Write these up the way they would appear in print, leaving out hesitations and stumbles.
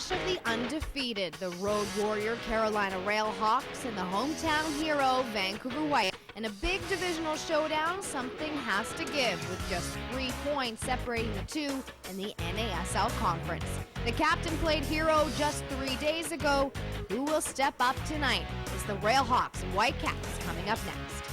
clash of the undefeated, the road warrior Carolina Railhawks and the hometown hero Vancouver White. In a big divisional showdown, something has to give with just 3 points separating the two in the NASL conference. The captain played hero just 3 days ago. Who will step up tonight? Is the Railhawks and Whitecaps coming up next.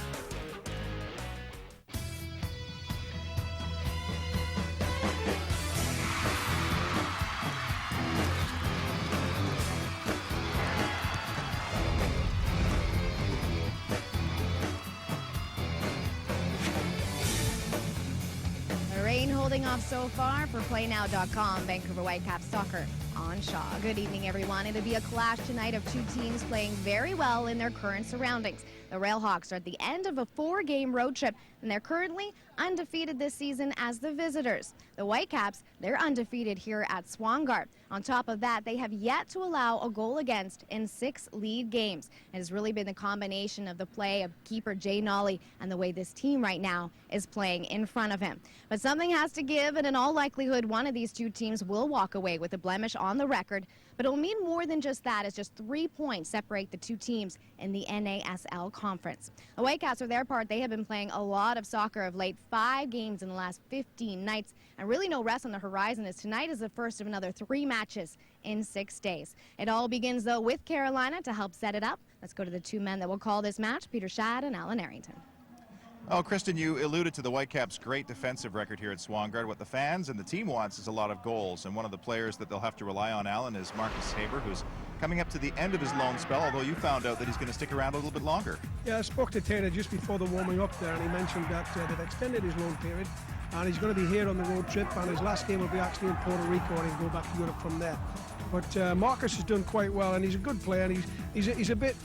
Rain holding off so far for PlayNow.com. Vancouver Whitecaps soccer on Shaw. Good evening, everyone. It'll be a clash tonight of two teams playing very well in their current surroundings. The Railhawks are at the end of a 4-game road trip, and they're currently undefeated this season as the visitors. The Whitecaps, they're undefeated here at Swangard. On top of that, they have yet to allow a goal against in 6 league games. It has really been the combination of the play of keeper Jay Nolly and the way this team right now is playing in front of him. But something has to give, and in all likelihood, one of these two teams will walk away with a blemish on the record. But it'll mean more than just that, as just 3 points separate the two teams in the NASL conference. The Whitecaps, for their part, they have been playing a lot of soccer of late, 5 games in the last 15 nights, and really no rest on the horizon, as tonight is the first of another 3 matches in 6 days. It all begins, though, with Carolina to help set it up. Let's go to the 2 men that will call this match, Peter Schad and Alan Arrington. Oh, Kristen, you alluded to the Whitecaps' great defensive record here at Swangard. What the fans and the team wants is a lot of goals, and one of the players that they'll have to rely on, Alan, is Marcus Haber, who's coming up to the end of his loan spell, although you found out that he's going to stick around a little bit longer. Yeah, I spoke to Taylor just before the warming up there, and he mentioned that they've extended his loan period, and he's going to be here on the road trip, and his last game will be actually in Puerto Rico, and he'll go back to Europe from there. But Marcus has done quite well, and he's a good player, and he's a bit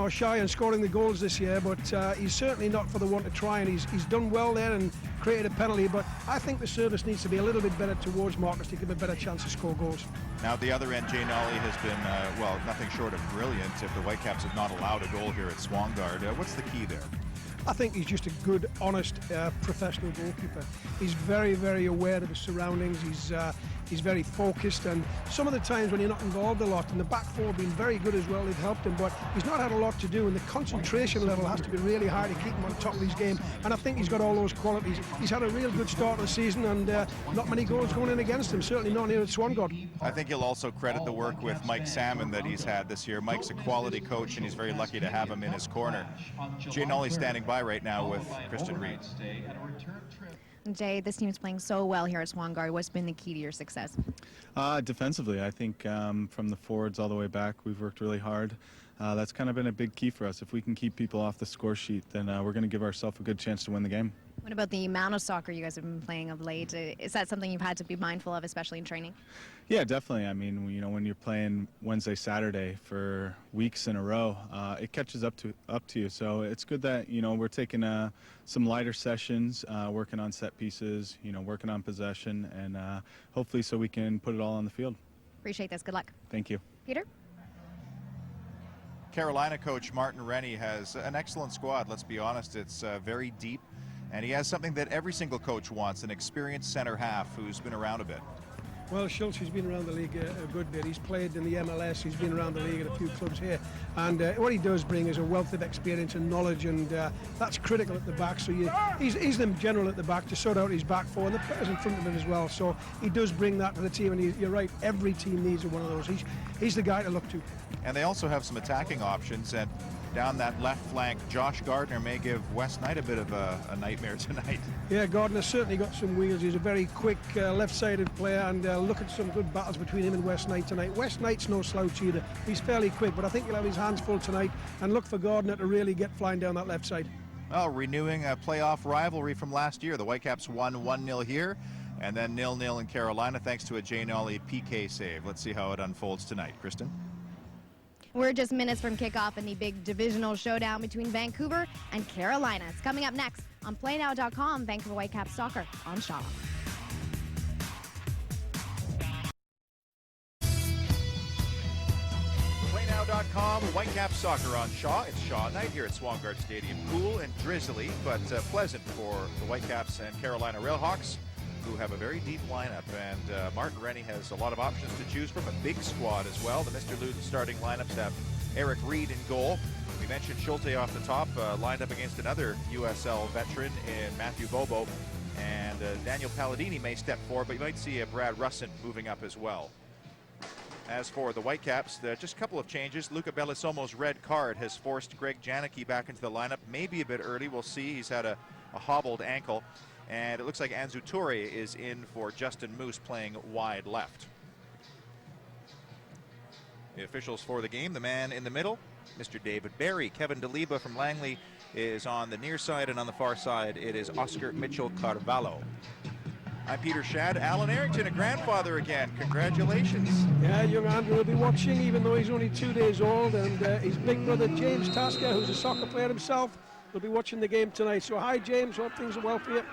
shy on scoring the goals this year, but he's certainly not for the one to try, and he's done well there and created a penalty. But I think the service needs to be a little bit better towards Marcus to give him a better chance to score goals. Now at the other end, Jay Nolly has been, nothing short of brilliant if the Whitecaps have not allowed a goal here at Swangard. What's the key there? I think he's just a good, honest, professional goalkeeper. He's very, very aware of his surroundings. He's very focused, and some of the times when you're not involved a lot, and the back four have been very good as well, they've helped him, but he's not had a lot to do, and the concentration level has to be really high to keep him on top of his game, and I think he's got all those qualities. He's had a real good start of the season, and not many goals going in against him, certainly not here at Swangard. I think he'll also credit the work with Mike Salmon that he's had this year. Mike's a quality coach, and he's very lucky to have him in his corner. Jay Nolly standing by right now with Christian Reed. Jay, this team is playing so well here at Swangard. What's been the key to your success? Defensively, I think from the forwards all the way back, we've worked really hard. That's kind of been a big key for us. If we can keep people off the score sheet, then we're going to give ourselves a good chance to win the game. What about the amount of soccer you guys have been playing of late? Is that something you've had to be mindful of, especially in training? Yeah, definitely. I mean, when you're playing Wednesday, Saturday for weeks in a row, it catches up to you. So it's good that we're taking some lighter sessions, working on set pieces, working on possession, and hopefully so we can put it all on the field. Appreciate this. Good luck. Thank you. Peter? Carolina coach Martin Rennie has an excellent squad. Let's be honest, it's very deep, and he has something that every single coach wants, an experienced center half who's been around a bit. Well, Schultz has been around the league a good bit. He's played in the MLS. He's been around the league at a few clubs here. And what he does bring is a wealth of experience and knowledge, and that's critical at the back. So he's the general at the back to sort out his back four and the players in front of him as well. So he does bring that to the team, and you're right, every team needs one of those. He's the guy to look to. And they also have some attacking options, and down that left flank, Josh Gardner may give West Knight a bit of a nightmare tonight. Yeah, Gardner's certainly got some wheels. He's a very quick left-sided player, and look at some good battles between him and West Knight tonight. West Knight's no slouch either. He's fairly quick, but I think he'll have his hands full tonight, and look for Gardner to really get flying down that left side. Well, renewing a playoff rivalry from last year. The Whitecaps won 1-0 here, and then 0-0 in Carolina thanks to a Jay Nolly PK save. Let's see how it unfolds tonight. Kristen? We're just minutes from kickoff in the big divisional showdown between Vancouver and Carolina. It's coming up next on PlayNow.com, Vancouver Whitecaps Soccer on Shaw. PlayNow.com, Whitecaps Soccer on Shaw. It's Shaw night here at Swangard Stadium. Cool and drizzly, but pleasant for the Whitecaps and Carolina Railhawks. who have a very deep lineup, and Martin Rennie has a lot of options to choose from, a big squad as well. The Mr. Luton starting lineups have Eric Reed in goal. We mentioned Schulte off the top, lined up against another USL veteran in Matthew Bobo, and Daniel Palladini may step forward, but you might see Brad Russin moving up as well. As for the Whitecaps, just a couple of changes. Luca Bellisomo's red card has forced Greg Janicki back into the lineup, maybe a bit early. We'll see. He's had a hobbled ankle, and it looks like Anzu Toure is in for Justin Moose, playing wide left. The officials for the game, the man in the middle, Mr. David Barry. Kevin DeLiba from Langley is on the near side, and on the far side it is Oscar Mitchell Carvalho. I'm Peter Shad. Alan Arrington, a grandfather again. Congratulations. Yeah, young Andrew will be watching, even though he's only 2 days old, and his big brother James Tasker, who's a soccer player himself, will be watching the game tonight. So hi James, hope things are well for you.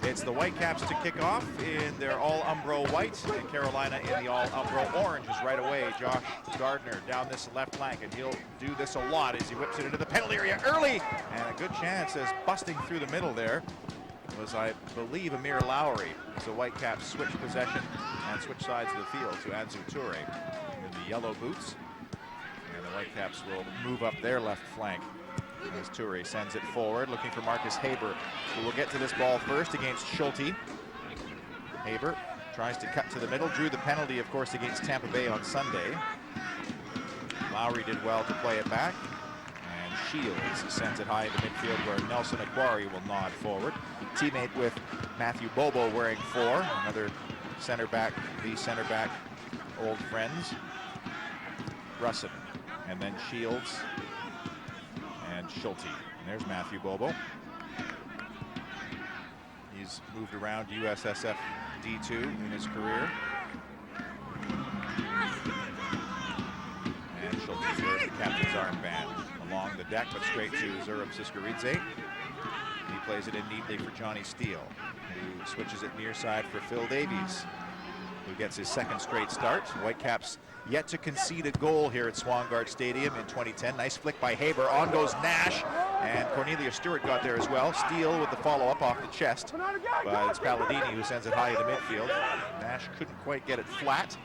It's the Whitecaps to kick off in their all-Umbro white, and Carolina in the all-Umbro orange is right away. Josh Gardner down this left flank, and he'll do this a lot as he whips it into the penalty area early, and a good chance as busting through the middle there was, I believe, Amir Lowry. So Whitecaps switch possession and switch sides of the field to Anzu Toure in the yellow boots, and the Whitecaps will move up their left flank as Toure sends it forward, looking for Marcus Haber, who will get to this ball first against Schulte. Haber tries to cut to the middle, drew the penalty, of course, against Tampa Bay on Sunday. Lowry did well to play it back, and Shields sends it high in the midfield where Nelson Aquari will nod forward. Teammate with Matthew Bobo wearing 4, another center back, old friends. Russin, and then Shields and Schulte. And there's Matthew Bobo. He's moved around USSF D2 in his career. And Schulte wears the captain's armband along the deck, but straight to Zurab Siskaridze. He plays it in neatly for Johnny Steele, who switches it near side for Phil Davies, who gets his second straight start. Whitecaps yet to concede a goal here at Swangard Stadium in 2010. Nice flick by Haber. On goes Nash, and Cornelius Stewart got there as well. Steele with the follow-up off the chest, but it's Palladini who sends it high in the midfield. Nash couldn't quite get it flat,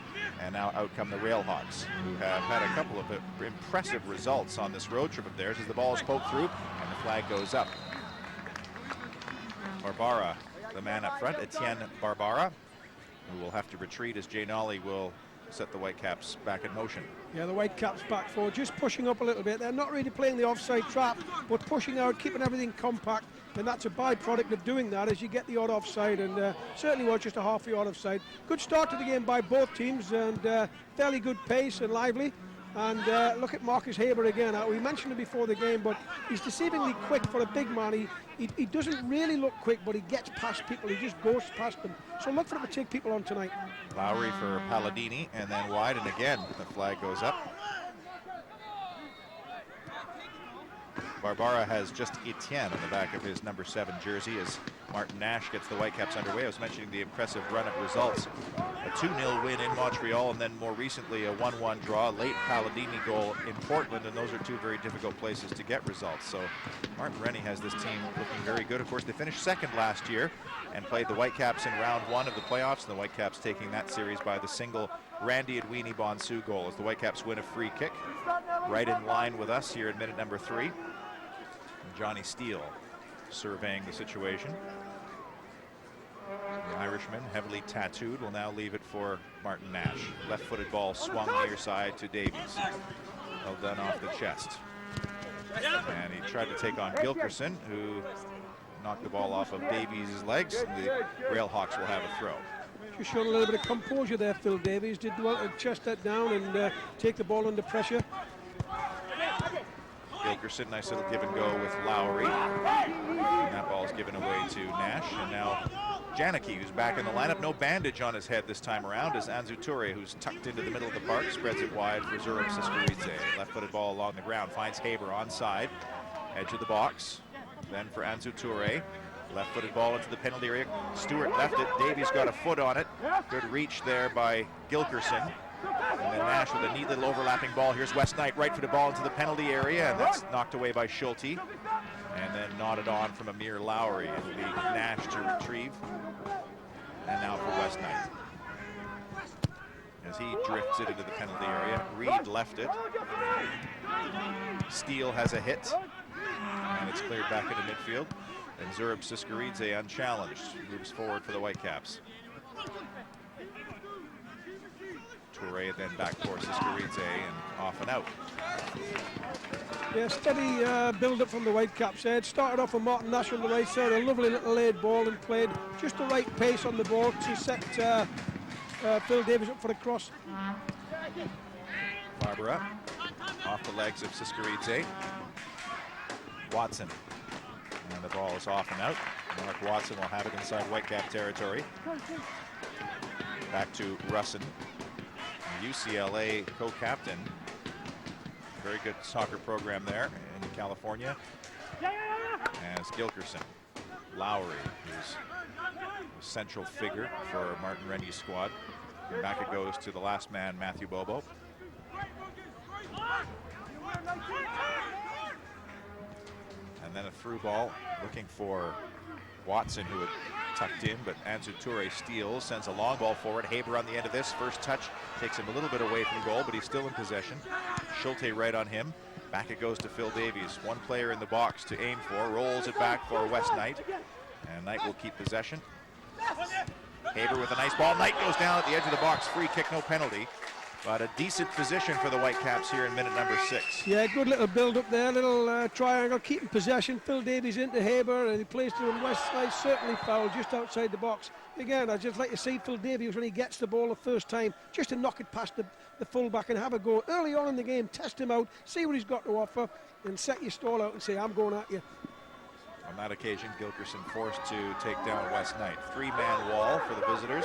and now out come the Railhawks, who have had a couple of impressive results on this road trip of theirs as the ball is poked through and the flag goes up. Barbara, the man up front, Etienne Barbara, who will have to retreat as Jay Nolly will set the Whitecaps back in motion. Yeah, the Whitecaps back forward, just pushing up a little bit. They're not really playing the offside trap, but pushing out, keeping everything compact, and that's a byproduct of doing that as you get the odd offside, and certainly was just a half yard offside. Good start to the game by both teams, and fairly good pace and lively. And look at Marcus Haber again. We mentioned it before the game, but he's deceivingly quick for a big man. He doesn't really look quick, but he gets past people. He just goes past them. So look for him to take people on tonight. Lowry for Palladini, and then wide, and again the flag goes up. Barbara has just Etienne on the back of his number 7 jersey as Martin Nash gets the Whitecaps underway. I was mentioning the impressive run of results. A 2-0 win in Montreal, and then more recently a 1-1 draw, late Palladini goal in Portland, and those are 2 very difficult places to get results. So Martin Rennie has this team looking very good. Of course, they finished second last year and played the Whitecaps in round 1 of the playoffs, and the Whitecaps taking that series by the single Randy Edwini Bonsu goal as the Whitecaps win a free kick right in line with us here at minute number 3. Johnny Steele surveying the situation. The Irishman, heavily tattooed, will now leave it for Martin Nash. Left-footed ball swung near side to Davies. Well done off the chest. And he tried to take on Gilkerson, who knocked the ball off of Davies' legs. The Railhawks will have a throw. Just showing a little bit of composure there, Phil Davies. Did well to chest that down and take the ball under pressure. Gilkerson, nice little give and go with Lowry. And that ball is given away to Nash. And now Janicki, who's back in the lineup. No bandage on his head this time around, as Anzu Toure, who's tucked into the middle of the park, spreads it wide for Zurab Siskaridze. Left-footed ball along the ground, finds Haber onside, edge of the box. Then for Anzu Toure, left-footed ball into the penalty area. Stewart left it, Davies got a foot on it. Good reach there by Gilkerson. And then Nash with a neat little overlapping ball. Here's West Knight, right-footed ball into the penalty area, and that's knocked away by Schulte. And then nodded on from Amir Lowry. It'll be Nash to retrieve. And now for West Knight. As he drifts it into the penalty area. Reed left it. Steele has a hit. And it's cleared back into midfield. And Zurab Siskaridze unchallenged. Moves forward for the Whitecaps. Toure then back for Siskaridze and off and out. Yeah, steady build-up from the Whitecaps. It started off with Martin Nash on the right side, a lovely little laid ball, and played just the right pace on the ball to set Phil Davies up for a cross. Barbara off the legs of Siskaridze. Watson. And the ball is off and out. Mark Watson will have it inside Whitecap territory. Back to Russin. UCLA co-captain. Very good soccer program there in California. As Gilkerson. Lowry, who's a central figure for Martin Rennie's squad. And back it goes to the last man, Matthew Bobo. And then a through ball looking for Watson, who had tucked in, but Anzu Toure steals, sends a long ball forward. Haber on the end of this. First touch takes him a little bit away from goal, but he's still in possession. Schulte right on him. Back it goes to Phil Davies. One player in the box to aim for. Rolls it back for West Knight. And Knight will keep possession. Haber with a nice ball. Knight goes down at the edge of the box. Free kick, no penalty. But a decent position for the Whitecaps here in minute number 6. Yeah, good little build-up there, little triangle, keeping possession. Phil Davies into Haber, and he plays to him. West Knight certainly fouled just outside the box. Again, I'd just like to see Phil Davies when he gets the ball the first time, just to knock it past the fullback and have a go. Early on in the game, test him out, see what he's got to offer, and set your stall out and say, I'm going at you. On that occasion, Gilkerson forced to take down West Knight. 3-man wall for the visitors.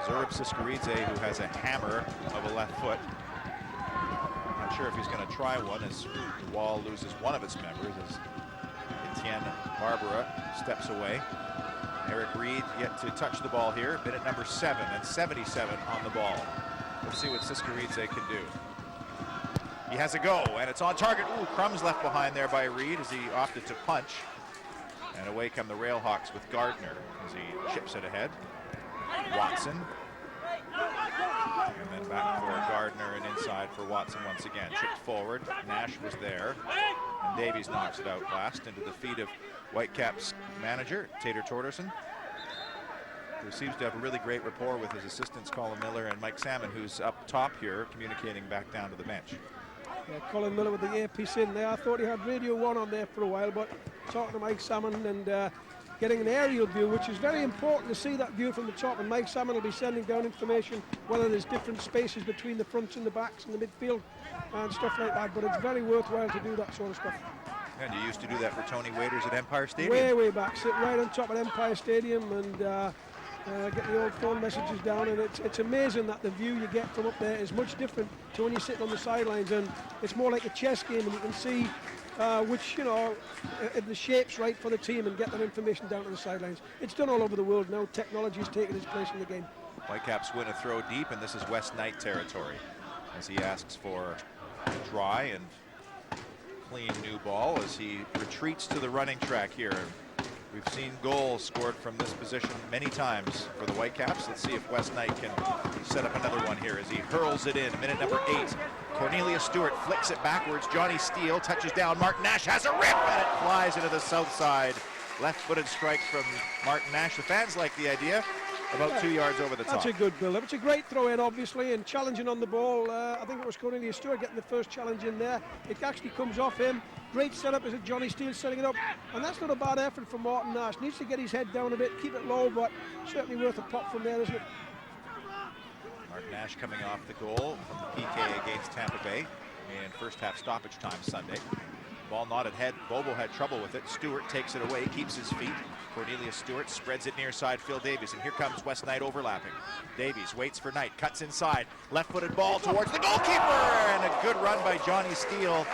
Zurab Siskaridze, who has a hammer of a left foot. Not sure if he's going to try one as the wall loses one of its members as Etienne Barbara steps away. Eric Reed yet to touch the ball here. Minute number 7 and 77 on the ball. We'll see what Siskaridze can do. He has a go, and it's on target. Ooh, crumbs left behind there by Reed as he opted to punch. And away come the Railhawks with Gardner as he chips it ahead. Watson. And then back for Gardner and inside for Watson once again. Chipped forward. Nash was there. And Davies knocks it out last into the feet of Whitecaps manager, Tater Torderson, who seems to have a really great rapport with his assistants, Colin Miller and Mike Salmon, who's up top here communicating back down to the bench. Yeah, Colin Miller with the earpiece in there. I thought he had Radio 1 on there for a while, but talking to Mike Salmon and getting an aerial view, which is very important to see that view from the top. And Mike Salmon will be sending down information whether there's different spaces between the fronts and the backs and the midfield and stuff like that. But it's very worthwhile to do that sort of stuff. And you used to do that for Tony Waiters at Empire Stadium? Way back, sit right on top of Empire Stadium and get the old phone messages down, and it's amazing that the view you get from up there is much different to when you're sitting on the sidelines, and it's more like a chess game, and you can see which, you know, the shapes right for the team and get that information down to the sidelines. It's done all over the world now. Technology has taken its place in the game. Whitecaps win a throw deep, and this is West Knight territory as he asks for a dry and clean new ball as he retreats to the running track here. We've seen goals scored from this position many times for the Whitecaps. Let's see if West Knight can set up another one here as he hurls it in. Minute number 8. Cornelius Stewart flicks it backwards. Johnny Steele touches down. Mark Nash has a rip, and it flies into the south side. Left-footed strike from Martin Nash. The fans like the idea. About 2 yards over the top. That's a good build-up. It's a great throw-in, obviously, and challenging on the ball. I think it was Cornelius Stewart getting the first challenge in there. It actually comes off him. Great setup as Johnny Steele setting it up. And that's not a bad effort from Martin Nash. Needs to get his head down a bit, keep it low, but certainly worth a pop from there, isn't it? Mark Nash coming off the goal from the PK against Tampa Bay in first half stoppage time Sunday. Ball nodded head. Bobo had trouble with it. Stewart takes it away, keeps his feet. Cornelius Stewart spreads it near side Phil Davies, and here comes West Knight overlapping. Davies waits for Knight, cuts inside, left-footed ball towards the goalkeeper, and a good run by Johnny Steele.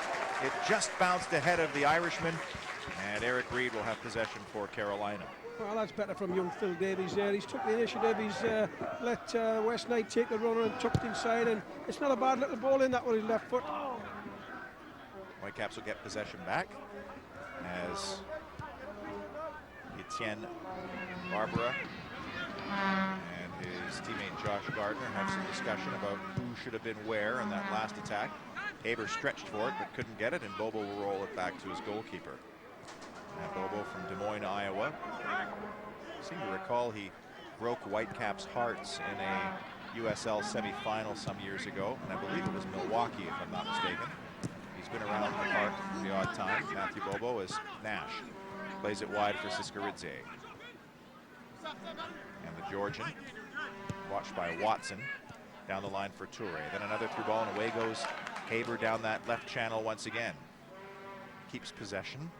It just bounced ahead of the Irishman, and Eric Reed will have possession for Carolina. Well, that's better from young Phil Davies there. He's took the initiative. He's let West Knight take the runner and tucked inside, and it's not a bad little ball in that with his left foot. Whitecaps will get possession back as Etienne Barbara And his teammate Josh Gardner had some discussion about who should have been where in that last attack. Haber stretched for it but couldn't get it, and Bobo will roll it back to his goalkeeper. And Bobo from Des Moines, Iowa. I seem to recall he broke Whitecaps' hearts in a USL semifinal some years ago, and I believe it was Milwaukee, if I'm not mistaken. He's been around the park the odd time. Matthew Bobo is Nash. Plays it wide for Siskaridze. And the Georgian, watched by Watson, down the line for Toure. Then another through ball, and away goes Haber down that left channel once again. Keeps possession.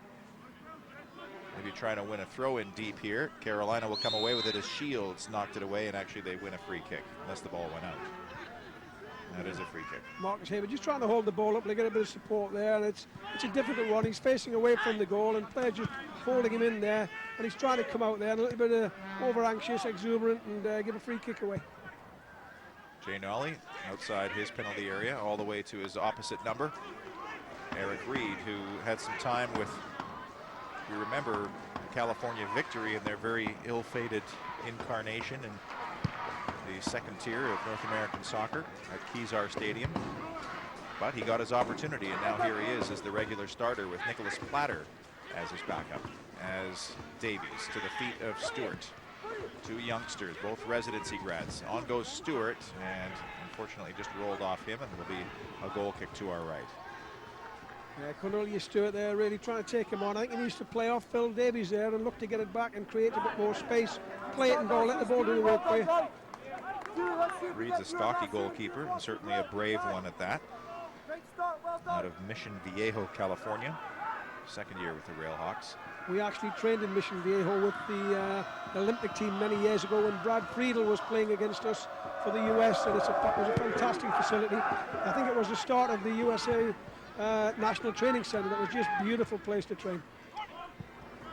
Maybe trying to win a throw in deep here. Carolina will come away with it as Shields knocked it away, and actually they win a free kick, unless the ball went out. That is a free kick. Marcus Haber just trying to hold the ball up. They get a bit of support there, and it's a difficult one. He's facing away from the goal, and players just holding him in there, and he's trying to come out there, and a little bit over anxious, exuberant, and give a free kick away. Jay Nolly outside his penalty area, all the way to his opposite number, Eric Reed, who had some time with, we remember, California Victory in their very ill-fated incarnation in the second tier of North American soccer at Kezar Stadium. But he got his opportunity, and now here he is as the regular starter with Nicholas Platter as his backup, as Davies to the feet of Stewart. Two youngsters, both residency grads. On goes Stewart, and unfortunately just rolled off him, and it'll be a goal kick to our right. Yeah, Cornelius Stewart there really trying to take him on. I think he needs to play off Phil Davies there and look to get it back and create a bit more space. Play it and go, let the ball do the work for you. Reed's a stocky goalkeeper, and certainly a brave one at that. Out of Mission Viejo, California. Second year with the Railhawks. We actually trained in Mission Viejo with the Olympic team many years ago when Brad Friedel was playing against us for the US, and it was a fantastic facility. I think it was the start of the USA National Training Center. That was just a beautiful place to train.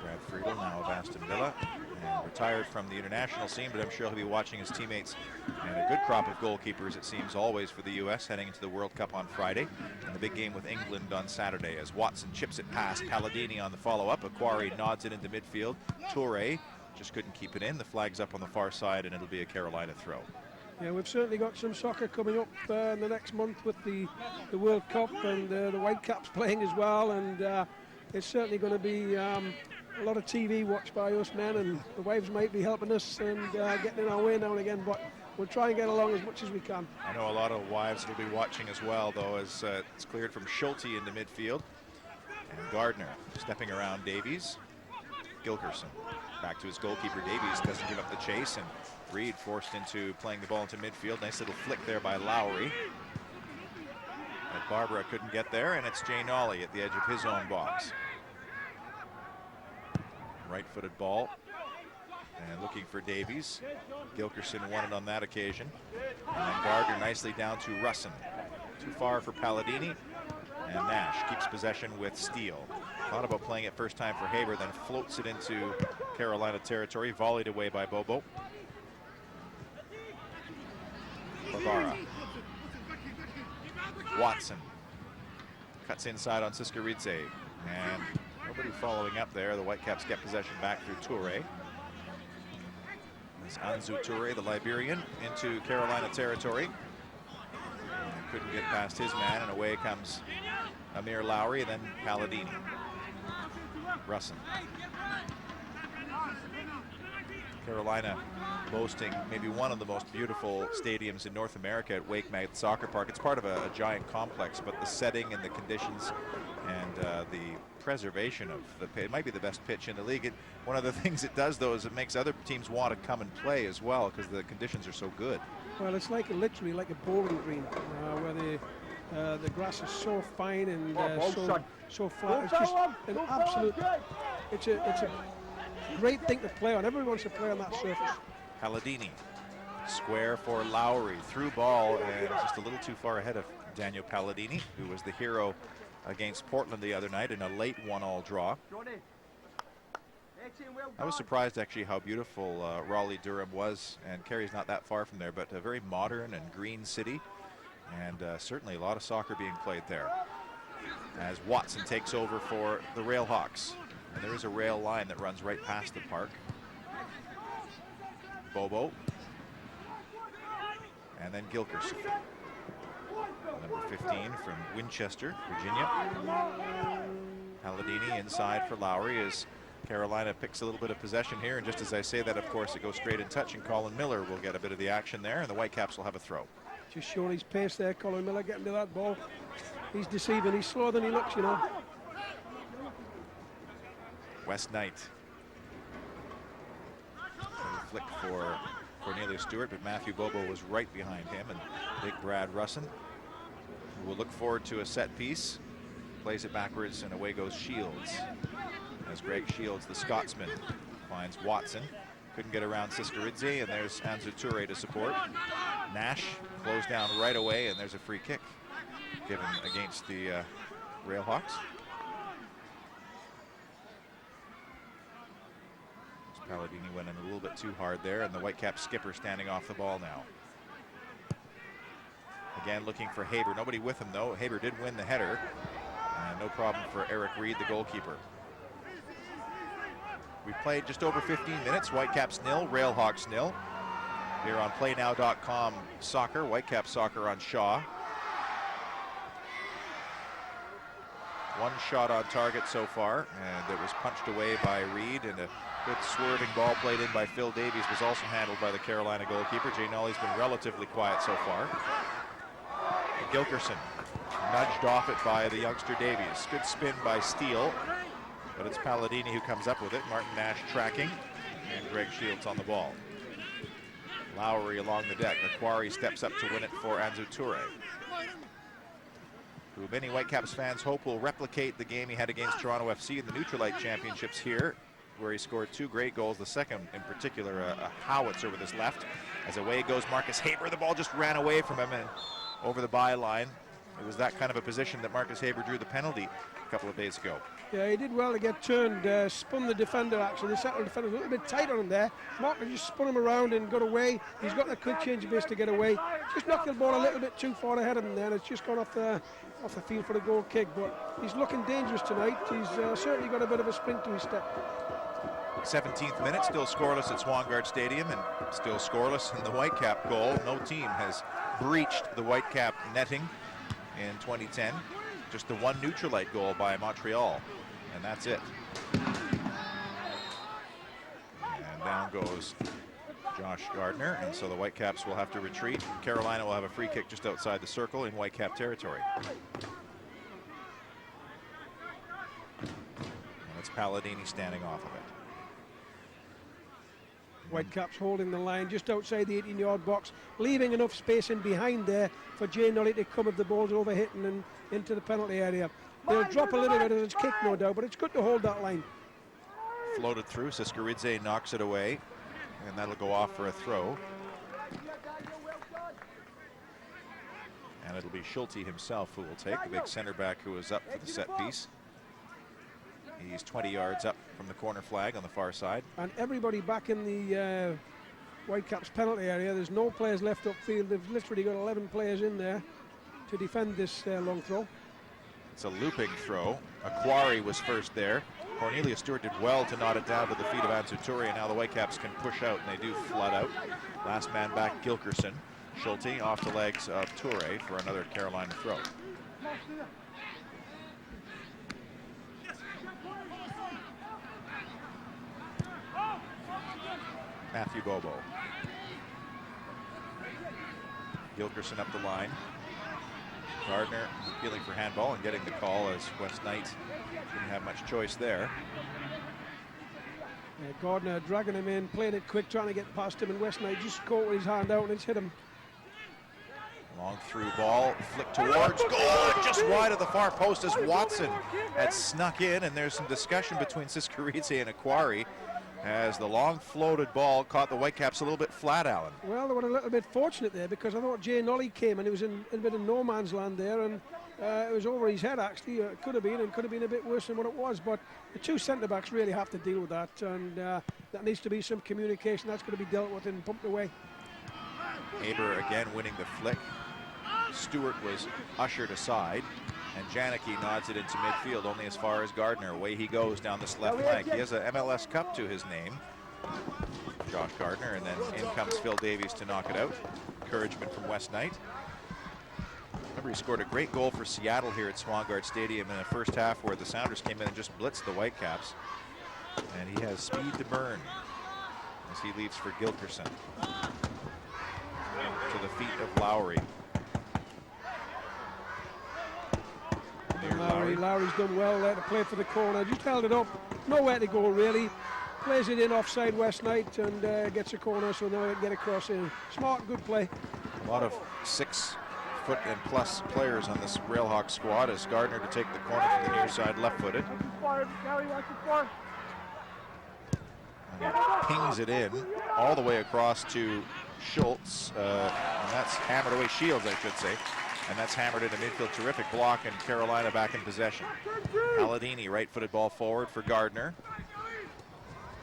Brad Friedel, now of Aston Villa, and retired from the international scene, but I'm sure he'll be watching his teammates, and a good crop of goalkeepers, it seems, always for the U.S. heading into the World Cup on Friday, and the big game with England on Saturday as Watson chips it past Palladini on the follow-up. Aquari nods it into midfield. Toure just couldn't keep it in. The flag's up on the far side, and it'll be a Carolina throw. Yeah, we've certainly got some soccer coming up in the next month with the World Cup, and the Whitecaps playing as well, and it's certainly going to be a lot of TV watched by us men, and the wives might be helping us and getting in our way now and again, but we'll try and get along as much as we can. I know a lot of wives will be watching as well, though, as it's cleared from Schulte into midfield. And Gardner stepping around Davies. Gilkerson back to his goalkeeper. Davies doesn't give up the chase, and Reed forced into playing the ball into midfield. Nice little flick there by Lowry. But Barbara couldn't get there, and it's Jay Nolly at the edge of his own box. Right-footed ball, and looking for Davies. Gilkerson won it on that occasion. And then Gardner nicely down to Russin. Too far for Palladini, and Nash keeps possession with Steele. Thought about playing it first time for Haber, then floats it into Carolina territory, volleyed away by Bobo. Bavara. Watson cuts inside on Siskaridze, and nobody following up there. The Whitecaps get possession back through Toure. It's Anzu Toure, the Liberian, into Carolina territory. And couldn't get past his man, and away comes Amir Lowry, and then Palladini. Russin. Carolina boasting maybe one of the most beautiful stadiums in North America at Wake Mat Soccer Park. It's part of a giant complex, but the setting and the conditions and the preservation of the pitch, it might be the best pitch in the league. One of the things it does, though, is it makes other teams want to come and play as well because the conditions are so good. Well, it's like literally like a bowling green where the grass is so fine and so flat. It's just an absolute. It's a great thing to play on. Everyone wants to play on that surface. Palladini, square for Lowry, through ball, and just a little too far ahead of Daniel Palladini, who was the hero against Portland the other night in a late 1-1 draw. I was surprised actually how beautiful Raleigh-Durham was, and Kerry's not that far from there, but a very modern and green city, and certainly a lot of soccer being played there. As Watson takes over for the Railhawks, and there is a rail line that runs right past the park. Bobo. And then Gilkerson. Number 15 from Winchester, Virginia. Palladini inside for Lowry as Carolina picks a little bit of possession here. And just as I say that, of course, it goes straight in touch, and Colin Miller will get a bit of the action there, and the Whitecaps will have a throw. Just showing his pace there, Colin Miller getting to that ball. He's deceiving. He's slower than he looks, you know. West Knight. Little flick for Cornelius Stewart, but Matthew Bobo was right behind him, and big Brad Russin, who will look forward to a set piece. Plays it backwards, and away goes Shields. As Greg Shields, the Scotsman, finds Watson. Couldn't get around Siskaridze, and there's Anzu Toure to support. Nash closed down right away, and there's a free kick given against the Railhawks. Palladini went in a little bit too hard there, and the Whitecaps skipper standing off the ball now. Again, looking for Haber. Nobody with him, though. Haber did win the header, and no problem for Eric Reed, the goalkeeper. We played just over 15 minutes. Whitecaps 0, Railhawks 0. Here on PlayNow.com soccer, Whitecaps soccer on Shaw. One shot on target so far, and it was punched away by Reed, and a good swerving ball played in by Phil Davies was also handled by the Carolina goalkeeper. Jay Nolly's been relatively quiet so far. And Gilkerson nudged off it by the youngster Davies. Good spin by Steele, but it's Palladini who comes up with it. Martin Nash tracking, and Greg Shields on the ball. Lowry along the deck. Aquari steps up to win it for Anzu Toure, who many Whitecaps fans hope will replicate the game he had against Toronto FC in the Neutralite Championships here, where he scored 2 great goals. The second in particular, a howitzer with his left. As away goes Marcus Haber. The ball just ran away from him and over the byline. It was that kind of a position that Marcus Haber drew the penalty a couple of days ago. Yeah, he did well to get turned, spun the defender actually. The central defender was a little bit tight on him there. Marcus just spun him around and got away. He's got a quick change of pace to get away. Just knocked the ball a little bit too far ahead of him there, and it's just gone off the field for the goal kick. But he's looking dangerous tonight. He's certainly got a bit of a sprint to his step. 17th minute, still scoreless at Swangard Stadium, and still scoreless in the Whitecap goal. No team has breached the Whitecap netting in 2010. Just the one Neutralite goal by Montreal, and that's it. And down goes Josh Gardner, and so the Whitecaps will have to retreat. Carolina will have a free kick just outside the circle in Whitecap territory. And it's Palladini standing off of it. Whitecaps holding the line just outside the 18-yard box, leaving enough space in behind there for Jay Nolly to come if the ball's overhitting and into the penalty area. They'll drop a little bit as it's kicked, no doubt, but it's good to hold that line. Floated through, Siskaridze knocks it away, and that'll go off for a throw. And it'll be Schulte himself who will take, the big center back who is up for the set piece. He's 20 yards up from the corner flag on the far side. And everybody back in the Whitecaps penalty area. There's no players left upfield. They've literally got 11 players in there to defend this long throw. It's a looping throw. Aquari was first there. Cornelius Stewart did well to knot it down to the feet of Anzu Toure, and now the Whitecaps can push out, and they do flood out. Last man back, Gilkerson. Schulte off the legs of Toure for another Carolina throw. Matthew Bobo. Gilkerson up the line. Gardner appealing for handball and getting the call as West Knight didn't have much choice there. Gardner dragging him in, playing it quick, trying to get past him, and West Knight just caught with his hand out and it's hit him. Long through ball, flick towards goal, just wide of the far post as Watson had snuck in, and there's some discussion between Siskaridze and Aquari as the long floated ball caught the Whitecaps a little bit flat, Alan. Well, they were a little bit fortunate there because I thought Jay Nolly came and he was in a bit of no man's land there, and it was over his head actually. It could have been a bit worse than what it was, but the two centre backs really have to deal with that, and that needs to be some communication. That's going to be dealt with and pumped away. Haber again winning the flick. Stewart was ushered aside, and Janicki nods it into midfield only as far as Gardner. Away he goes down this left flank. He has a MLS Cup to his name. Josh Gardner, and then in comes Phil Davies to knock it out. Encouragement from West Knight. Remember, he scored a great goal for Seattle here at Swangard Stadium in the first half where the Sounders came in and just blitzed the Whitecaps. And he has speed to burn as he leaves for Gilkerson. To the feet of Lowry. Lowry's done well there to play for the corner. Just held it up. Nowhere to go, really. Plays it in offside West Knight and gets a corner, so now they can get across in. Smart, good play. A lot of 6 foot and plus players on this Railhawk squad as Gardner to take the corner from the near side, left-footed. Pings it in all the way across to Schultz, and that's hammered away. Shields, I should say. And that's hammered into midfield. Terrific block, and Carolina back in possession. Palladini, right-footed ball forward for Gardner.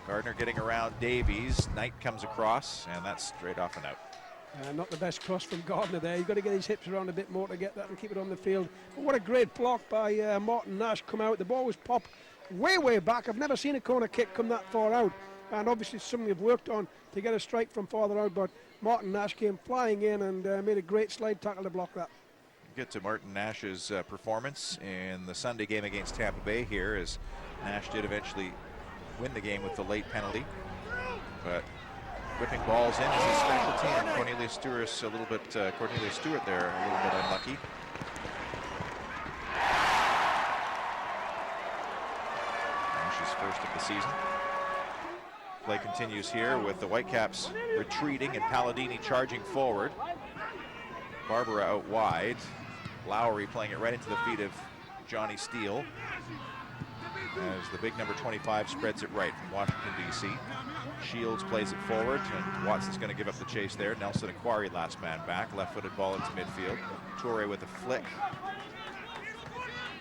Gardner getting around Davies. Knight comes across, and that's straight off and out. Not the best cross from Gardner there. You've got to get his hips around a bit more to get that and keep it on the field. But what a great block by Martin Nash come out. The ball was popped way back. I've never seen a corner kick come that far out. And obviously it's something you've worked on to get a strike from farther out. But Martin Nash came flying in and made a great slide tackle to block that. Get to Martin Nash's performance in the Sunday game against Tampa Bay here, as Nash did eventually win the game with the late penalty. But whipping balls in is his specialty, and Cornelius Stewart a little bit, Cornelius Stewart there a little bit unlucky. Nash's first of the season. Play continues here with the Whitecaps retreating and Palladini charging forward. Barbara out wide. Lowry playing it right into the feet of Johnny Steele as the big number 25 spreads it right from Washington, D.C. Shields plays it forward, and Watson's going to give up the chase there. Nelson Aquari last man back. Left-footed ball into midfield. Toure with a flick.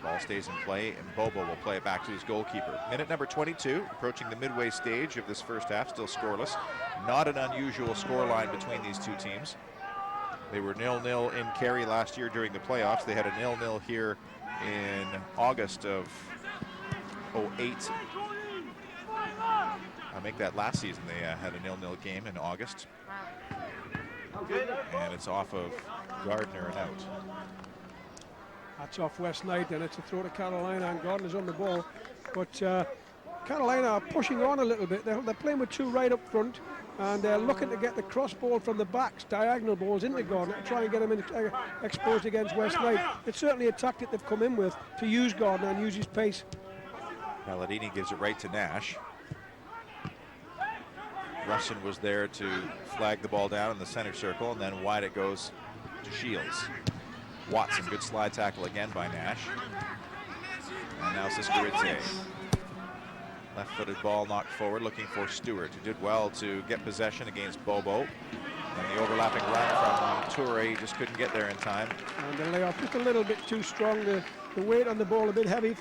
Ball stays in play, and Bobo will play it back to his goalkeeper. Minute number 22, approaching the midway stage of this first half, still scoreless. Not an unusual scoreline between these two teams. They were 0-0 in Kerry last year during the playoffs. They had a 0-0 here in August of 08. I make that last season. They had a 0-0 game in August. And it's off of Gardner and out. That's off West Knight, and it's a throw to Carolina, and Gardner's on the ball. But Carolina are pushing on a little bit. They're playing with 2 right up front, and they're looking to get the cross ball from the backs, diagonal balls into Gardner, to try and get him exposed against West Knight. It's certainly a tactic they've come in with to use Gardner and use his pace. Palladini gives it right to Nash. Russin was there to flag the ball down in the center circle, and then wide it goes to Shields. Watson, good slide tackle again by Nash. And now Siskaridze. Left-footed ball knocked forward, looking for Stewart, who did well to get possession against Bobo. And the overlapping run from Toure, just couldn't get there in time. And the layoff just a little bit too strong. The weight on the ball a bit heavy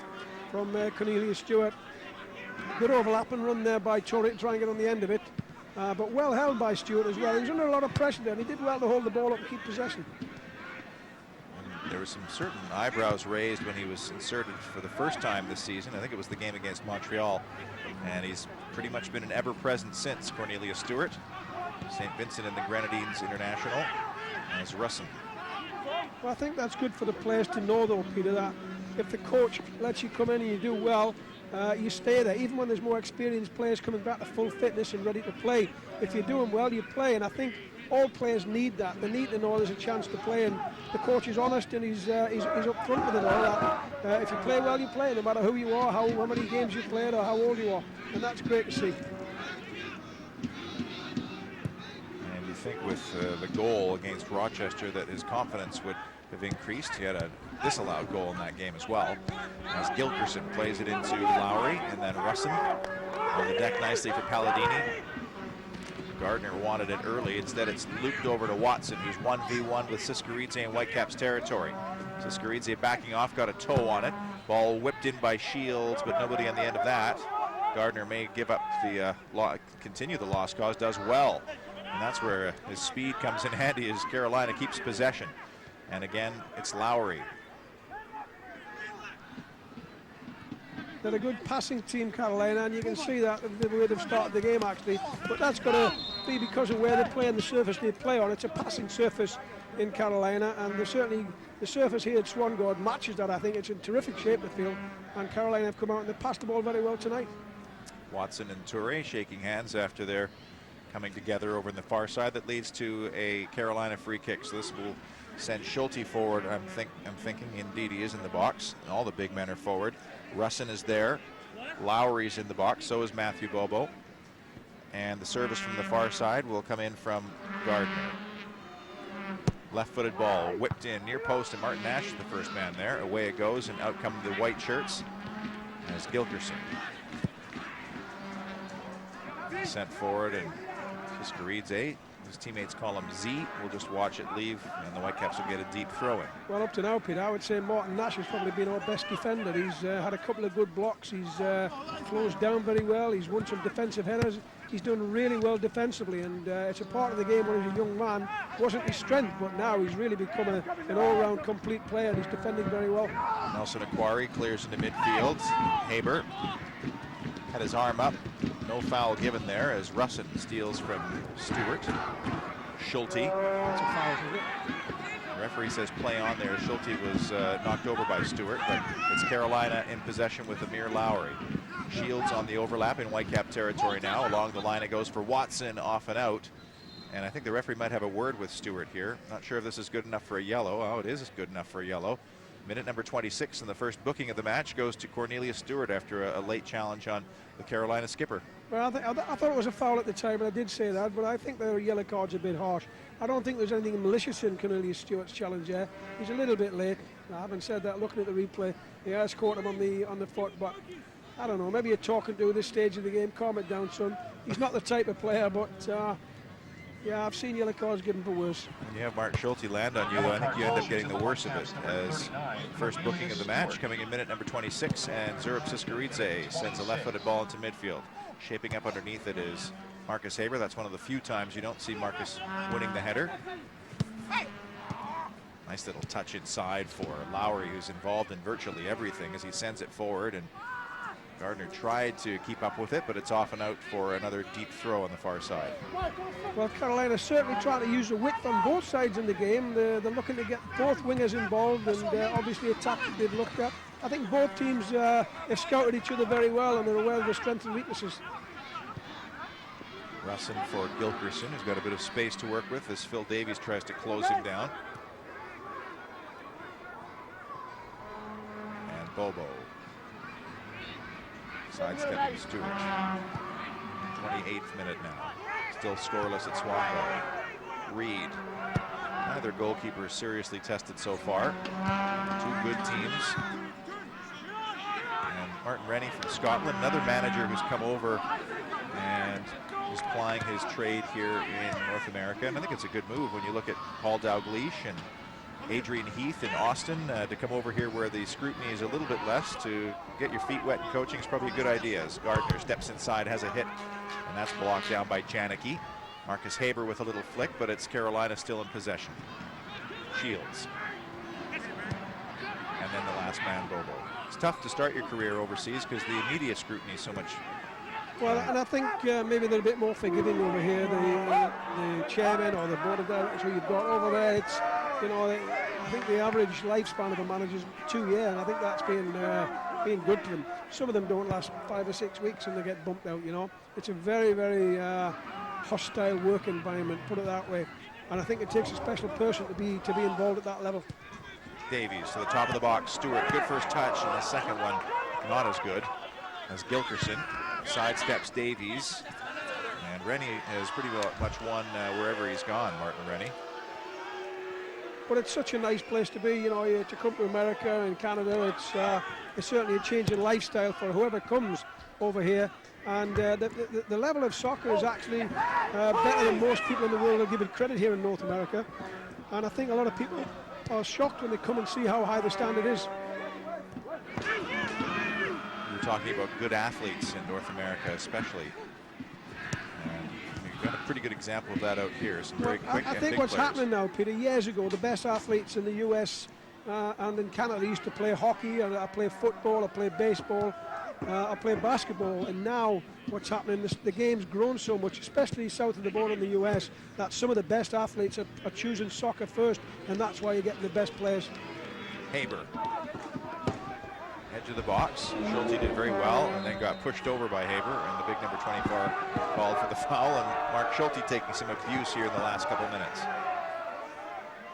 from Cornelius Stewart. Good overlapping run there by Toure to try and get on the end of it. But well held by Stewart as well. He was under a lot of pressure there, and he did well to hold the ball up and keep possession. There were some certain eyebrows raised when he was inserted for the first time this season. I think it was the game against Montreal. And he's pretty much been an ever-present since, Cornelius Stewart. St. Vincent and the Grenadines International as Russin. Well, I think that's good for the players to know, though, Peter, that if the coach lets you come in and you do well, you stay there. Even when there's more experienced players coming back to full fitness and ready to play, if you're doing well, you play. And I think all players need that. They need to know there's a chance to play, and the coach is honest and he's up front with it all. That if you play well, you play, no matter who you are, how many games you've played, or how old you are, and that's great to see. And you think with the goal against Rochester that his confidence would have increased. He had a disallowed goal in that game as well. As Gilkerson plays it into Lowry, and then Russin on the deck nicely for Palladini. Gardner wanted it early. Instead, it's looped over to Watson, who's 1v1 with Siskaridze in Whitecaps territory. Siskaridze backing off, got a toe on it. Ball whipped in by Shields, but nobody on the end of that. Gardner may give up the continue the lost cause, does well. And that's where his speed comes in handy as Carolina keeps possession. And again, it's Lowry. They're a good passing team, Carolina, and you can see that the way they've started the game actually. But that's got to be because of where they play and the surface they play on. It's a passing surface in Carolina, and the surface here at Swangard matches that. I think it's in terrific shape, the field, and Carolina have come out and they passed the ball very well tonight. Watson and Toure shaking hands after they're coming together over in the far side. That leads to a Carolina free kick. So this will send Schulte forward. I'm thinking indeed he is in the box. All the big men are forward. Russin is there. Lowry's in the box. So is Matthew Bobo. And the service from the far side will come in from Gardner. Left-footed ball whipped in near post, and Martin Nash is the first man there. Away it goes, and out come the white shirts as Gilkerson sent forward, and Siskaridze, his teammates call him Z, will just watch it leave, and the Whitecaps will get a deep throw in. Well, up to now, Peter, I would say Martin Nash has probably been our best defender. He's had a couple of good blocks. He's closed down very well. He's won some defensive headers. He's done really well defensively, and it's a part of the game when he's a young man. Wasn't his strength, but now he's really become an all-round complete player, and he's defending very well. Nelson Aquari clears into midfield. Haber had his arm up. No foul given there as Russin steals from Stewart. Schulte. That's a foul, isn't it? The referee says play on there. Schulte was knocked over by Stewart, but it's Carolina in possession with Amir Lowry. Shields on the overlap in Whitecap territory now. Along the line it goes for Watson, off and out. And I think the referee might have a word with Stewart here. Not sure if this is good enough for a yellow. Oh, it is good enough for a yellow. Minute number 26, and the first booking of the match goes to Cornelius Stewart after a late challenge on the Carolina skipper. Well, I thought it was a foul at the time, and I did say that, but I think the yellow card's a bit harsh. I don't think there's anything malicious in Cornelius Stewart's challenge there. He's a little bit late. I haven't said that looking at the replay. He has caught him on the foot, but I don't know, maybe you're talking to this stage of the game. Calm it down, son. He's not the type of player, but yeah, I've seen yellow cards given for worse. When you have Mark Schulte land on you, though, I think you end up getting the worst of it, as first booking of the match coming in minute number 26, and Zurab Siskaridze sends a left-footed ball into midfield. Shaping up underneath it is Marcus Haber. That's one of the few times you don't see Marcus winning the header. Nice little touch inside for Lowry, who's involved in virtually everything as he sends it forward, and Gardner tried to keep up with it, but it's off and out for another deep throw on the far side. Well, Carolina's certainly trying to use the width on both sides in the game. They're looking to get both wingers involved, and obviously a tactic they've looked at. I think both teams have scouted each other very well, and they're aware of their strengths and weaknesses. Russin for Gilkerson, who's got a bit of space to work with as Phil Davies tries to close him down. And Bobo sidestepping Stewart. 28th minute now. Still scoreless at Swangard. Reed. Neither goalkeeper is seriously tested so far. Two good teams. And Martin Rennie from Scotland, another manager who's come over and is plying his trade here in North America. And I think it's a good move when you look at Paul Dalgleish and Adrian Heath in Austin to come over here where the scrutiny is a little bit less. To get your feet wet in coaching is probably a good idea, as Gardner steps inside, has a hit, and that's blocked down by Janicki. Marcus Haber with a little flick, but it's Carolina still in possession. Shields. And then the last man, Bobo. It's tough to start your career overseas because the media scrutiny is so much. Well, and I think maybe they're a bit more forgiving over here. The chairman or the board of directors who you've got over there, it's, you know, I think the average lifespan of a manager is 2 years, and I think that's being good to them. Some of them don't last 5 or 6 weeks and they get bumped out, you know. It's a very, very hostile work environment, put it that way. And I think it takes a special person to be involved at that level. Davies to the top of the box. Stewart, good first touch, and the second one not as good as Gilkerson sidesteps Davies. And Rennie has pretty much won wherever he's gone, Martin Rennie. But it's such a nice place to be, you know, to come to America and Canada. It's certainly a change in lifestyle for whoever comes over here. And the level of soccer is actually better than most people in the world are given credit here in North America. And I think a lot of people are shocked when they come and see how high the standard is. We're talking about good athletes in North America, especially. And we've got a pretty good example of that out here. Some very quick I and think big what's players. happening now, Peter, years ago, the best athletes in the US and in Canada used to play hockey, or play football, or play baseball. I played basketball, and now what's happening, the game's grown so much, especially south of the border in the US, that some of the best athletes are choosing soccer first, and that's why you're getting the best players. Haber. Edge of the box. Schulte did very well and then got pushed over by Haber, and the big number 24 called for the foul, and Mark Schulte taking some abuse here in the last couple of minutes.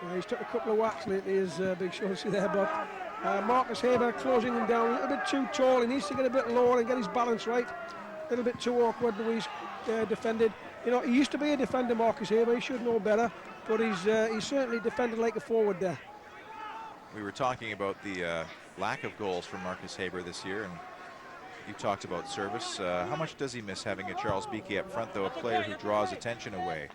Yeah, he's took a couple of whacks lately, is Big Schulte there, but Marcus Haber closing him down a little bit too tall. He needs to get a bit lower and get his balance right. A little bit too awkward the way he's defended. You know, he used to be a defender, Marcus Haber. He should know better, but he's certainly defended like a forward there. We were talking about the lack of goals from Marcus Haber this year, and you talked about service. How much does he miss having a Charles Beakey up front, though, a player who draws attention away?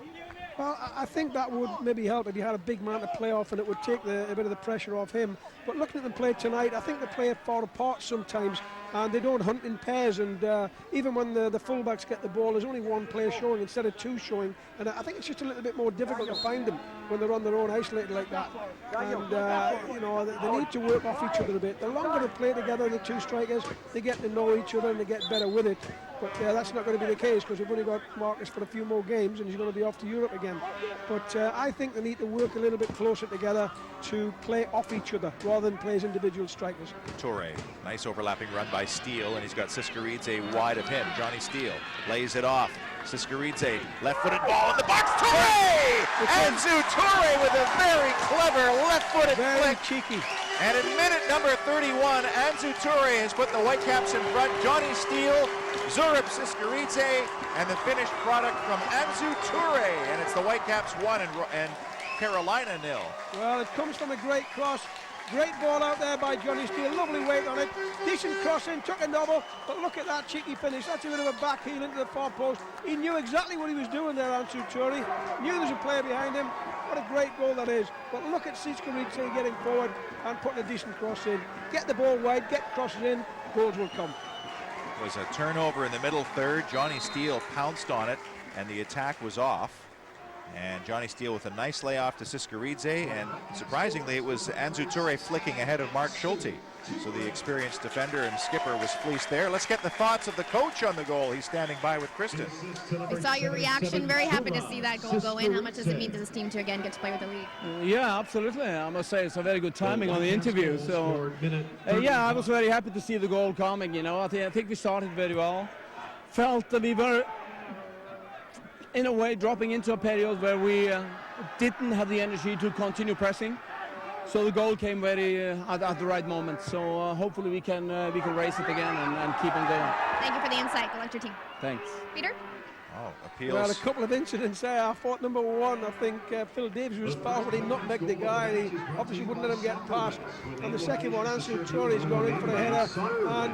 Well, I think that would maybe help if you had a big man to play off, and it would take a bit of the pressure off him. But looking at them play tonight, I think they play far apart sometimes, and they don't hunt in pairs. And even when the fullbacks get the ball, there's only one player showing instead of two showing. And I think it's just a little bit more difficult to find them when they're on their own, isolated like that. And you know, they need to work off each other a bit. The longer they play together, the two strikers, they get to know each other and they get better with it. But that's not going to be the case, because we've only got Marcus for a few more games and he's going to be off to Europe again. But I think they need to work a little bit closer together to play off each other rather than play as individual strikers. Toure, nice overlapping run by Steele, and he's got Siskaridze wide of him. Johnny Steele lays it off. Siskaridze, left-footed ball in the box. Toure! Anzu Toure with a very clever left-footed flick. Cheeky. And in minute number 31, Anzu Toure has put the Whitecaps in front. Johnny Steele, Zurab Siskaridze, and the finished product from Anzu Toure. And it's the Whitecaps 1 and Carolina 0. Well, it comes from a great cross. Great ball out there by Johnny Steele. Lovely weight on it. Decent crossing, took a double. But look at that cheeky finish. That's a bit of a back heel into the far post. He knew exactly what he was doing there, Anzu Toure. Knew there was a player behind him. What a great goal that is. But look at Siskaridze getting forward and putting a decent cross in. Get the ball wide, get crosses in, goals will come. It was a turnover in the middle third. Johnny Steele pounced on it, and the attack was off. And Johnny Steele with a nice layoff to Siskaridze, and surprisingly it was Anzu Toure flicking ahead of Mark Schulte. So the experienced defender and skipper was fleeced there. Let's get the thoughts of the coach on the goal. He's standing by with Kristen. I saw your reaction. Very happy to see that goal go in. How much does it mean to this team to again get to play with the league? Yeah, absolutely. I must say it's a very good timing on the interview. So yeah, I was very happy to see the goal coming. You know, I think we started very well. Felt that we were, in a way, dropping into a period where we didn't have the energy to continue pressing. So the goal came very at the right moment. So hopefully we can race it again and keep on going. Thank you for the insight. Good luck to your team. Thanks. Peter? Oh, appeals. Well, a couple of incidents there. I thought number one, I think Phil Davies was fouled, but he nutmegged the guy, and he obviously wouldn't let him get past. And the second one, Anzu Toure's gone in for a header,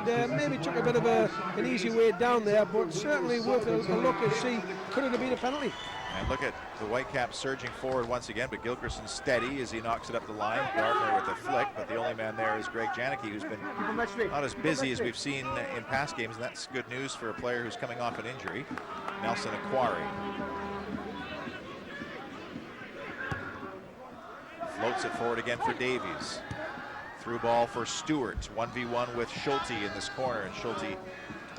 and maybe took a bit of an easy way down there, but certainly worth a look and see, could it have been a penalty? And look at the Whitecaps surging forward once again, but Gilchristen steady as he knocks it up the line. Gardner with a flick, but the only man there is Greg Janicki, who's been not as busy as we've seen in past games, and that's good news for a player who's coming off an injury. Nelson Aquari floats it forward again for Davies. Through ball for Stewart, 1v1 with Schulte in this corner, and Schulte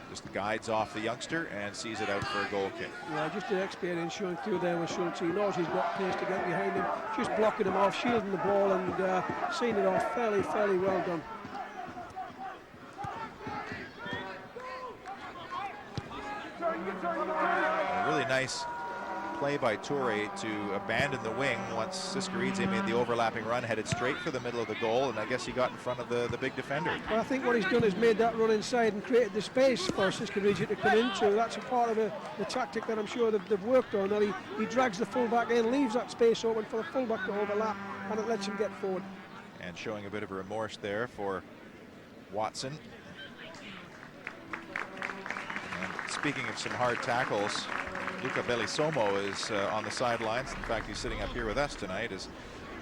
just guides off the youngster and sees it out for a goal kick. Yeah, just the experience showing through there with Schulte. He knows he's got pace to get behind him, just blocking him off, shielding the ball, and seeing it off fairly well done. A really nice play by Toure to abandon the wing once Siskaridze made the overlapping run, headed straight for the middle of the goal, and I guess he got in front of the big defender. Well, I think what he's done is made that run inside and created the space for Siskaridze to come into. That's a part of the tactic that I'm sure they've worked on, that he drags the fullback in, leaves that space open for the fullback to overlap, and it lets him get forward. And showing a bit of remorse there for Watson. And speaking of some hard tackles, Luca Bellisomo is on the sidelines. In fact, he's sitting up here with us tonight as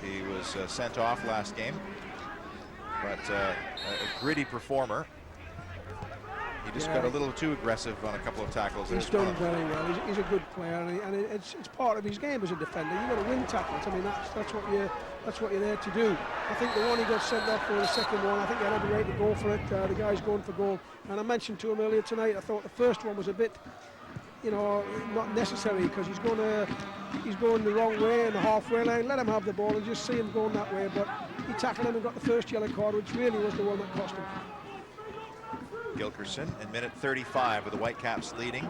he was sent off last game. But a gritty performer. He just got a little too aggressive on a couple of tackles. He's done very well. He's a good player, and it's part of his game as a defender. You've got to win tackles. I mean, that's what you're there to do. I think the one he got sent off for, the second one, I think they had every right to go for it. The guy's going for goal, and I mentioned to him earlier tonight, I thought the first one was a bit, not necessary, because he's going the wrong way in the halfway line. Let him have the ball and just see him going that way. But he tackled him and got the first yellow card, which really was the one that cost him. Gilkerson in minute 35 with the Whitecaps leading.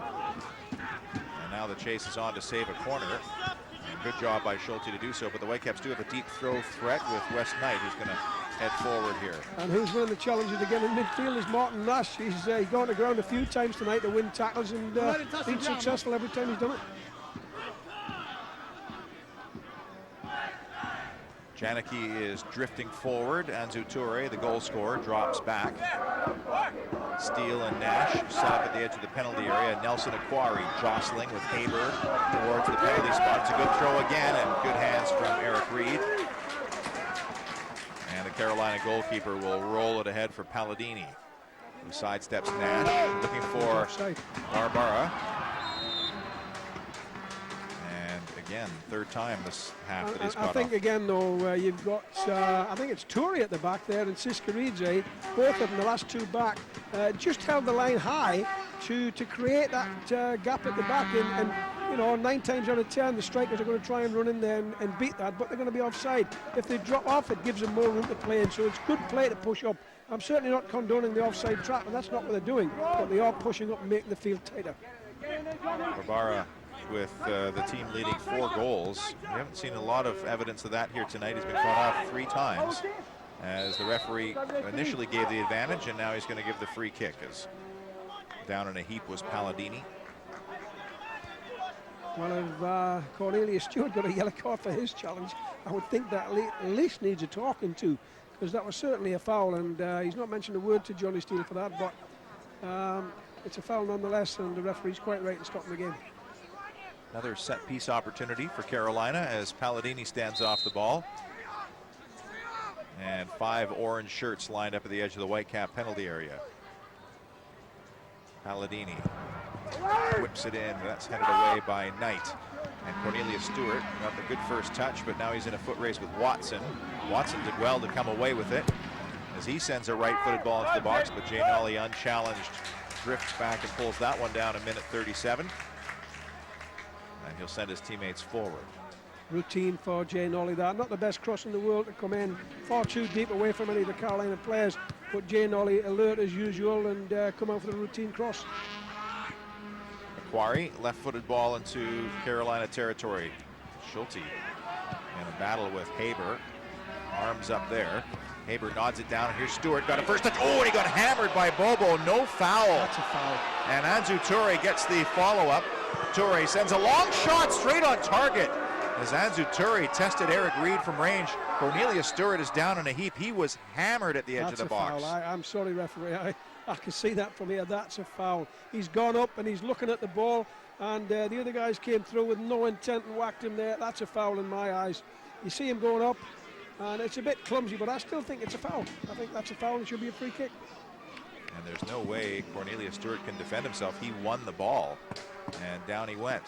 And now the chase is on to save a corner. And good job by Schulte to do so, but the Whitecaps do have a deep throw threat with Wes Knight, who's going to head forward here. And who's winning the challenges again in midfield is Martin Nash. He's gone to ground a few times tonight to win tackles and been successful every time he's done it. Janicki is drifting forward. Anzu Toure, the goal scorer, drops back. Steele and Nash set up at the edge of the penalty area. Nelson Aquari jostling with Haber towards the penalty spot. It's a good throw again, and good hands from Eric Reed. And the Carolina goalkeeper will roll it ahead for Palladini, who sidesteps Nash, looking for Barbara. Again, third time this half that he's got I think off. Again though, you've got I think it's Toure at the back there and Siskaridze, both of them, the last two back, just held the line high to create that gap at the back, and 9 times out of 10 the strikers are going to try and run in there and beat that, but they're going to be offside. If they drop off, it gives them more room to play in, so it's good play to push up. I'm certainly not condoning the offside trap, and that's not what they're doing, but they are pushing up and making the field tighter. Barbara with the team leading 4 goals. We haven't seen a lot of evidence of that here tonight. He's been caught off 3 times as the referee initially gave the advantage, and now he's going to give the free kick, as down in a heap was Palladini. Well, if Cornelius Stewart got a yellow card for his challenge, I would think that at least needs a talking to, because that was certainly a foul, and he's not mentioned a word to Johnny Steele for that, but it's a foul nonetheless, and the referee's quite right in stopping the game. Another set piece opportunity for Carolina as Palladini stands off the ball. And 5 orange shirts lined up at the edge of the Whitecap penalty area. Palladini whips it in, that's headed away by Knight. And Cornelius Stewart got the good first touch, but now he's in a foot race with Watson. Watson did well to come away with it as he sends a right-footed ball into the box, but Jay Nolly, unchallenged, drifts back and pulls that one down in minute 37. And he'll send his teammates forward. Routine for Jay Nolly that. Not the best cross in the world to come in far too deep away from any of the Carolina players, but Jay Nolly alert as usual and come out for the routine cross. Aquari, left-footed ball into Carolina territory. Schulte in a battle with Haber. Arms up there. Haber nods it down. Here's Stewart, got a first touch. Oh, and he got hammered by Bobo. No foul. That's a foul. And Anzu Toure gets the follow-up. Toure sends a long shot straight on target. As Anzu Toure tested Eric Reed from range, Cornelius Stewart is down in a heap. He was hammered at the edge of the box. Foul. I'm sorry, referee. I can see that from here. That's a foul. He's gone up and he's looking at the ball, and the other guys came through with no intent and whacked him there. That's a foul in my eyes. You see him going up, and it's a bit clumsy, but I still think it's a foul. I think that's a foul. It should be a free kick. And there's no way Cornelius Stewart can defend himself. He won the ball, and down he went.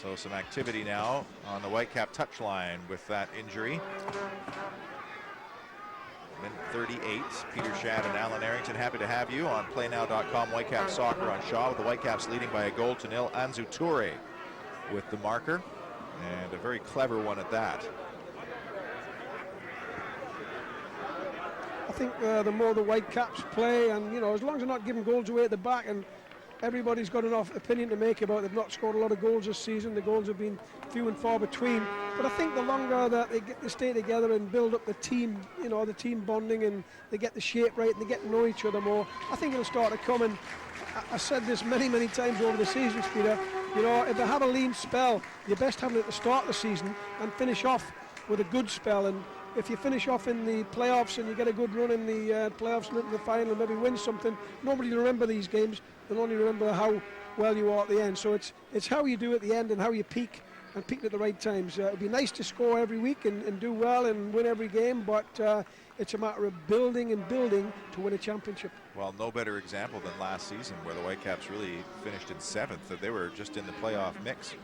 So some activity now on the Whitecap touchline with that injury. Minute 38. Peter Shadd and Alan Arrington, happy to have you on PlayNow.com. Whitecaps soccer on Shaw, with the Whitecaps leading by 1-0. Anzu Toure with the marker, and a very clever one at that. I think the more the Whitecaps play, and as long as they're not giving goals away at the back, and everybody's got enough opinion to make about it. They've not scored a lot of goals this season. The goals have been few and far between. But I think the longer that they stay together and build up the team, the team bonding, and they get the shape right and they get to know each other more, I think it'll start to come. And I said this many, many times over the seasons, Peter, if they have a lean spell, you're best having it at the start of the season and finish off with a good spell. And if you finish off in the playoffs and you get a good run in the playoffs and into the final and maybe win something, nobody will remember these games. They'll only remember how well you are at the end. So it's how you do at the end and how you peak, and peak at the right times. It'd be nice to score every week and do well and win every game, but It's a matter of building and building to win a championship. Well, no better example than last season, where the Whitecaps really finished in 7th. That they were just in the playoff mix,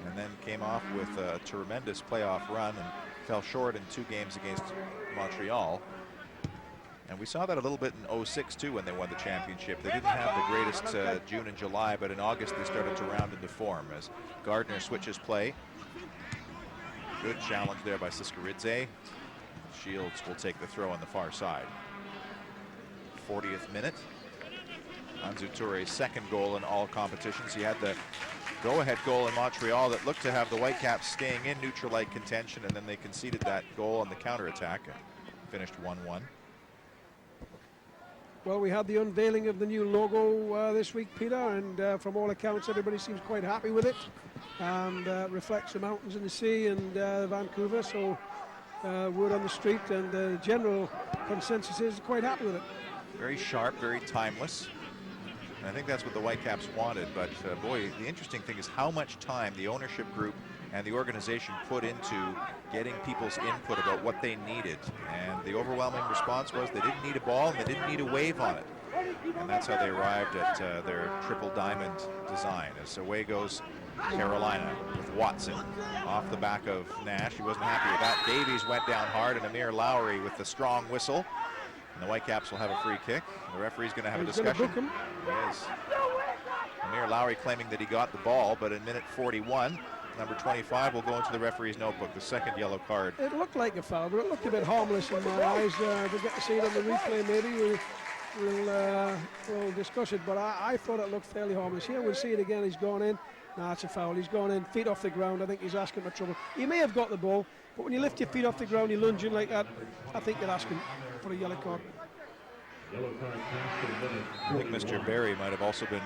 and then came off with a tremendous playoff run and fell short in 2 games against Montreal. And we saw that a little bit in 06 too, when they won the championship. They didn't have the greatest June and July, but in August they started to round into form as Gardner switches play. Good challenge there by Siskaridze. Shields will take the throw on the far side. 40th minute. Anzu Touré's second goal in all competitions. He had the go-ahead goal in Montreal that looked to have the Whitecaps staying in neutral-like contention, and then they conceded that goal on the counterattack and finished 1-1. Well, we had the unveiling of the new logo this week, Peter, and from all accounts, everybody seems quite happy with it, and reflects the mountains and the sea and Vancouver. So word on the street, and the general consensus is quite happy with it. Very sharp, very timeless. And I think that's what the Whitecaps wanted. But boy, the interesting thing is how much time the ownership group and the organization put into getting people's input about what they needed. And the overwhelming response was they didn't need a ball and they didn't need a wave on it. And that's how they arrived at their triple diamond design. As away goes Carolina with Watson off the back of Nash. He wasn't happy with that. Davies went down hard, and Amir Lowry with the strong whistle. And the Whitecaps will have a free kick. The referee's going to have a discussion. He is. Amir Lowry claiming that he got the ball, but in minute 41, number 25 will go into the referee's notebook, the second yellow card. It looked like a foul, but it looked a bit harmless in my eyes. We'll get to see it on the replay maybe. We'll discuss it, but I thought it looked fairly harmless. Here we'll see it again. He's gone in. Nah, it's a foul. He's gone in, feet off the ground. I think he's asking for trouble. He may have got the ball, but when you lift your feet off the ground, you lunge in like that, I think you're asking for a yellow card. I think Mr. Barry might have also been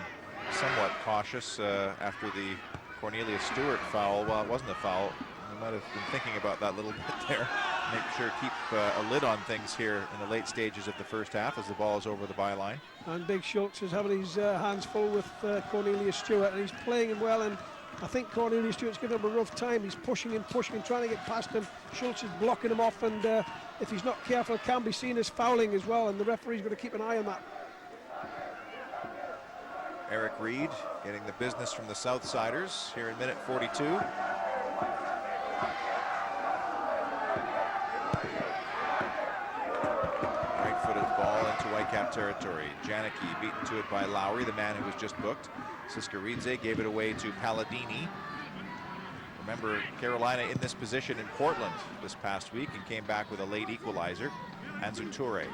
somewhat cautious after the Cornelius Stewart foul. Well, it wasn't a foul. He might have been thinking about that little bit there. Make sure keep a lid on things here in the late stages of the first half as the ball is over the byline. And Big Schultz is having his hands full with Cornelius Stewart, and he's playing him well, and I think Cornelius Stewart's giving him a rough time. He's pushing and trying to get past him. Schultz is blocking him off, and if he's not careful, can be seen as fouling as well, and the referee's going to keep an eye on that. Eric Reed getting the business from the Southsiders here in minute 42. Right-footed ball into Whitecap territory. Janicki beaten to it by Lowry, the man who was just booked. Siskaridze gave it away to Palladini. Remember, Carolina in this position in Portland this past week and came back with a late equalizer. Anzu Touré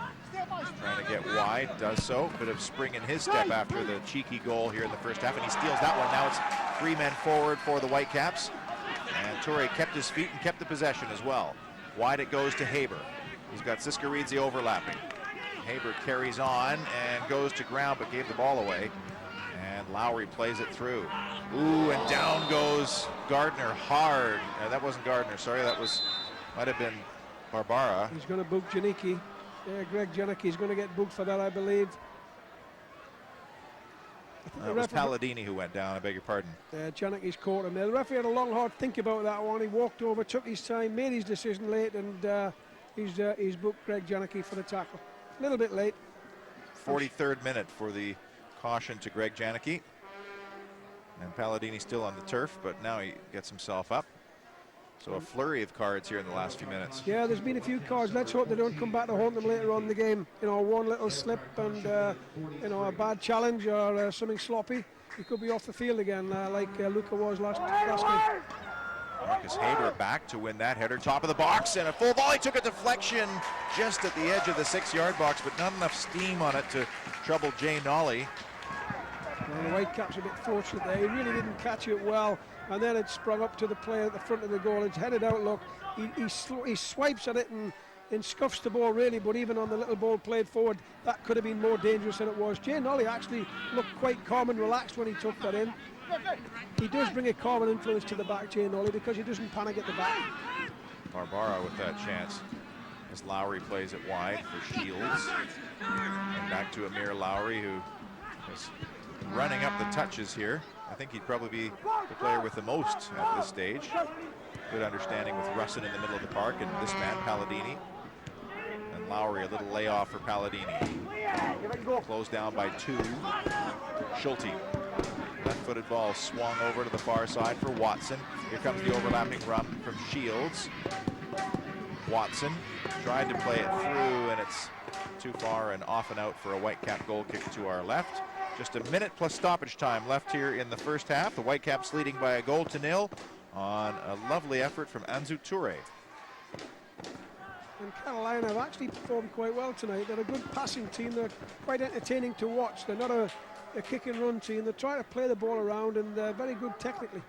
trying to get wide, does so. Bit of spring in his step after the cheeky goal here in the first half, and he steals that one. Now it's 3 men forward for the Whitecaps. And Touré kept his feet and kept the possession as well. Wide it goes to Haber. He's got Siskaridze overlapping. Haber carries on and goes to ground, but gave the ball away. And Lowry plays it through. Ooh, and down goes Gardner hard. That wasn't Gardner, sorry, that might have been Barbara. He's going to book Janicki. Greg Janicki is going to get booked for that, I believe. It was Palladini who went down, I beg your pardon. Janicki's caught him there. The referee had a long, hard think about that one. He walked over, took his time, made his decision late, and he's booked Greg Janicki for the tackle. A little bit late. 43rd minute for the caution to Greg Janicki. And Palladini still on the turf, but now he gets himself up. So a flurry of cards here in the last few minutes. Yeah, there's been a few cards. Let's hope they don't come back to haunt them later on in the game. You know, one little slip and, you know, a bad challenge or something sloppy. He could be off the field again like Luca was last game. Marcus Haber back to win that header. Top of the box and a full volley. Took a deflection just at the edge of the 6-yard box, but not enough steam on it to trouble Jay Nolly. Well, the Whitecaps a bit fortunate there. He really didn't catch it well, and then it sprung up to the player at the front of the goal. It's headed out. Look, he swipes at it and scuffs the ball really, but even on the little ball played forward, that could have been more dangerous than it was. Jay Nolly actually looked quite calm and relaxed when he took that in. He does bring a calm and influence to the back, Jay Nolly, because he doesn't panic at the back. Barbara with that chance as Lowry plays it wide for Shields. And back to Amir Lowry, who is running up the touches here. I think he'd probably be the player with the most at this stage. Good understanding with Russin in the middle of the park and this man, Palladini. And Lowry, a little layoff for Palladini. Closed down by 2. Schulte. Left-footed ball swung over to the far side for Watson. Here comes the overlapping run from Shields. Watson tried to play it through, and it's too far and off and out for a Whitecap goal kick to our left. Just a minute plus stoppage time left here in the first half. The Whitecaps leading by a 1-0 on a lovely effort from Anzu Toure. And Carolina have actually performed quite well tonight. They're a good passing team. They're quite entertaining to watch. They're not a kick and run team. They're trying to play the ball around, and they're very good technically.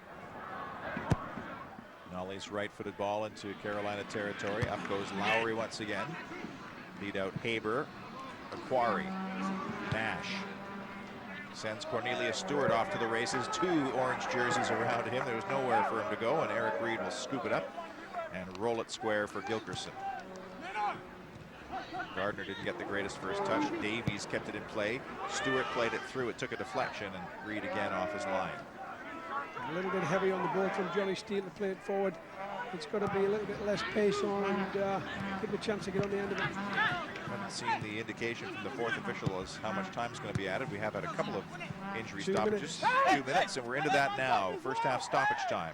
Nolly's right-footed ball into Carolina territory. Up goes Lowry once again. Lead out Haber. Aquari. Nash. Sends Cornelius Stewart off to the races. 2 orange jerseys around him. There's nowhere for him to go, and Eric Reed will scoop it up and roll it square for Gilkerson. Gardner didn't get the greatest first touch. Davies kept it in play. Stewart played it through. It took a deflection, and Reed again off his line. A little bit heavy on the ball from Johnny Steele to play it forward. It's got to be a little bit less pace on and give him a chance to get on the end of it. Haven't seen the indication from the 4th official as how much time is going to be added. We have had a couple of injury stoppages. 2 minutes, and we're into that now. First half stoppage time.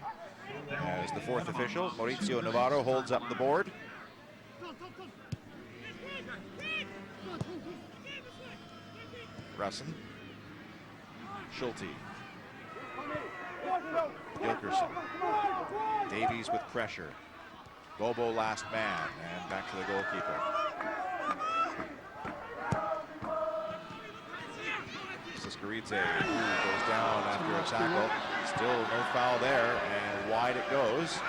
As the 4th official, Mauricio Navarro, holds up the board. Russin. Schulte. Gilkerson. Davies with pressure. Bobo last man, and back to the goalkeeper. Siskeridze goes down after a tackle. Still no foul there, and wide it goes.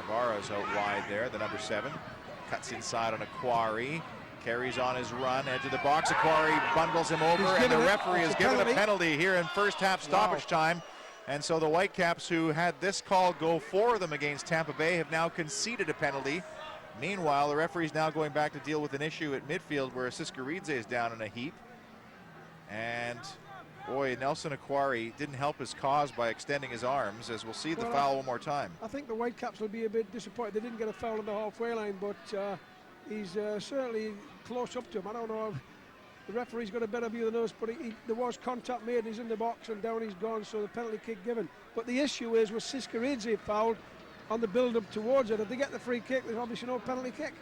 Barbara's out wide there, the number 7. Cuts inside on Aquari. Carries on his run, edge of the box. Aquari bundles him over, and the referee has given a penalty here in first half stoppage time. And so the Whitecaps, who had this call go for them against Tampa Bay, have now conceded a penalty. Meanwhile, the referee's now going back to deal with an issue at midfield where Siskeridze is down in a heap. And boy, Nelson Aquari didn't help his cause by extending his arms, as we'll see the foul one more time. I think the Whitecaps will be a bit disappointed. They didn't get a foul on the halfway line, but he's certainly close up to him. I don't know if the referee's got a better view than us, but there was contact made. He's in the box and down he's gone, so the penalty kick given. But the issue is, was Siskeridze fouled on the build-up towards it? If they get the free kick, there's obviously no penalty kick.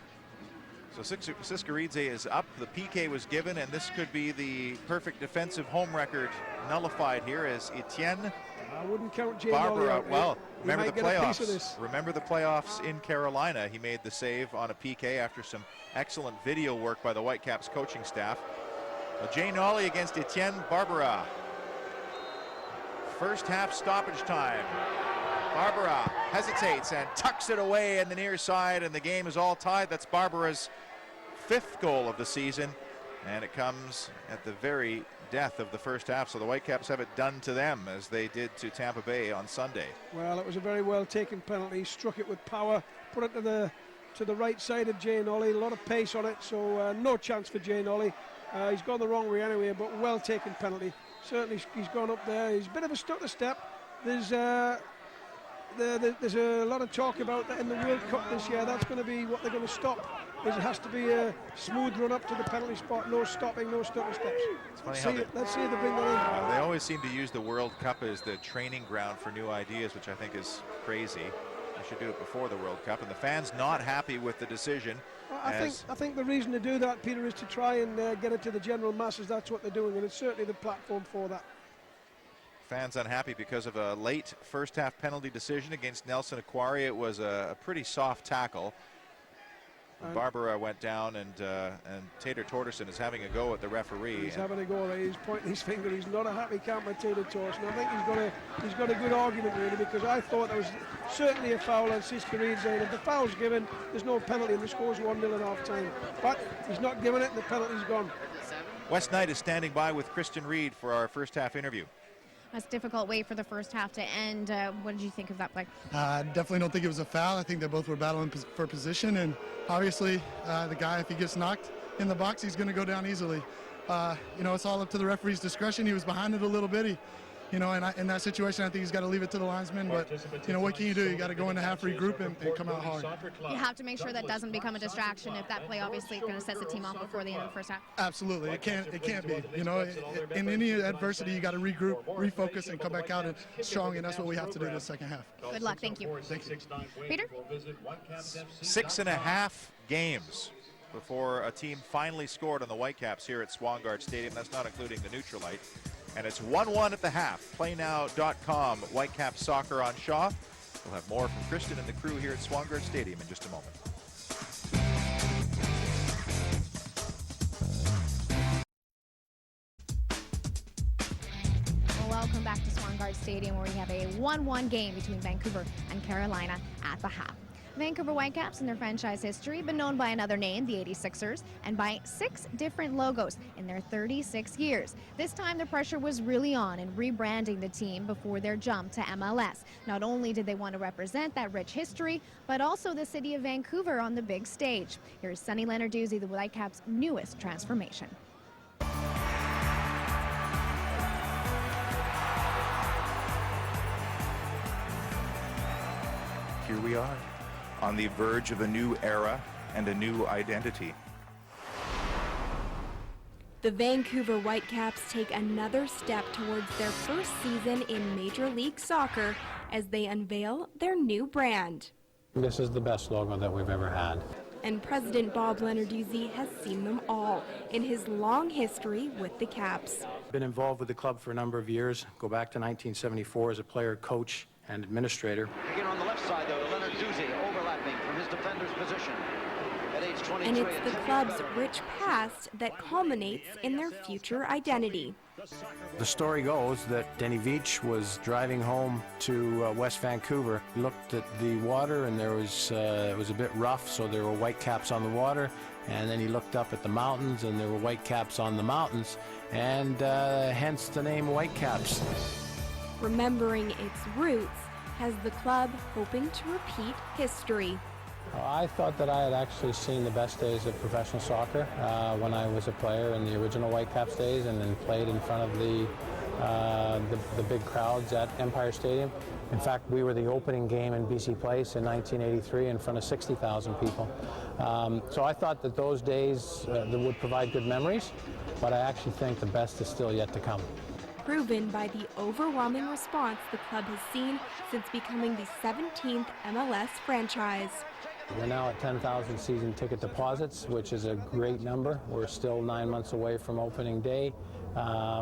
So Siskeridze is up. The PK was given, and this could be the perfect defensive home record nullified here as Etienne I wouldn't count Jay Barbara out. Well, remember the playoffs. Remember the playoffs in Carolina. He made the save on a PK after some excellent video work by the Whitecaps coaching staff. Jay Nolly against Etienne Barbara. First half stoppage time. Barbara hesitates and tucks it away in the near side, and the game is all tied. That's Barbara's 5th goal of the season, and it comes at the very death of the first half. So the Whitecaps have it done to them as they did to Tampa Bay on Sunday. Well, it was a very well taken penalty. Struck it with power, put it to the right side of Jay Nolly. A lot of pace on it, so no chance for Jay Nolly. He's gone the wrong way anyway, but well taken penalty. Certainly he's gone up there. He's a bit of a stutter step. There's a lot of talk about that in the World Cup this year. That's going to be what they're going to stop. It has to be a smooth run up to the penalty spot, no stopping, no stutter steps. Let's see if they bring that in. They always seem to use the World Cup as the training ground for new ideas, which I think is crazy. They should do it before the World Cup, and the fans not happy with the decision. Well, I think the reason to do that, Peter, is to try and get it to the general masses. That's what they're doing, and it's certainly the platform for that. Fans unhappy because of a late first half penalty decision against Nelson Aquari. It was a pretty soft tackle. Barbara went down, and Tater Torderson is having a go at the referee. He's having a go. He's pointing his finger. He's not a happy camper, Tater Torderson. I think he's got a good argument really, because I thought there was certainly a foul on Siskeridze, and if the foul's given, there's no penalty, and the score's 1-0 at half time. But he's not giving it, and the penalty's gone. Wes Knight is standing by with Christian Reed for our first half interview. That's a difficult way for the first half to end. What did you think of that play? I definitely don't think it was a foul. I think they both were battling for position, and obviously the guy, if he gets knocked in the box, he's going to go down easily. It's all up to the referee's discretion. He was behind it a little bit. you know, and in that situation, I think he's got to leave it to the linesman. But, you know, what can you do? You got to go in the half, regroup, and come out hard. You have to make sure that doesn't become a distraction if that play obviously kind of sets the team off before the end of the first half. Absolutely. It can't be. You know, in any adversity, you got to regroup, refocus, and come back out and strong, and that's what we have to do in the second half. Good luck. Thank you. Thank you. Peter? 6.5 games before a team finally scored on the Whitecaps here at Swangard Stadium. That's not including the Neutralite. And it's 1-1 at the half. PlayNow.com, Whitecaps Soccer on Shaw. We'll have more from Kristen and the crew here at Swangard Stadium in just a moment. Welcome back to Swangard Stadium, where we have a 1-1 game between Vancouver and Carolina at the half. Vancouver Whitecaps in their franchise history been known by another name, the 86ers, and by 6 different logos in their 36 years. This time the pressure was really on in rebranding the team before their jump to MLS. Not only did they want to represent that rich history, but also the city of Vancouver on the big stage. Here's Sonny Lenarduzzi, the Whitecaps' newest transformation. Here we are, on the verge of a new era and a new identity. The Vancouver Whitecaps take another step towards their first season in Major League Soccer as they unveil their new brand. This is the best logo that we've ever had. And President Bob Lenarduzzi has seen them all in his long history with the Caps. Been involved with the club for a number of years, go back to 1974 as a player, coach, and administrator. Again on the left side, though, Lenarduzzi overlapping from his defender's position. At age 23, and it's the club's rich past that culminates in their future identity. The story goes that Denny Veach was driving home to West Vancouver, looked at the water, and there was it was a bit rough, so there were whitecaps on the water. And then he looked up at the mountains, and there were whitecaps on the mountains, and hence the name Whitecaps. Remembering its roots, has the club hoping to repeat history. I thought that I had actually seen the best days of professional soccer when I was a player in the original Whitecaps days, and then played in front of the big crowds at Empire Stadium. In fact, we were the opening game in BC Place in 1983 in front of 60,000 people. So I thought that those days that would provide good memories, but I actually think the best is still yet to come. Proven by the overwhelming response the club has seen since becoming the 17th MLS franchise. We're now at 10,000 season ticket deposits, which is a great number. We're still 9 months away from opening day.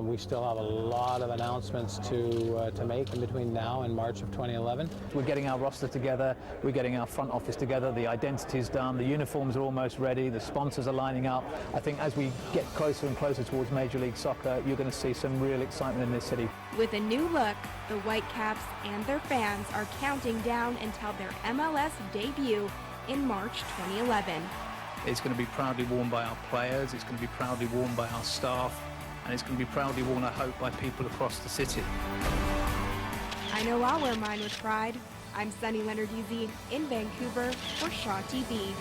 We still have a lot of announcements to make in between now and March of 2011. We're getting our roster together, we're getting our front office together, the identity's done, the uniforms are almost ready, the sponsors are lining up. I think as we get closer and closer towards Major League Soccer, you're going to see some real excitement in this city. With a new look, the Whitecaps and their fans are counting down until their MLS debut in March 2011. It's going to be proudly worn by our players, it's going to be proudly worn by our staff, and it's going to be proudly worn, I hope, by people across the city. I know I'll wear mine with pride. I'm Sonny Lenarduzzi in Vancouver for Shaw TV.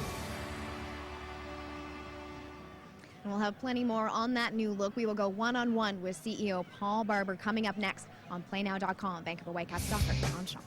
And we'll have plenty more on that new look. We will go one-on-one with CEO Paul Barber coming up next on PlayNow.com, Vancouver Whitecaps Soccer on Shaw.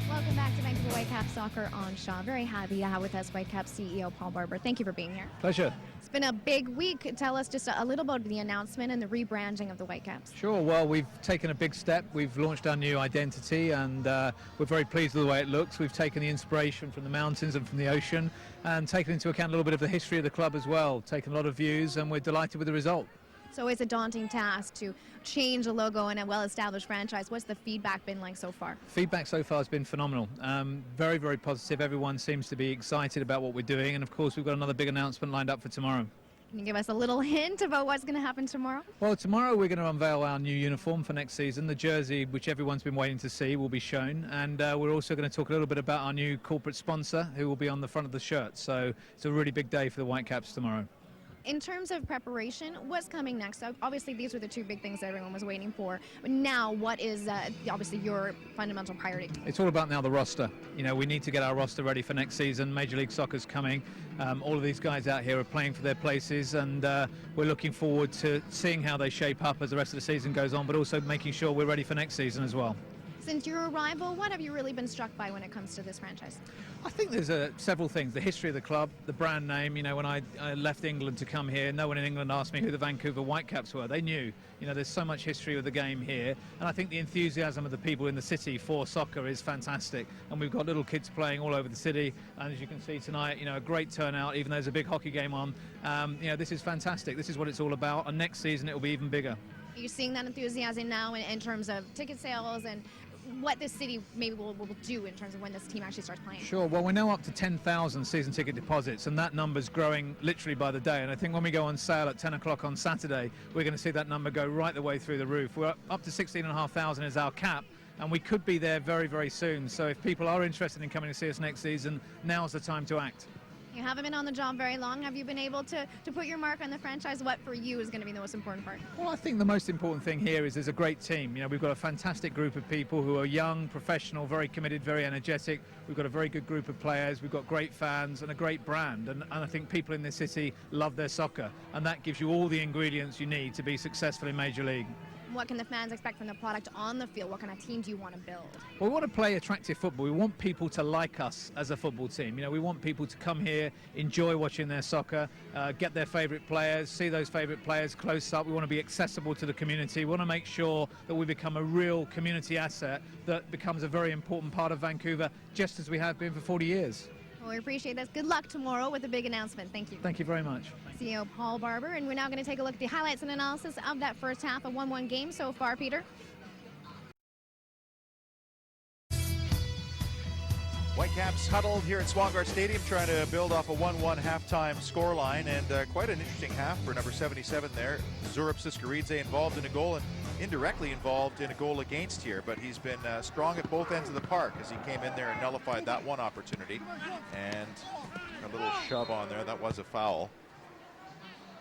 Welcome back to Vancouver Whitecaps Soccer on Shaw. Very happy to have with us Whitecaps CEO Paul Barber. Thank you for being here. Pleasure. It's been a big week. Tell us just a little about the announcement and the rebranding of the Whitecaps. Sure. Well, we've taken a big step. We've launched our new identity, and we're very pleased with the way it looks. We've taken the inspiration from the mountains and from the ocean, and taken into account a little bit of the history of the club as well. Taken a lot of views, and we're delighted with the result. So it's a daunting task to change a logo in a well-established franchise. What's the feedback been like so far? Feedback so far has been phenomenal. Very, very positive. Everyone seems to be excited about what we're doing, and of course we've got another big announcement lined up for tomorrow. Can you give us a little hint about what's going to happen tomorrow? Well, tomorrow we're going to unveil our new uniform for next season. The jersey, which everyone's been waiting to see, will be shown, and we're also going to talk a little bit about our new corporate sponsor, who will be on the front of the shirt. So it's a really big day for the Whitecaps tomorrow. In terms of preparation, what's coming next? Obviously, these were the two big things that everyone was waiting for. But now, what is obviously your fundamental priority? It's all about now the roster. You know, we need to get our roster ready for next season. Major League Soccer's coming. All of these guys out here are playing for their places, and we're looking forward to seeing how they shape up as the rest of the season goes on, but also making sure we're ready for next season as well. Since your arrival, what have you really been struck by when it comes to this franchise? I think there's several things. The history of the club, the brand name. You know, when I left England to come here, no one in England asked me who the Vancouver Whitecaps were. They knew. You know, there's so much history with the game here. And I think the enthusiasm of the people in the city for soccer is fantastic. And we've got little kids playing all over the city. And as you can see tonight, you know, a great turnout, even though there's a big hockey game on. You know, this is fantastic. This is what it's all about. And next season, it will be even bigger. Are you seeing that enthusiasm now in terms of ticket sales and what this city maybe will do in terms of when this team actually starts playing? Sure. Well, we're now up to 10,000 season ticket deposits, and that number's growing literally by the day. And I think when we go on sale at 10 o'clock on Saturday, we're going to see that number go right the way through the roof. We're up to 16,500 is our cap, and we could be there very, very soon. So if people are interested in coming to see us next season, now's the time to act. You haven't been on the job very long. Have you been able to put your mark on the franchise? What for you is going to be the most important part? Well, I think the most important thing here is there's a great team. You know, we've got a fantastic group of people who are young, professional, very committed, very energetic. We've got a very good group of players. We've got great fans and a great brand. And I think people in this city love their soccer. And that gives you all the ingredients you need to be successful in Major League. What can the fans expect from the product on the field? What kind of team do you want to build? Well, we want to play attractive football. We want people to like us as a football team. You know, we want people to come here, enjoy watching their soccer, get their favourite players, see those favourite players close up. We want to be accessible to the community. We want to make sure that we become a real community asset that becomes a very important part of Vancouver, just as we have been for 40 years. Well, we appreciate this. Good luck tomorrow with the big announcement. Thank you. Thank you very much. CEO Paul Barber, and we're now going to take a look at the highlights and analysis of that first half, a 1-1 game so far, Peter. Whitecaps huddled here at Swangard Stadium trying to build off a 1-1 halftime scoreline, and quite an interesting half for number 77 there. Zurab Siskaridze involved in a goal and indirectly involved in a goal against here, but he's been strong at both ends of the park as he came in there and nullified that one opportunity. And a little shove on there, that was a foul.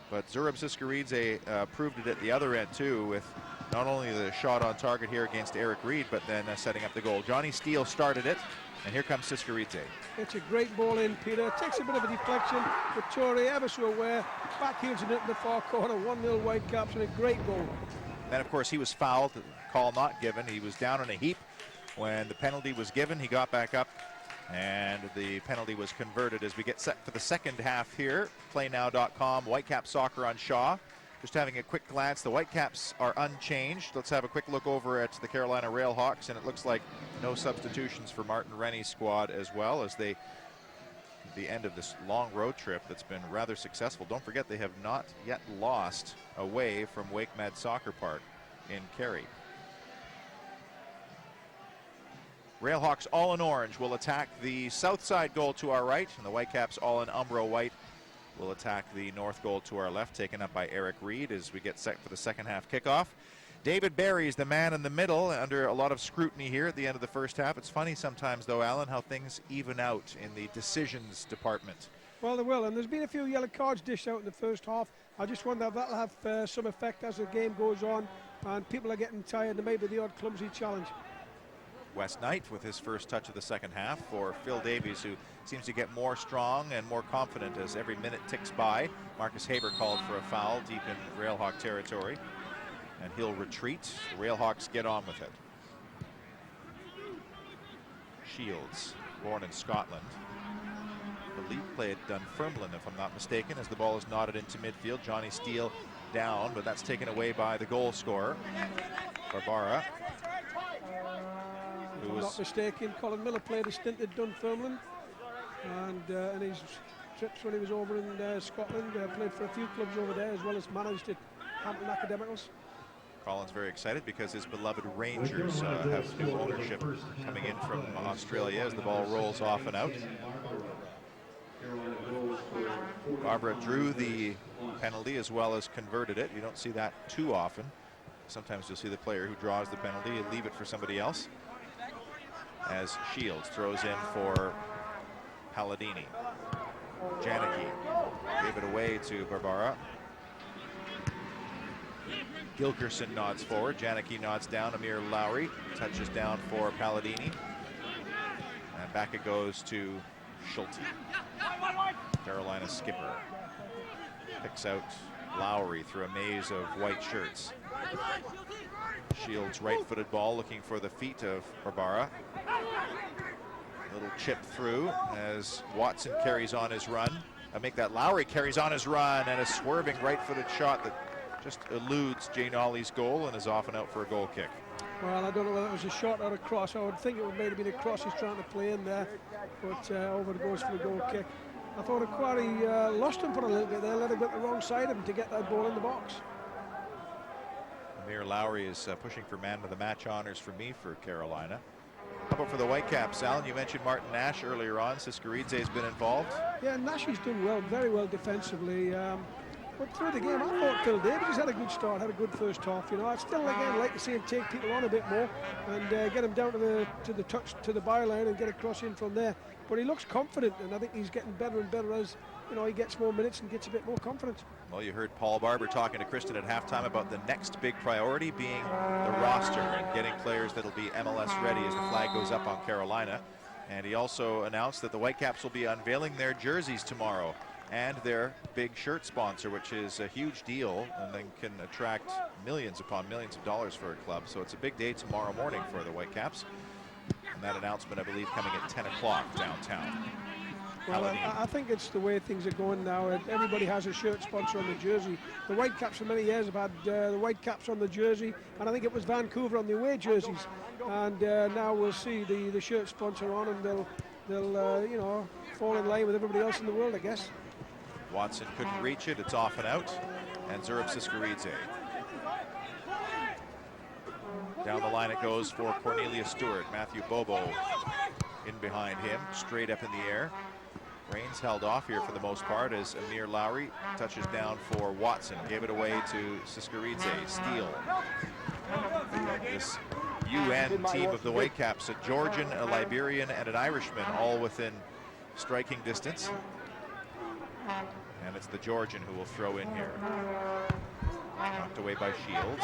But Zurab Siskaridze proved it at the other end too, with not only the shot on target here against Eric Reed, but then setting up the goal. Johnny Steele started it, and here comes Siskaridze. It's a great ball in, Peter. It takes a bit of a deflection, but Torrey ever so aware, backheels it into the far corner, 1-0 Whitecaps, and a great goal. Then, of course, he was fouled, call not given. He was down in a heap when the penalty was given. He got back up, and the penalty was converted as we get set for the second half here. PlayNow.com, Whitecaps Soccer on Shaw. Just having a quick glance, the Whitecaps are unchanged. Let's have a quick look over at the Carolina Railhawks, and it looks like no substitutions for Martin Rennie's squad as well, as they, at the end of this long road trip that's been rather successful. Don't forget, they have not yet lost away from WakeMed Soccer Park in Kerry. Railhawks all in orange will attack the south side goal to our right, and the Whitecaps all in Umbro white will attack the north goal to our left, taken up by Eric Reed as we get set for the second half kickoff. David Barry is the man in the middle, under a lot of scrutiny here at the end of the first half. It's funny sometimes, though, Alan, how things even out in the decisions department. Well, they will, and there's been a few yellow cards dished out in the first half. I just wonder if that'll have some effect as the game goes on, and people are getting tired. There may be the odd clumsy challenge. Wes Knight with his first touch of the second half for Phil Davies, who seems to get more strong and more confident as every minute ticks by. Marcus Haber called for a foul deep in Railhawk territory, and he'll retreat. The Railhawks get on with it. Shields, born in Scotland. I believe played Dunfermline, if I'm not mistaken, as the ball is nodded into midfield. Johnny Steele down, but that's taken away by the goal scorer, Barbara. If I'm not mistaken, Colin Miller played a stint at Dunfermline, and his trips when he was over in Scotland, played for a few clubs over there, as well as managed at Hampton Academicals. Colin's very excited because his beloved Rangers have new ownership coming in from Australia as the ball rolls off and out. Barbara drew the penalty as well as converted it. You don't see that too often. Sometimes you'll see the player who draws the penalty and leave it for somebody else. As Shields throws in for Palladini. Janicki Gave it away to Barbara. Gilkerson nods forward. Janicki nods down. Amir Lowry touches down for Palladini. And back it goes to Schulte. Carolina skipper picks out Lowry through a maze of white shirts. Shields right-footed ball looking for the feet of Barbara. Little chip through as Watson carries on his run. Lowry carries on his run, and a swerving right-footed shot that just eludes Jay Nolly's goal and is off and out for a goal kick. Well, I don't know whether it was a shot or a cross. I would think it would maybe have been a cross he's trying to play in there, but over it goes for the goal kick. I thought Aquari lost him for a little bit there, let him get the wrong side of him to get that ball in the box. Amir Lowry is pushing for man of the match honors for me for Carolina. How about for the Whitecaps, Alan? You mentioned Martin Nash earlier on. Siskaridze has been involved. Yeah, Nash has done well, very well defensively. But through the game, I thought Phil Davies has had a good start, had a good first half. You know, I'd still again like to see him take people on a bit more and get him down to the byline and get a cross in from there. But he looks confident, and I think he's getting better and better as he gets more minutes and gets a bit more confidence. Well, you heard Paul Barber talking to Kristen at halftime about the next big priority being the roster and getting players that'll be MLS ready as the flag goes up on Carolina. And he also announced that the Whitecaps will be unveiling their jerseys tomorrow and their big shirt sponsor, which is a huge deal and then can attract millions upon millions of dollars for a club. So it's a big day tomorrow morning for the Whitecaps. And that announcement, I believe, coming at 10 o'clock downtown. Well, I think it's the way things are going now. Everybody has a shirt sponsor on the jersey. The Whitecaps for many years have had the Whitecaps on the jersey, and I think it was Vancouver on the away jerseys. And now we'll see the shirt sponsor on, and they'll fall in line with everybody else in the world, I guess. Watson couldn't reach it. It's off and out. And Zurab Siskaridze. Down the line it goes for Cornelius Stewart. Matthew Bobo in behind him, straight up in the air. Rains held off here for the most part as Amir Lowry touches down for Watson. Gave it away to Siskaridze. Steele. This UN team of the Whitecaps, a Georgian, a Liberian, and an Irishman, all within striking distance. And it's the Georgian who will throw in here. Knocked away by Shields.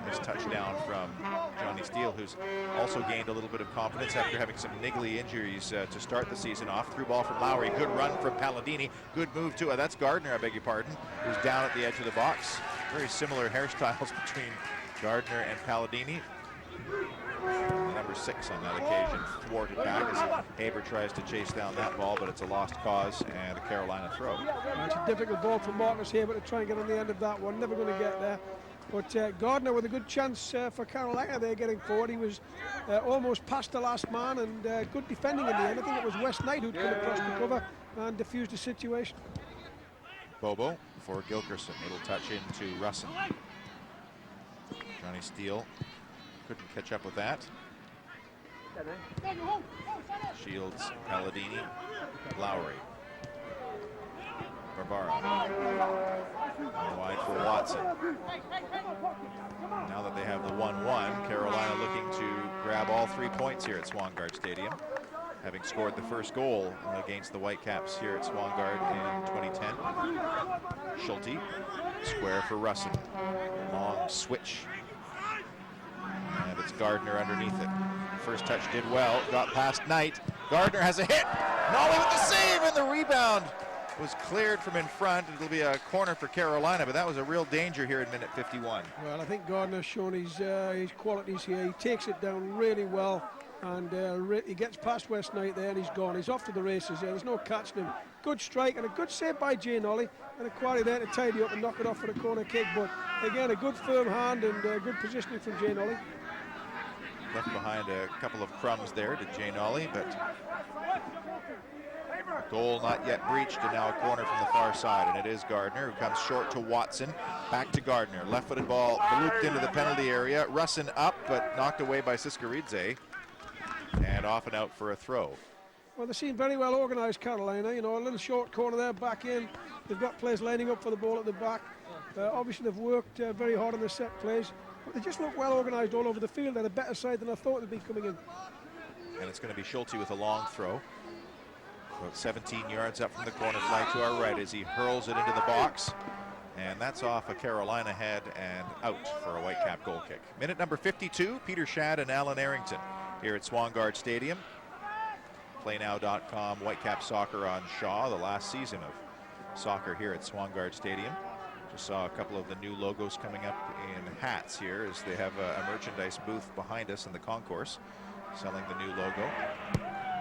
This touchdown from Johnny Steele, who's also gained a little bit of confidence after having some niggly injuries to start the season off. Through ball from Lowry. Good run from Palladini. Good move too. That's Gardner, I beg your pardon, who's down at the edge of the box. Very similar hairstyles between Gardner and Palladini. Number 6 on that occasion thwarted back as Haber tries to chase down that ball, but it's a lost cause and a Carolina throw. It's a difficult ball for Marcus Haber to try and get on the end of that one. Never going to get there. But Gardner with a good chance for Carolina there getting forward. He was almost past the last man, and good defending in the end. I think it was West Knight who'd come across the cover and diffused the situation. Bobo for Gilkerson. Little touch into Russin. Johnny Steele couldn't catch up with that. Shields, Palladini, Lowry. Barbara. Wide for Watson. Now that they have the 1-1, Carolina looking to grab all 3 points here at Swangard Stadium, having scored the first goal against the Whitecaps here at Swangard in 2010. Schulte, square for Russin. Long switch. And it's Gardner underneath it. First touch did well, got past Knight. Gardner has a hit. Nolly with the save, and the rebound was cleared from in front. It'll be a corner for Carolina, but that was a real danger here in minute 51. Well, I think Gardner's shown his qualities here. He takes it down really well, and he gets past West Knight there, and he's gone. He's off to the races there. There's no catching him. Good strike and a good save by Jay Nolly, and a quarry there to tidy up and knock it off for a corner kick. But again, a good firm hand and good positioning from Jay Nolly. Left behind a couple of crumbs there to Jay Nolly, but goal not yet breached, and now a corner from the far side, and it is Gardner who comes short to Watson. Back to Gardner. Left-footed ball looped into the penalty area. Russin up, but knocked away by Siskaridze, and off and out for a throw. Well, they seem very well organised, Carolina. You know, a little short corner there, back in. They've got players lining up for the ball at the back. Obviously, they've worked very hard on the set plays. But they just look well organised all over the field. They're a better side than I thought they'd be coming in. And it's going to be Schulte with a long throw. About 17 yards up from the corner flag to our right as he hurls it into the box. And that's off a Carolina head and out for a Whitecap goal kick. Minute number 52, Peter Shadd and Alan Arrington here at Swangard Stadium. PlayNow.com, Whitecap Soccer on Shaw, the last season of soccer here at Swangard Stadium. Just saw a couple of the new logos coming up in hats here as they have a merchandise booth behind us in the concourse selling the new logo.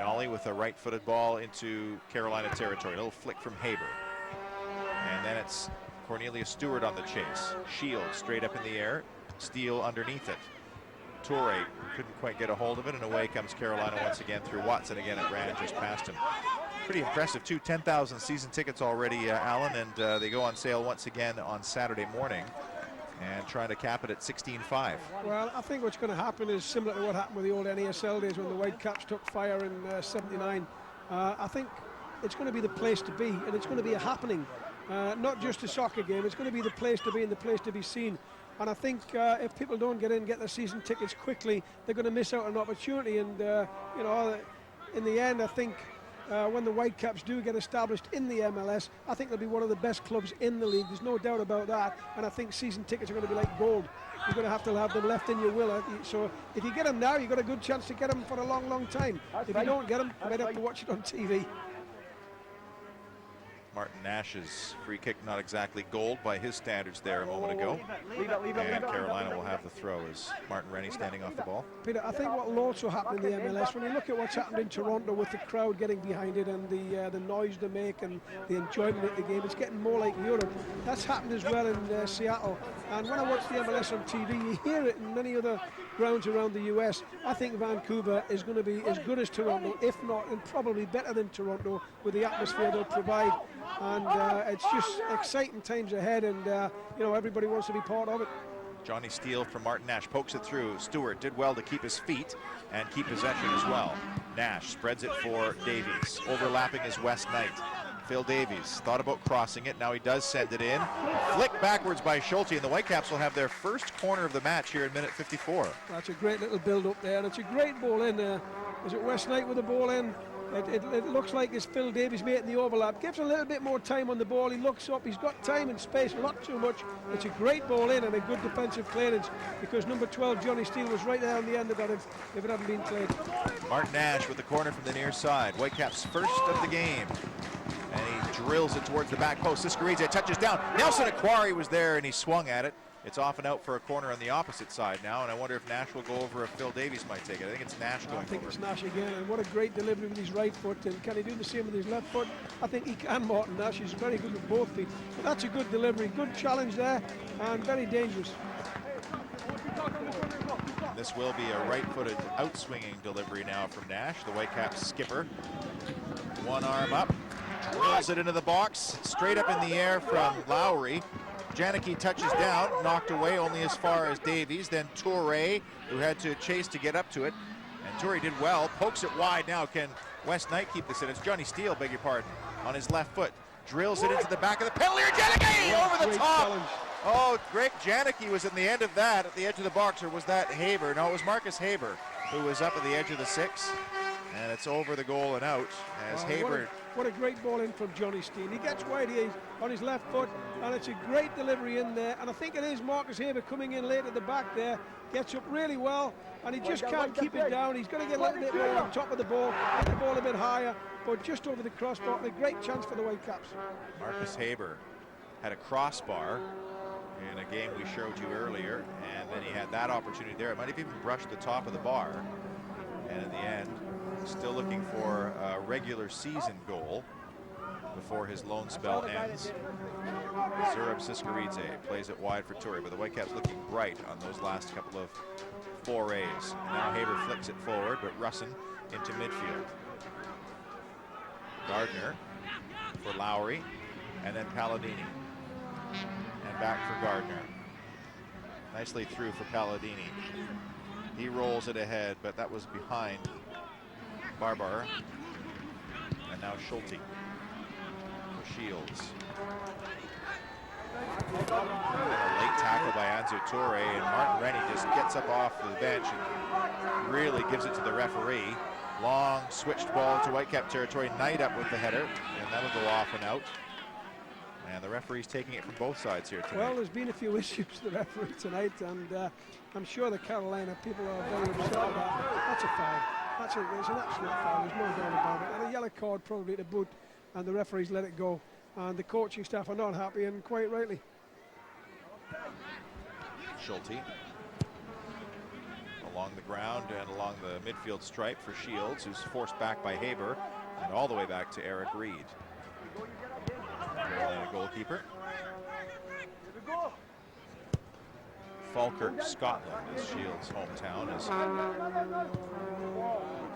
Nolly with a right-footed ball into Carolina territory. A little flick from Haber. And then it's Cornelius Stewart on the chase. Shields straight up in the air. Steele underneath it. Toure couldn't quite get a hold of it, and away comes Carolina once again through Watson. Again, it ran just past him. Pretty impressive, too. 10,000 season tickets already, Alan, and they go on sale once again on Saturday morning, and trying to cap it at 16.5. Well, I think what's going to happen is similar to what happened with the old NASL days when the Whitecaps took fire in '79. I think it's going to be the place to be, and it's going to be a happening. Not just a soccer game, it's going to be the place to be and the place to be seen. And I think if people don't get their season tickets quickly, they're going to miss out on an opportunity. And, you know, in the end, I think when the Whitecaps do get established in the MLS, I think they'll be one of the best clubs in the league. There's no doubt about that. And I think season tickets are going to be like gold. You're going to have them left in your will. So if you get them now, you've got a good chance to get them for a long, long time. If you don't get them, you might have to watch it on TV. Martin Nash's free kick not exactly gold by his standards there a moment ago. And Carolina will have the throw as Martin Rennie standing off the ball. Peter, I think what will also happen in the MLS, when you look at what's happened in Toronto with the crowd getting behind it and the noise they make and the enjoyment of the game, it's getting more like Europe. That's happened as well in Seattle. And when I watch the MLS on TV, you hear it in many other grounds around the US. I think Vancouver is going to be as good as Toronto, if not, and probably better than Toronto with the atmosphere they'll provide. And it's just exciting times ahead, and you know, everybody wants to be part of it. Johnny Steele from Martin Nash pokes it through. Stewart did well to keep his feet and keep possession as well. Nash spreads it for Davies. Overlapping is West Knight. Phil Davies thought about crossing it. Now he does send it in. Flick backwards by Schulte, and the Whitecaps will have their first corner of the match here in minute 54. That's a great little build up there, and it's a great ball in. Is it West Knight with the ball in? It looks like it's Phil Davies making the overlap. Gives a little bit more time on the ball. He looks up. He's got time and space, not too much. It's a great ball in and a good defensive clearance because number 12, Johnny Steele, was right there on the end of that if it hadn't been cleared. Martin Nash with the corner from the near side. Whitecaps first of the game. And he drills it towards the back post. Siscaridze touches down. Nelson Aquari was there and he swung at it. It's off and out for a corner on the opposite side now, and I wonder if Nash will go over if Phil Davies might take it. I think it's Nash going over. I think it's Nash again, and what a great delivery with his right foot. And can he do the same with his left foot? I think he can, Martin Nash. He's very good with both feet. But that's a good delivery, good challenge there, and very dangerous. This will be a right-footed outswinging delivery now from Nash, the Whitecaps skipper. One arm up, drills it into the box, straight up in the air from Lowry. Janicki touches down, knocked away only as far as Davies. Then Toure, who had to chase to get up to it. And Toure did well, pokes it wide now. Can West Knight keep this in? It's Johnny Steele, beg your pardon, on his left foot. Drills it into the back of the penalty area. Janicki over the top. Challenge. Oh, Greg Janicki was in the end of that, at the edge of the box, or was that Haber? No, it was Marcus Haber, who was up at the edge of the 6. And it's over the goal and out as Haber. What a great ball in from Johnny Steele. He gets wide here on his left foot, and it's a great delivery in there. And I think it is Marcus Haber coming in late at the back there. Gets up really well, and he just can't keep it down. He's got to get a little bit more on top of the ball, get the ball a bit higher, but just over the crossbar. And a great chance for the Whitecaps. Marcus Haber had a crossbar in a game we showed you earlier, and then he had that opportunity there. It might have even brushed the top of the bar. And in the end, still looking for a regular season goal before his loan spell ends. Zurab Siscaridze plays it wide for Toure, but the Whitecaps looking bright on those last couple of forays. And now Haber flicks it forward, but Russin into midfield. Gardner for Lowry, and then Palladini. And back for Gardner. Nicely through for Palladini. He rolls it ahead, but that was behind Barbar. And now Schulte for Shields. And a late tackle by Anzo Toure, and Martin Rennie just gets up off the bench and really gives it to the referee. Long switched ball to Whitecap territory. Knight up with the header, and that'll go off and out. And the referee's taking it from both sides here tonight. Well, there's been a few issues with the referee tonight, and I'm sure the Carolina people are very upset about that. That's a foul. It's an absolute foul. There's no doubt about it. And a yellow card probably to boot, and the referees let it go. And the coaching staff are not happy, and quite rightly. Schulte along the ground and along the midfield stripe for Shields, who's forced back by Haber, and all the way back to Eric Reed. Carolina goalkeeper. Falkirk, Scotland is Shields' hometown. As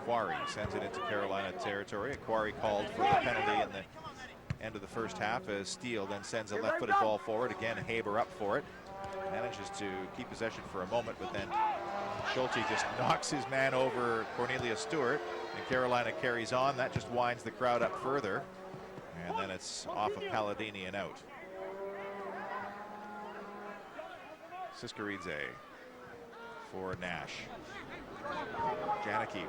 Quarry sends it into Carolina territory. Quarry called for the penalty in the end of the first half as Steele then sends a left-footed ball forward. Again, Haber up for it. Manages to keep possession for a moment, but then Schulte just knocks his man over, Cornelius Stewart, and Carolina carries on. That just winds the crowd up further, and then it's off of Palladini and out. Siskaridze for Nash. Janicki,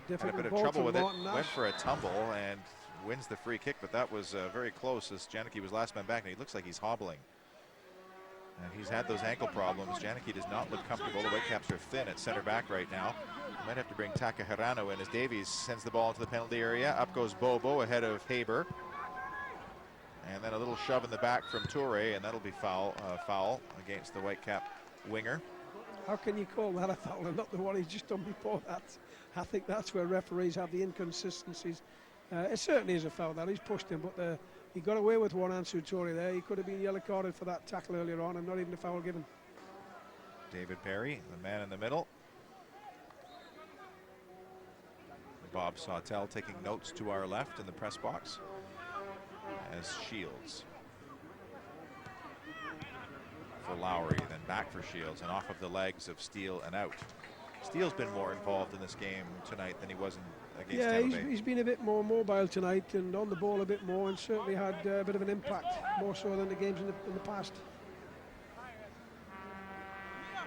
had a bit of trouble with it, went for a tumble and wins the free kick, but that was very close as Janicki was last man back, and he looks like he's hobbling. And he's had those ankle problems. Janicki does not look comfortable. The Whitecaps are thin at center back right now. Might have to bring Takahirano in as Davies sends the ball into the penalty area. Up goes Bobo ahead of Haber. And then a little shove in the back from Toure, and that'll be foul against the Whitecap winger. How can you call that a foul and not the one he's just done before that? I think that's where referees have the inconsistencies. It certainly is a foul that he's pushed him, but he got away with one answer, Toure there. He could have been yellow carded for that tackle earlier on and not even a foul given. David Perry, the man in the middle. Bob Sawtell taking notes to our left in the press box as Shields for Lowry, then back for Shields and off of the legs of Steele and out. Steele's been more involved in this game tonight than he was against Tampa Bay. He's been a bit more mobile tonight and on the ball a bit more, and certainly had a bit of an impact, more so than the games in the past.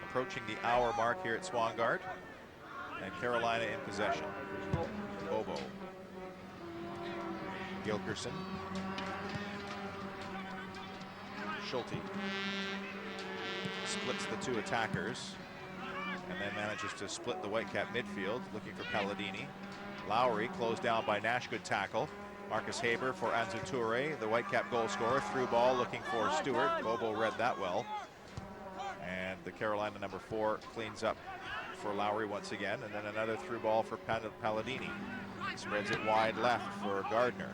Approaching the hour mark here at Swangard, and Carolina in possession. Bobo, Gilkerson, Schulte splits the two attackers and then manages to split the Whitecap midfield, looking for Palladini. Lowry closed down by Nash, good tackle. Marcus Haber for Anzu Toure, the Whitecap goal scorer, through ball looking for Stewart. Bobo read that well. And the Carolina number 4 cleans up for Lowry once again, and then another through ball for Palladini. Spreads it wide left for Gardner.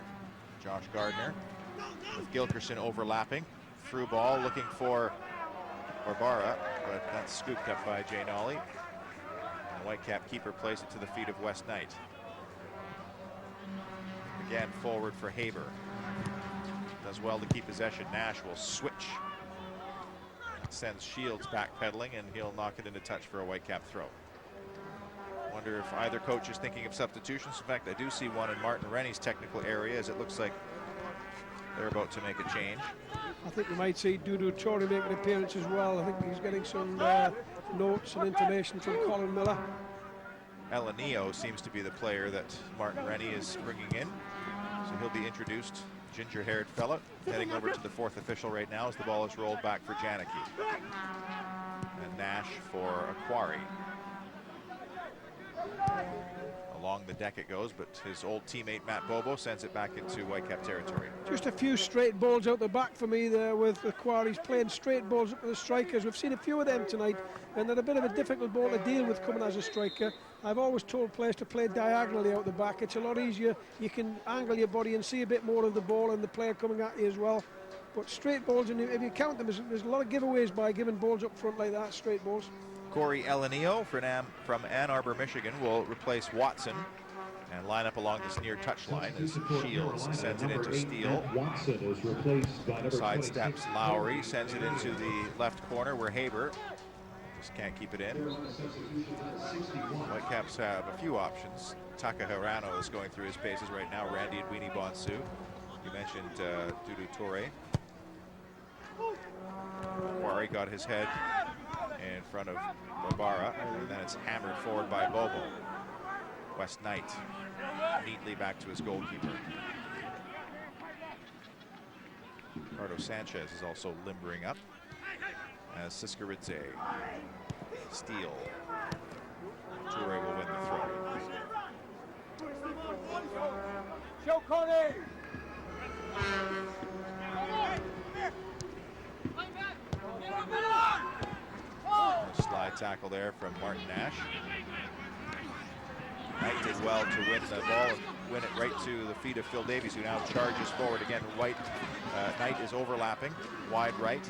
Josh Gardner with Gilkerson overlapping. Through ball looking for Barbara, but that's scooped up by Jay Nolly. And the Whitecap keeper plays it to the feet of West Knight. Again, forward for Haber. Does well to keep possession. Nash will switch. Sends Shields backpedaling, and he'll knock it into touch for a Whitecap throw. Wonder if either coach is thinking of substitutions. In fact, I do see one in Martin Rennie's technical area, as it looks like they're about to make a change. I think we might see Dudu Toure make an appearance as well. I think he's getting some notes and information from Colin Miller. Elanio seems to be the player that Martin Rennie is bringing in, so he'll be introduced. Ginger-haired fella heading over to the 4th official right now as the ball is rolled back for Janicki. And Nash for Aquari. Along the deck it goes, but his old teammate Matt Bobo sends it back into Whitecap territory. Just a few straight balls out the back for me there with the Quarries playing straight balls up to the strikers. We've seen a few of them tonight, and they're a bit of a difficult ball to deal with coming as a striker. I've always told players to play diagonally out the back. It's a lot easier. You can angle your body and see a bit more of the ball and the player coming at you as well. But straight balls, and if you count them, there's a lot of giveaways by giving balls up front like that, straight balls. Corey Elanio from Ann Arbor, Michigan will replace Watson and line up along this near touchline as Shields sends it into Steele. Sidesteps Lowry, sends it into the left corner where Haber just can't keep it in. Whitecaps have a few options. Takahirano is going through his paces right now. Randy Edwini Bonsu. You mentioned Dudu Toure. Quarry got his head in front of Barbara, and then it's hammered forward by Bobo. West Knight neatly back to his goalkeeper. Ricardo Sanchez is also limbering up as Siskaridze steal. Toure will win the throw. A slide tackle there from Martin Nash. Knight did well to win the ball and win it right to the feet of Phil Davies, who now charges forward. Again, Knight is overlapping, wide right.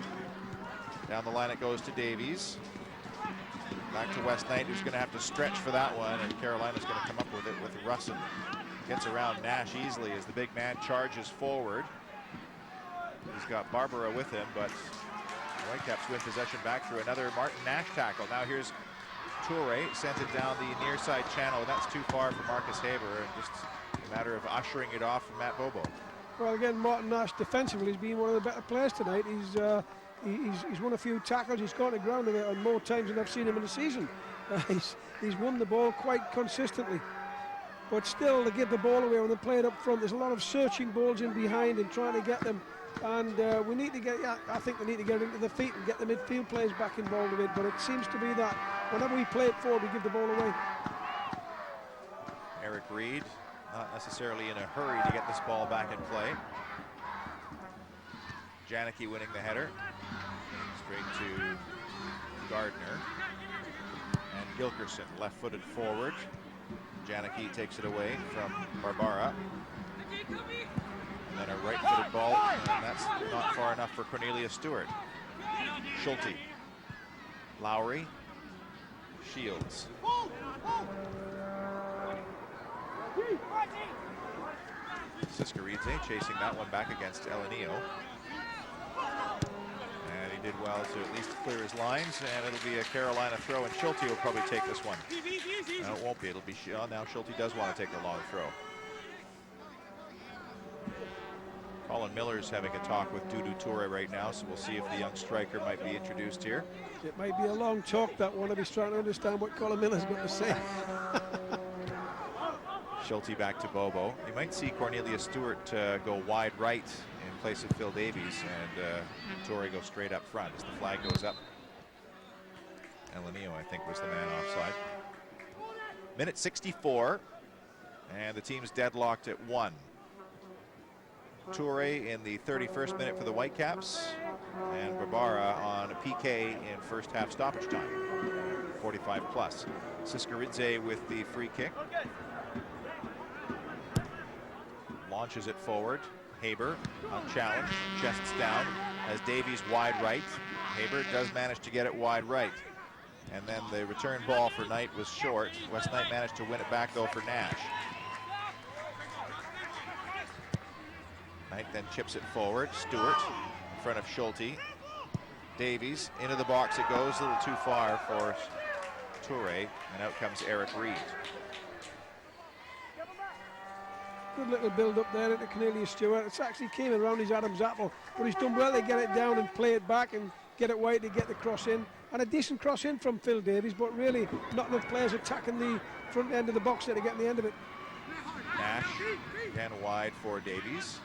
Down the line it goes to Davies. Back to West Knight, who's going to have to stretch for that one, and Carolina's going to come up with it with Russin. Gets around Nash easily as the big man charges forward. He's got Barbara with him, but the Whitecaps win possession back through another Martin Nash tackle. Now here's Toure, sent it down the near side channel. That's too far for Marcus Haber, and just a matter of ushering it off from Matt Bobo. Well, again, Martin Nash defensively has been one of the better players tonight. He's won a few tackles. He's gone to ground on more times than I've seen him in the season. He's won the ball quite consistently. But still, to give the ball away when they're playing up front, there's a lot of searching balls in behind and trying to get them. And we need to get, I think they need to get into the feet and get the midfield players back involved with it. But it seems to be that whenever we play it forward, we give the ball away. Eric Reed, not necessarily in a hurry to get this ball back in play. Janicki winning the header. Straight to Gardner. And Gilkerson, left-footed forward. Janicki takes it away from Barbara. And then a right-footed ball, and that's not far enough for Cornelius Stewart. Schulte. Lowry. Shields. Siskaridze chasing that one back against Elenio. And he did well to at least clear his lines, and it'll be a Carolina throw, and Schulte will probably take this one. No, it won't be. It'll be now Schulte does want to take the long throw. Colin Miller's having a talk with Dudu Toure right now, so we'll see if the young striker might be introduced here. It might be a long talk, that one, if he's trying to understand what Colin Miller's going to say. Schulte back to Bobo. You might see Cornelius Stewart go wide right in place of Phil Davies, and Toure go straight up front as the flag goes up. Elenio, I think, was the man offside. Minute 64, and the team's deadlocked at 1. Toure in the 31st minute for the Whitecaps, and Barbara on a PK in first half stoppage time, 45 plus. Siskaridze with the free kick. Launches it forward. Haber unchallenged, chests down as Davies wide right. Haber does manage to get it wide right. And then the return ball for Knight was short. West Knight managed to win it back though for Nash. Knight then chips it forward. Stewart in front of Schulte. Davies into the box it goes, a little too far for Toure, and out comes Eric Reed. Good little build up there into Cornelius Stewart. It's actually came around his Adam's apple, but he's done well to get it down and play it back and get it wide to get the cross in. And a decent cross in from Phil Davies, but really not enough players attacking the front end of the box there to get the end of it. Nash again wide for Davies.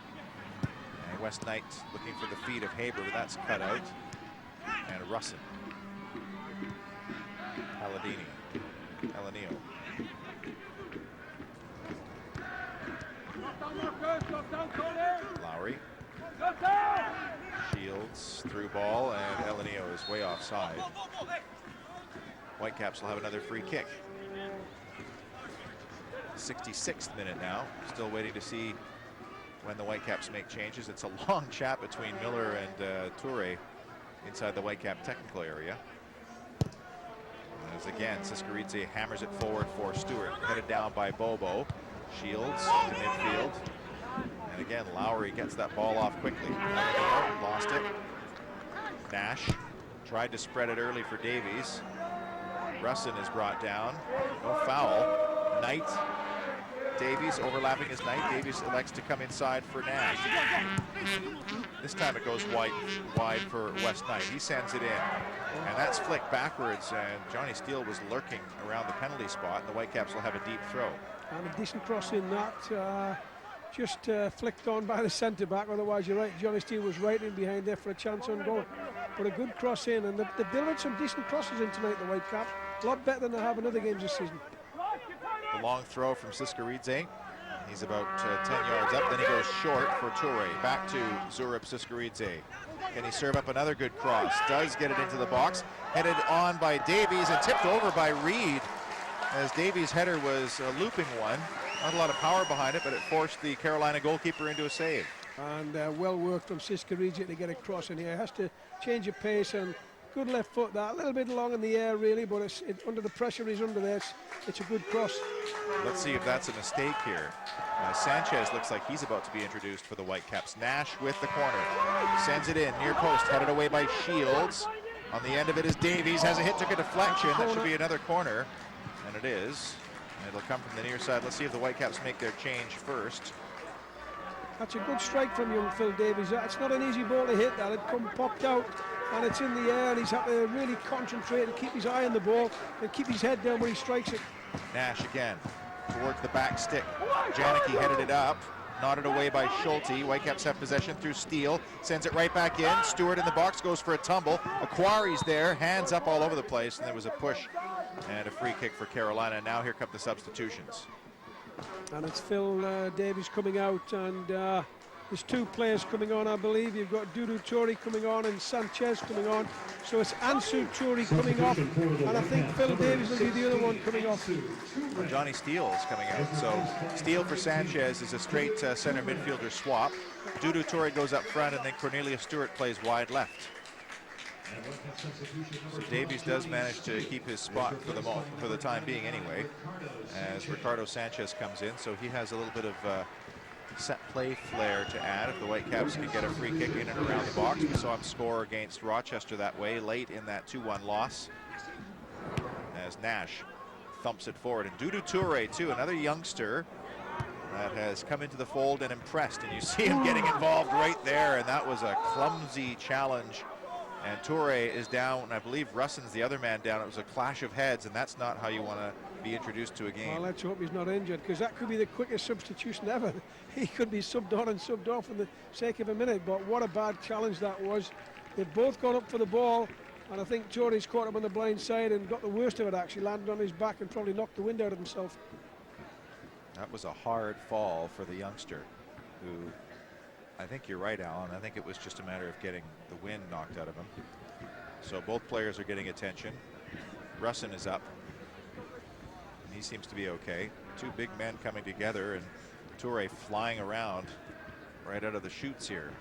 And West Knight looking for the feet of Haber, but that's cut out. And Russin. Elenio. Lowry. Shields through ball, and Elenio is way offside. Whitecaps will have another free kick. 66th minute now. Still waiting to see when the Whitecaps make changes. It's a long chat between Miller and Toure inside the Whitecap technical area. As again, Siskaridze hammers it forward for Stewart. Headed down by Bobo. Shields to midfield. And again, Lowry gets that ball off quickly. Lost it. Nash tried to spread it early for Davies. Russin is brought down. No foul. Knight Davies overlapping his night. Davies elects to come inside for Nash. This time it goes wide for West Knight. He sends it in, and that's flicked backwards, and Johnny Steele was lurking around the penalty spot, and the Whitecaps will have a deep throw. And a decent cross in that. Just flicked on by the centre back. Otherwise, you're right, Johnny Steele was right in behind there for a chance on goal. But a good cross in, and they're building some decent crosses in tonight, the Whitecaps. A lot better than they have in other games this season. The long throw from Siskaridze. He's about 10 yards up, then he goes short for Toure. Back to Zurab Siskaridze. Can he serve up another good cross? Does get it into the box. Headed on by Davies and tipped over by Reed, as Davies' header was a looping one. Not a lot of power behind it, but it forced the Carolina goalkeeper into a save. And well worked from Siskaridze to get across in here. He has to change of pace, and good left foot that. A little bit long in the air really, but it's under the pressure he's under there. It's a good cross. Let's see if that's a mistake here. Sanchez looks like he's about to be introduced for the Whitecaps. Nash with the corner. Sends it in, near post, headed away by Shields. On the end of it is Davies, has a hit, took a deflection. That should be another corner, and it is. It'll come from the near side. Let's see if the Whitecaps make their change first. That's a good strike from young Phil Davies. It's not an easy ball to hit that. It popped out and it's in the air, and he's had to really concentrate and keep his eye on the ball and keep his head down when he strikes it. Nash again towards the back stick. Janicki headed it up, nodded away by Schulte. Whitecaps have possession through Steele, sends it right back in. Stewart in the box goes for a tumble. Aquari's there, hands up all over the place, and there was a push and a free kick for Carolina. Now here come the substitutions. And it's Phil Davies coming out, and there's two players coming on, I believe. You've got Dudu Toure coming on and Sanchez coming on. So it's Ansu Toure coming off, and I think Phil Davies will be the other one coming off. Well, Johnny Steele is coming out. So Steele for Sanchez is a straight center midfielder swap. Dudu Toure goes up front, and then Cornelius Stewart plays wide left. So Davies does manage to keep his spot for the time being anyway, as Ricardo Sanchez comes in. So he has a little bit of set play flair to add if the Whitecaps can get a free kick in and around the box. We saw him score against Rochester that way late in that 2-1 loss, as Nash thumps it forward. And Dudu Toure too, another youngster that has come into the fold and impressed, and you see him getting involved right there, and that was a clumsy challenge. And Toure is down, and I believe Russin's the other man down. It was a clash of heads, and that's not how you want to be introduced to a game. Well, let's hope he's not injured, because that could be the quickest substitution ever. He could be subbed on and subbed off for the sake of a minute, but what a bad challenge that was. They've both gone up for the ball, and I think Toure's caught him on the blind side and got the worst of it, actually. Landed on his back and probably knocked the wind out of himself. That was a hard fall for the youngster, who, I think you're right, Alan. I think it was just a matter of getting the wind knocked out of him. So both players are getting attention. Russin is up. He seems to be okay. Two big men coming together, and Toure flying around right out of the chutes here.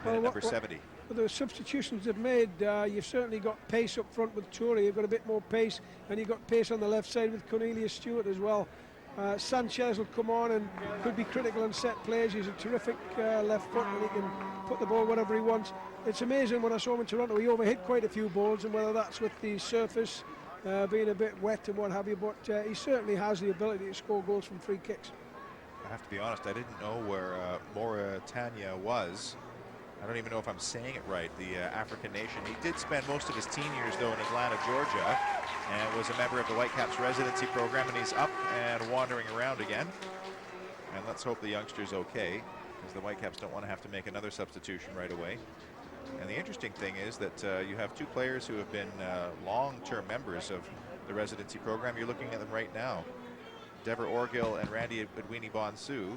Well, number 70. The substitutions they've made, you've certainly got pace up front with Toure. You've got a bit more pace, and you've got pace on the left side with Cornelius Stewart as well. Sanchez will come on and could be critical on set plays. He's a terrific left foot, and he can put the ball wherever he wants. It's amazing when I saw him in Toronto, he overhit quite a few balls, and whether that's with the surface being a bit wet and what have you, but he certainly has the ability to score goals from free kicks. I have to be honest, I didn't know where Mauritania was. I don't even know if I'm saying it right, the African nation. He did spend most of his teen years, though, in Atlanta, Georgia, and was a member of the Whitecaps residency program, and he's up and wandering around again. And let's hope the youngster's okay, because the Whitecaps don't want to have to make another substitution right away. And the interesting thing is that you have two players who have been long-term members of the residency program. You're looking at them right now. Dever Orgill and Randy Edwini Bonsu,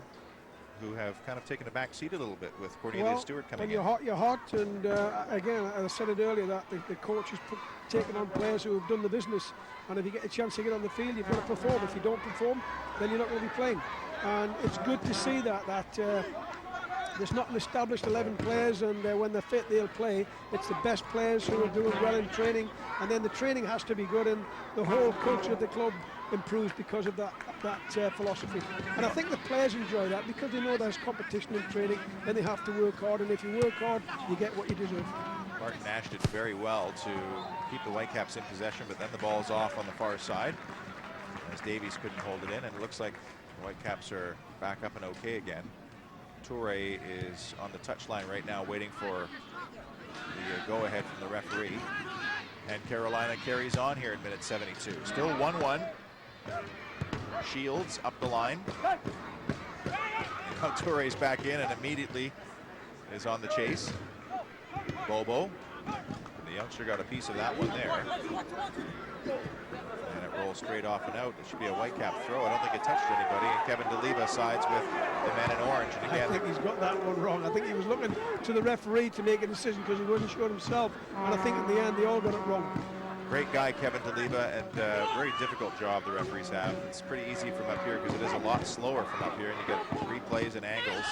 who have kind of taken a back seat a little bit with Cornelius Stewart coming in. When you're hot, and again, I said it earlier, that the coach has taken on players who have done the business, and if you get a chance to get on the field, you've got to perform. If you don't perform, then you're not going to be playing. And it's good to see that there's not an established 11 players, and when they're fit, they'll play. It's the best players who are doing well in training, and then the training has to be good, and the whole culture of the club improves because of that philosophy. And I think the players enjoy that because they know there's competition in training, and they have to work hard, and if you work hard, you get what you deserve. Martin Nash did very well to keep the Whitecaps in possession, but then the ball's off on the far side, as Davies couldn't hold it in, and it looks like Whitecaps are back up and okay again. Toure is on the touchline right now waiting for the go-ahead from the referee. And Carolina carries on here at minute 72. Still 1-1. Shields up the line. Now Toure's back in and immediately is on the chase. Bobo. The youngster got a piece of that one there. And it rolls straight off and out. It should be a Whitecap throw. I don't think it touched anybody. And Kevin DeLiva sides with the man in orange. And again, I think he's got that one wrong. I think he was looking to the referee to make a decision because he wasn't sure himself. And I think in the end they all got it wrong. great guy, Kevin DeLiva, and very difficult job the referees have. It's pretty easy from up here because it is a lot slower from up here, and you get replays and angles.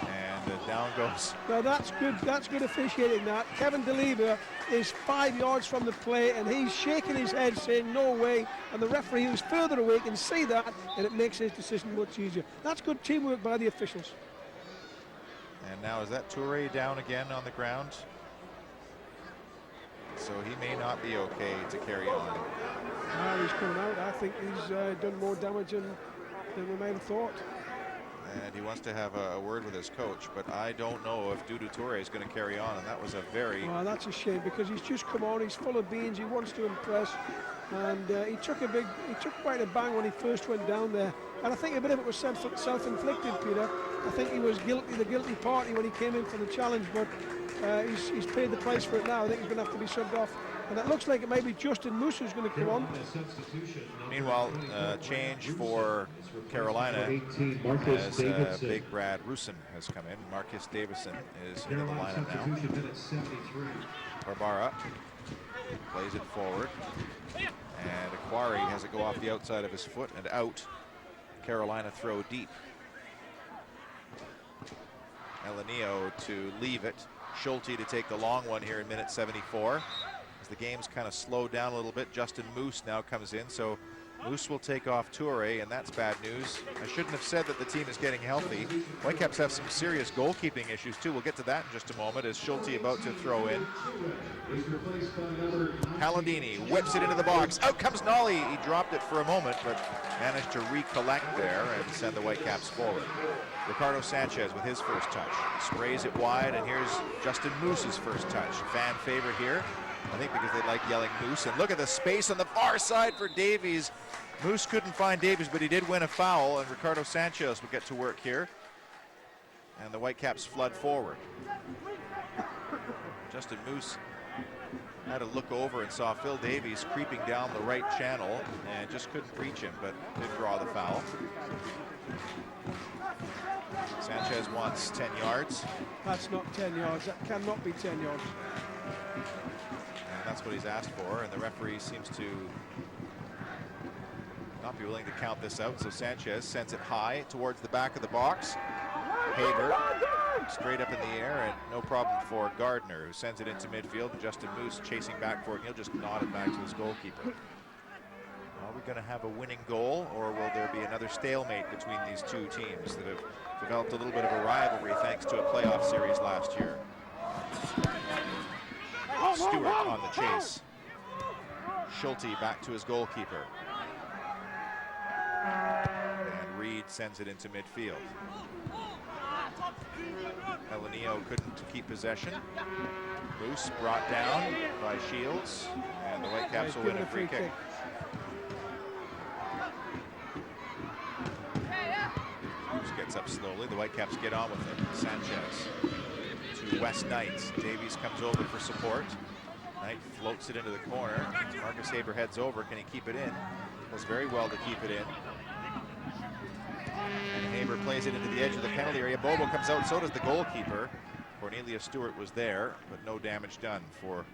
And down goes. Now that's good. That's good officiating. That Kevin DeLiva is 5 yards from the play, and he's shaking his head, saying no way. And the referee, who's further away, can see that, and it makes his decision much easier. That's good teamwork by the officials. And now is that Toure down again on the ground? So he may not be okay to carry on. Now he's coming out. I think he's done more damage than we might have thought. And he wants to have a word with his coach, but I don't know if Dudu Toure is going to carry on, and that was a very... Oh, that's a shame, because he's just come on, he's full of beans, he wants to impress, and he took quite a bang when he first went down there. And I think a bit of it was self-inflicted, Peter. I think he was the guilty party when he came in for the challenge, but he's paid the price for it now. I think he's going to have to be subbed off. And it looks like it might be Justin Moose who's going to come on. Meanwhile, change for Carolina as Big Brad Rusin has come in. Marcus Davison is in the lineup now. Barbara plays it forward. And Aquari has it go off the outside of his foot and out. Carolina throw deep. Elenio to leave it. Schulte to take the long one here in minute 74. As the game's kind of slowed down a little bit, Justin Moose now comes in, so Moose will take off Toure, and that's bad news. I shouldn't have said that the team is getting healthy. Whitecaps have some serious goalkeeping issues too. We'll get to that in just a moment as Schulte about to throw in. Palladini whips it into the box. Out comes Nolly. He dropped it for a moment, but managed to recollect there and send the Whitecaps forward. Ricardo Sanchez with his first touch. Sprays it wide, and here's Justin Moose's first touch. Fan favorite here. I think because they like yelling Moose. And look at the space on the far side for Davies. Moose couldn't find Davies, but he did win a foul, and Ricardo Sanchez will get to work here. And the Whitecaps flood forward. Justin Moose had to look over and saw Phil Davies creeping down the right channel and just couldn't reach him, but did draw the foul. Sanchez wants 10 yards. That's not 10 yards. That cannot be 10 yards. And that's what he's asked for, and the referee seems to not be willing to count this out, so Sanchez sends it high towards the back of the box. Haber straight up in the air, and no problem for Gardner, who sends it into midfield, and Justin Moose chasing back for it, and he'll just nod it back to his goalkeeper. Are we going to have a winning goal, or will there be another stalemate between these two teams that have developed a little bit of a rivalry thanks to a playoff series last year? Stewart on the chase. Schulte back to his goalkeeper. And Reed sends it into midfield. Elenio couldn't keep possession. Moose brought down by Shields, and the Whitecaps will win a free kick. Moose gets up slowly. The Whitecaps get on with it. Sanchez to West Knight. Davies comes over for support. Knight floats it into the corner. Marcus Haber heads over. Can he keep it in? Does very well to keep it in. And Haber plays it into the edge of the penalty area. Bobo comes out, so does the goalkeeper. Cornelius Stewart was there, but no damage done for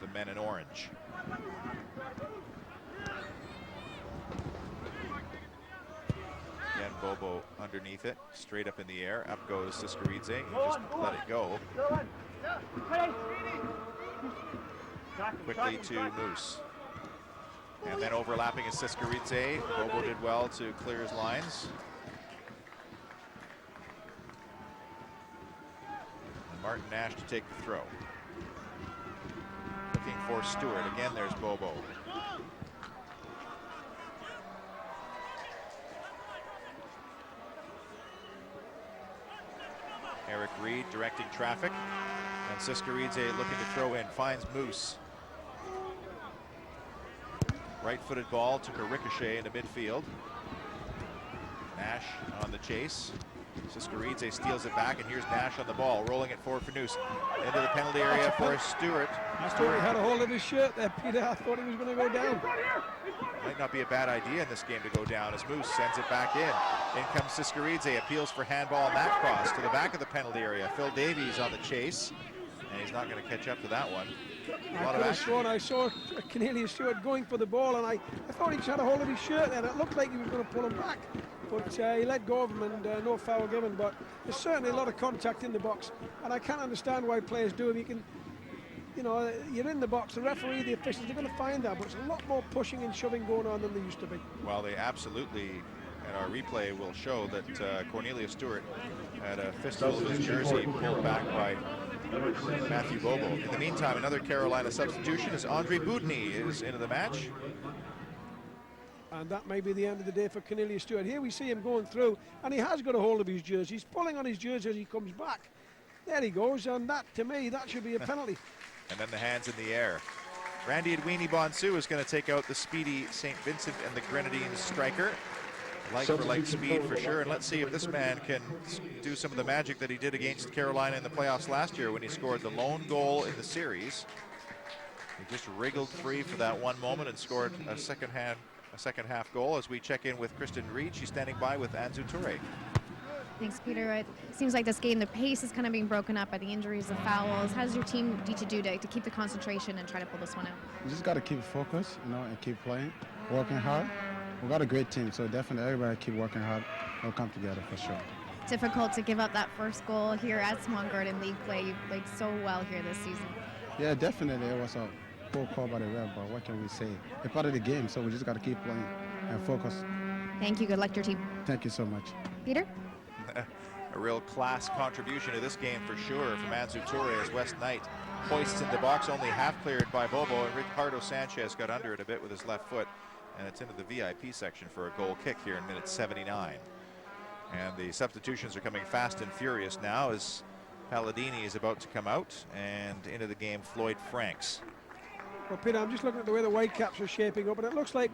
the men in orange. Again, Bobo underneath it, straight up in the air. Up goes Siskaridze. He just let it go. Quickly to Moose. And then overlapping is Siskaridze. Bobo did well to clear his lines. And Martin Nash to take the throw. Looking for Stewart. Again, there's Bobo. Eric Reed directing traffic. And Siskaridze looking to throw in, finds Moose. Right-footed ball, took a ricochet into midfield. Nash on the chase. Siskaridze steals it back, and here's Nash on the ball, rolling it forward for Noose. Into the penalty area for Stewart. Stewart had a hold of his shirt there, Peter. I thought he was going to go down. Might not be a bad idea in this game to go down as Moose sends it back in. In comes Siskaridze, appeals for handball on that cross to the back of the penalty area. Phil Davies on the chase, and he's not going to catch up to that one. I saw Cornelius Stewart going for the ball, and I thought he had a hold of his shirt there, and it looked like he was going to pull him back. But he let go of him, and no foul given. But there's certainly a lot of contact in the box, and I can't understand why players do it. You're in the box, the referee, the officials, they're going to find that, but it's a lot more pushing and shoving going on than there used to be. Well, they absolutely, and our replay will show that Cornelius Stewart had a fistful of his jersey pulled back by Matthew Bobo. In the meantime, another Carolina substitution as Andre Budny is into the match. And that may be the end of the day for Cornelius Stewart. Here we see him going through, and he has got a hold of his jersey. He's pulling on his jersey as he comes back. There he goes, and that, to me, that should be a penalty. And then the hands in the air. Randy Edwini Bonsu is going to take out the speedy St. Vincent and the Grenadines striker. Like for like speed for sure, and let's see if this man can do some of the magic that he did against Carolina in the playoffs last year when he scored the lone goal in the series. He just wriggled free for that one moment and scored a second half goal. As we check in with Kristen Reed, she's standing by with Anzu Toure. Thanks, Peter. It seems like this game, the pace is kind of being broken up by the injuries, the fouls. How does your team need to do to keep the concentration and try to pull this one out? You just got to keep focused, and keep playing, working hard. We've got a great team, so definitely everybody keep working hard. We'll come together for sure. Difficult to give up that first goal here at Swan Guard in league play. You've played so well here this season. Yeah, definitely. It was a poor call by the ref, but what can we say? It's part of the game, so we just got to keep playing and focus. Thank you. Good luck to your team. Thank you so much. Peter? A real class contribution to this game for sure from Anzu Toure as West Knight hoists into box, only half cleared by Bobo, and Ricardo Sanchez got under it a bit with his left foot, and it's into the VIP section for a goal kick here in minute 79. And the substitutions are coming fast and furious now as Palladini is about to come out, and into the game Floyd Franks. Well, Peter, I'm just looking at the way the Whitecaps are shaping up, and it looks like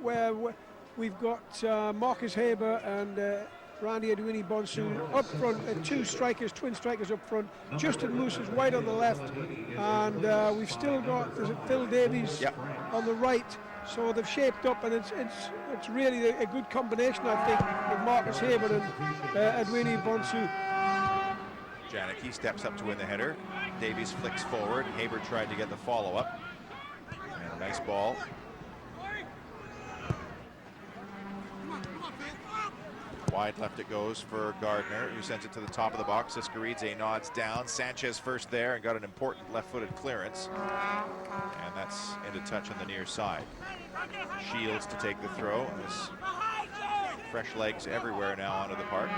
we've got Marcus Haber and Randy Edwini Bonsu up front, two strikers, twin strikers up front. Justin Moose is wide on the left, and we've still got Phil Davies on the right. So they've shaped up, and it's really a good combination, I think, with Marcus Haber and Edwini Bonsu. Janicki steps up to win the header. Davies flicks forward. Haber tried to get the follow-up. And a nice ball. Wide left it goes for Gardner, who sends it to the top of the box. Siskaridze nods down. Sanchez first there and got an important left-footed clearance. And that's into touch on the near side. Shields to take the throw. There's fresh legs everywhere now onto the park.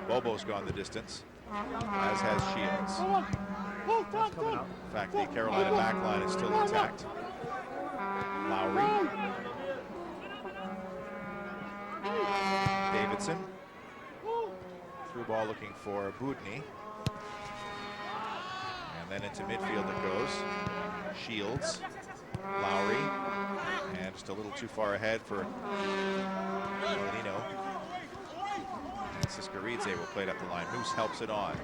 Bobo's gone the distance, as has Shields. In fact, the Carolina back line is still intact. Lowry. Davidson. Through ball looking for Budny. And then into midfield it goes. Shields. Lowry. And just a little too far ahead for Molino. And Siskaridze will play it up the line. Moose helps it on.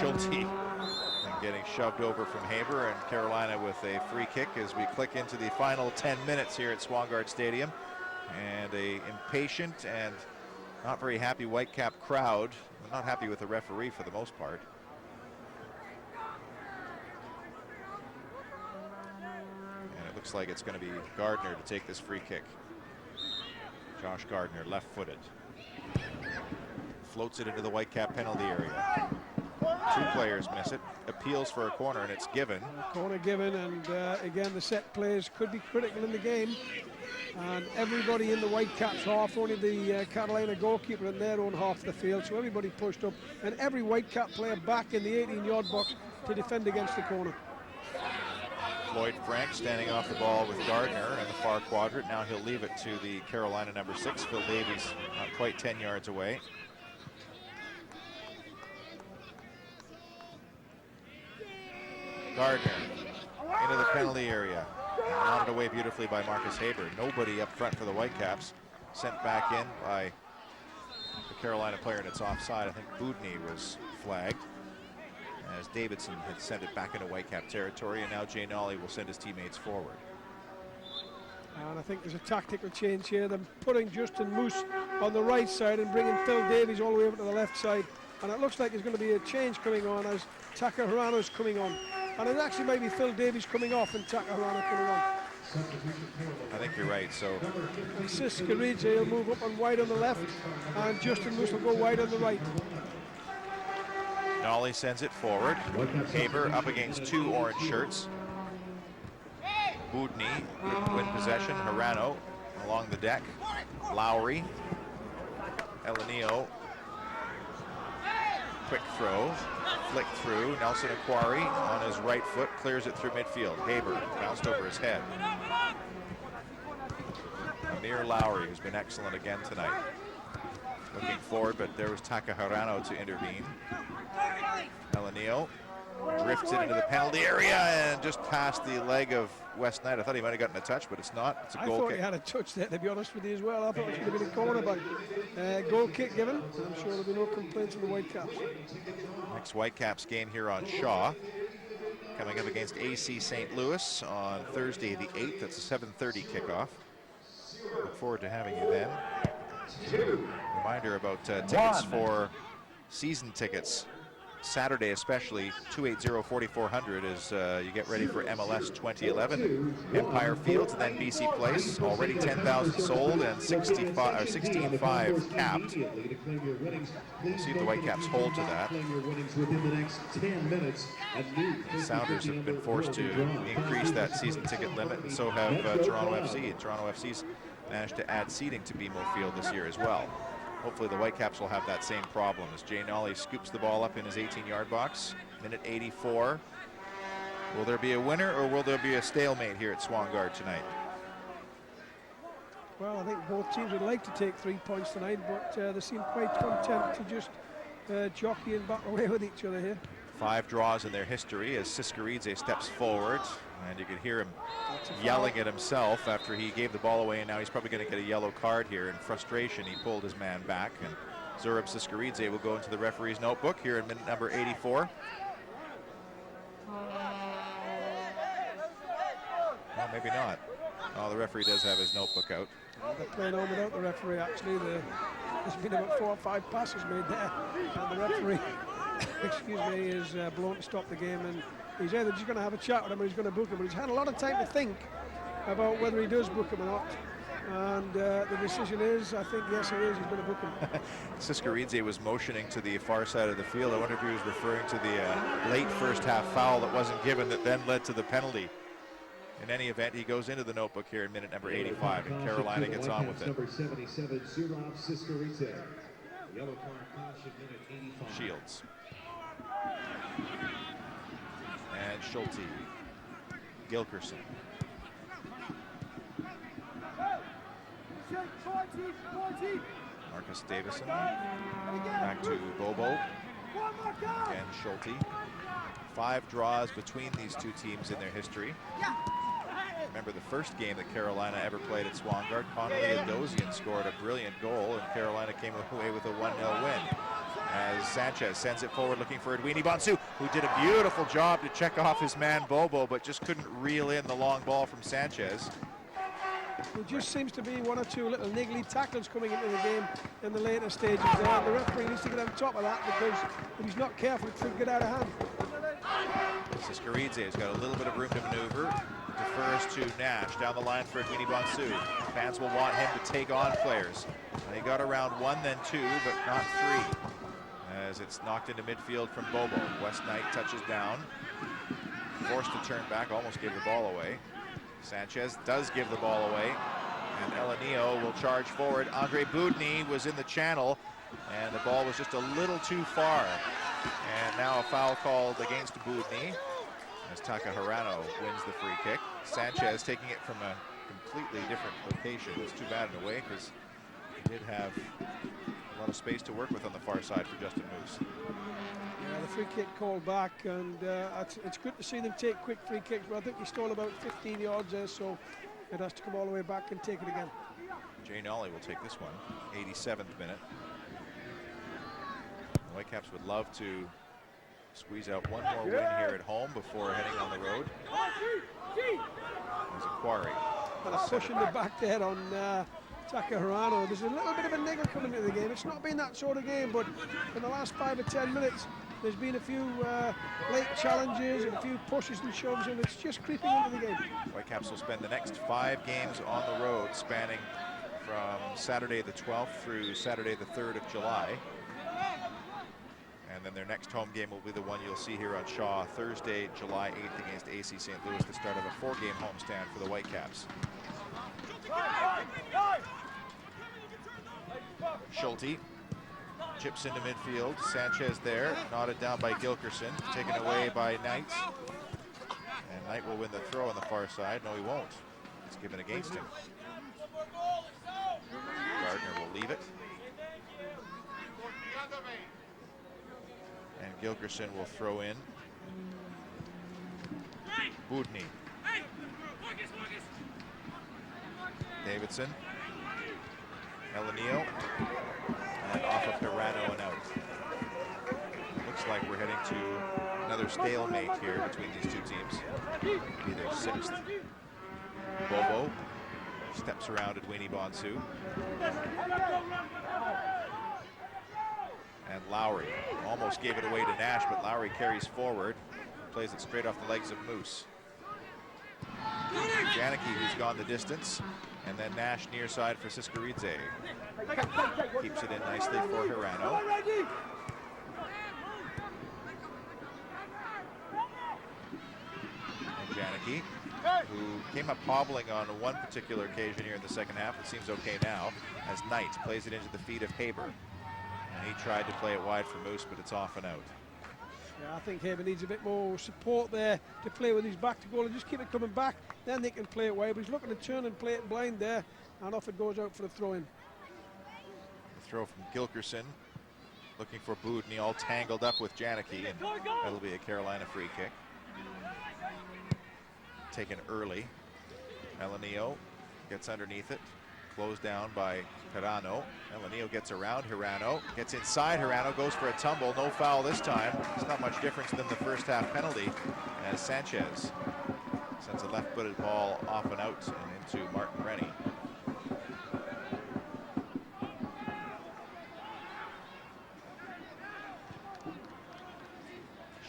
Schulte and getting shoved over from Haber, and Carolina with a free kick as we click into the final 10 minutes here at Swangard Stadium. And a impatient and not very happy Whitecap crowd. Not happy with the referee for the most part. And it looks like it's going to be Gardner to take this free kick. Josh Gardner, left-footed. Floats it into the Whitecap penalty area. Two players miss it. Appeals for a corner, and it's given. Corner given, and again, the set plays could be critical in the game. And everybody in the Whitecaps half, only the Carolina goalkeeper in their own half of the field, so everybody pushed up, and every Whitecap player back in the 18-yard box to defend against the corner. Floyd Frank standing off the ball with Gardner in the far quadrant. Now he'll leave it to the Carolina number 6, Phil Davies, not quite 10 yards away. Gardner into the penalty area. Nodded away beautifully by Marcus Haber. Nobody up front for the Whitecaps. Sent back in by the Carolina player, and it's offside. I think Budny was flagged, as Davidson had sent it back into Whitecap territory, and now Jay Nolly will send his teammates forward. And I think there's a tactical change here. They're putting Justin Moose on the right side and bringing Phil Davies all the way over to the left side. And it looks like there's going to be a change coming on as Taka Harano's coming on. And it actually might be Phil Davies coming off and Taka Harano coming on. I think you're right. So Siskaridze will move up on wide on the left, and Justin Moose will go wide on the right. Nolly sends it forward. Haber up against two orange shirts. Budny would win possession. Harano along the deck. Lowry. Elenio. Quick throw. Flick through. Nelson Aquari on his right foot. Clears it through midfield. Haber bounced over his head. Amir Lowry, who's been excellent again tonight. Looking forward, but there was Taka Harano to intervene. Elenio drifts it into the penalty area and just past the leg of West Knight. I thought he might have gotten a touch, but it's not. It's a goal kick. I thought he had a touch there, to be honest with you as well. I thought it should have been a corner, but goal kick given. I'm sure there'll be no complaints from the Whitecaps. Next Whitecaps game here on Shaw. Coming up against AC St. Louis on Thursday the 8th. That's a 7:30 kickoff. Look forward to having you then. Reminder about tickets for season tickets. Saturday especially, 280-4400 as you get ready for MLS 2011. Empire Fields and then BC Place. Already 10,000 sold and 16,500 capped. We'll see if the Whitecaps hold to that. The Sounders have been forced to increase that season ticket limit, and so have Toronto FC. Toronto FC's managed to add seating to BMO Field this year as well. Hopefully the Whitecaps will have that same problem as Jay Nolly scoops the ball up in his 18-yard box. Minute 84. Will there be a winner or will there be a stalemate here at Swangard tonight? Well, I think both teams would like to take 3 points tonight, but they seem quite content to just jockey and battle away with each other here. 5 draws in their history as Siskaridze steps forward, and you can hear him yelling at himself after he gave the ball away, and now he's probably going to get a yellow card here. In frustration, he pulled his man back, and Zurab Siskaridze will go into the referee's notebook here in minute number 84. Well, maybe not. Oh, the referee does have his notebook out. They're playing on without the referee, actually. There's been about 4 or 5 passes made there, and the referee excuse me, is blown to stop the game, and he's either just going to have a chat with him or he's going to book him, but he's had a lot of time to think about whether he does book him or not, and the decision is, I think, yes, it is, he's going to book him. Siskaridze was motioning to the far side of the field. I wonder if he was referring to the late first half foul that wasn't given that then led to the penalty. In any event, he goes into the notebook here in minute number 85, and Carolina gets on with it. Number 77, Zurab Siskaridze. Yellow card caution, minute 85. Shields. And Schulte. Gilkerson. Marcus Davison. Back to Bobo. And Schulte. 5 draws between these two teams in their history. Remember the first game that Carolina ever played at Swangard, Connolly Adosian scored a brilliant goal, and Carolina came away with a 1-0 win. As Sanchez sends it forward looking for Edwini Bonsu, who did a beautiful job to check off his man Bobo, but just couldn't reel in the long ball from Sanchez. There just seems to be 1 or 2 little niggly tackles coming into the game in the later stages there. The referee needs to get on top of that, because if he's not careful, it could get out of hand. Siskaridze has got a little bit of room to maneuver. Defers to Nash down the line for Edwini Bonsu. Fans will want him to take on players. And he got around 1, then 2, but not 3. As it's knocked into midfield from Bobo. West Knight touches down. Forced to turn back, almost gave the ball away. Sanchez does give the ball away. And Elenio will charge forward. Andre Budny was in the channel, and the ball was just a little too far. And now a foul called against Budny as Taka Harano wins the free kick. Sanchez taking it from a completely different location. It's too bad in a way, because he did have a lot of space to work with on the far side for Justin Moose. Yeah, the free kick called back, and it's good to see them take quick free kicks, but I think he stole about 15 yards there, so it has to come all the way back and take it again. Jay Nolly will take this one, 87th minute. The Whitecaps would love to squeeze out one more win here at home before heading on the road. There's a quarry. And pushing the back there on Taka Hirano. There's a little bit of a niggle coming into the game. It's not been that sort of game, but in the last 5 or 10 minutes, there's been a few late challenges and a few pushes and shoves, and it's just creeping into the game. Whitecaps will spend the next 5 games on the road, spanning from Saturday the 12th through Saturday the 3rd of July. And then their next home game will be the one you'll see here on Shaw, Thursday, July 8th against AC St. Louis, the start of a 4-game homestand for the Whitecaps. Schulte chips into midfield. Sanchez there, knotted down by Gilkerson, taken away by Knight. And Knight will win the throw on the far side. No, he won't. It's given against him. Gardner will leave it. And Gilkerson will throw in. Budny. Davidson. Elenio. And off of Hirano and out. Looks like we're heading to another stalemate here between these two teams. Be their 6th. Bobo steps around at Weenie Bonsu. And Lowry almost gave it away to Nash, but Lowry carries forward, plays it straight off the legs of Moose. Janicki, who's gone the distance, and then Nash near side for Siskaridze. Keeps it in nicely for Hirano. And Janicki, who came up hobbling on one particular occasion here in the second half, it seems okay now, as Knight plays it into the feet of Haber. And he tried to play it wide for Moose, but it's off and out. Yeah, I think Haber needs a bit more support there to play with his back to goal and just keep it coming back. Then they can play it wide. But he's looking to turn and play it blind there, and off it goes out for the throw-in. The throw from Gilkerson, looking for Budny, all tangled up with Janicki, and that'll be a Carolina free kick. Taken early. Elenio gets underneath it. Closed down by Hirano. Elenio gets around Hirano, gets inside Hirano, goes for a tumble. No foul this time. It's not much difference than the first half penalty as Sanchez sends a left-footed ball off and out and into Martin Rennie.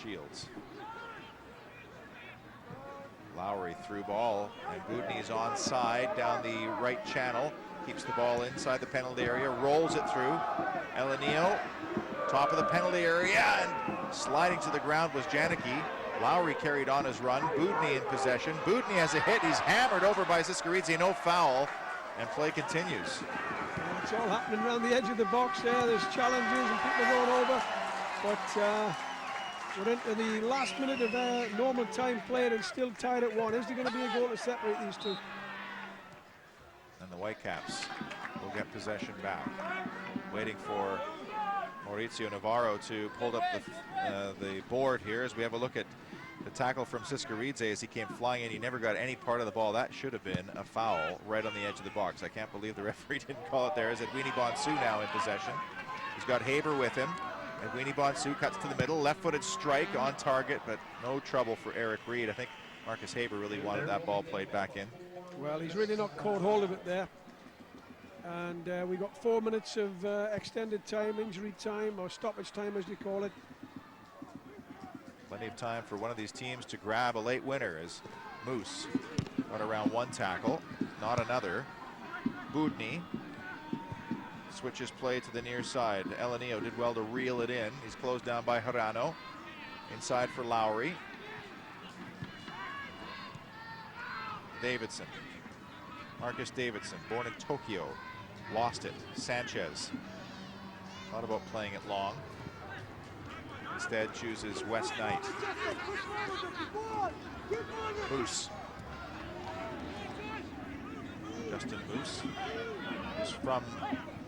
Shields. Lowry through ball, and Budny's onside down the right channel. Keeps the ball inside the penalty area, rolls it through. Elenio, top of the penalty area, and sliding to the ground was Janicki. Lowry carried on his run. Budny in possession. Budny has a hit. He's hammered over by Siskaridze. No foul, and play continues. It's all happening around the edge of the box there. There's challenges and people going over, but we're into the last minute of normal time played and still tied at 1. Is there going to be a goal to separate these two? And the Whitecaps will get possession back. Waiting for Mauricio Navarro to pull up the board here as we have a look at the tackle from Siskaridze as he came flying in. He never got any part of the ball. That should have been a foul right on the edge of the box. I can't believe the referee didn't call it there. Is it Weenie Bonsu now in possession? He's got Haber with him. And Weenie Bonsu cuts to the middle, left-footed strike on target, but no trouble for Eric Reed. I think Marcus Haber really wanted that ball played back in. Well, he's really not caught hold of it there. And we got 4 minutes of extended time, injury time, or stoppage time as you call it. Plenty of time for one of these teams to grab a late winner as Moose went around one tackle, not another. Budny switches play to the near side. Elenio did well to reel it in. He's closed down by Hirano. Inside for Lowry. Davidson. Marcus Davidson, born in Tokyo. Lost it. Sanchez. Thought about playing it long. Instead chooses West Knight. Moose. Justin Moose is from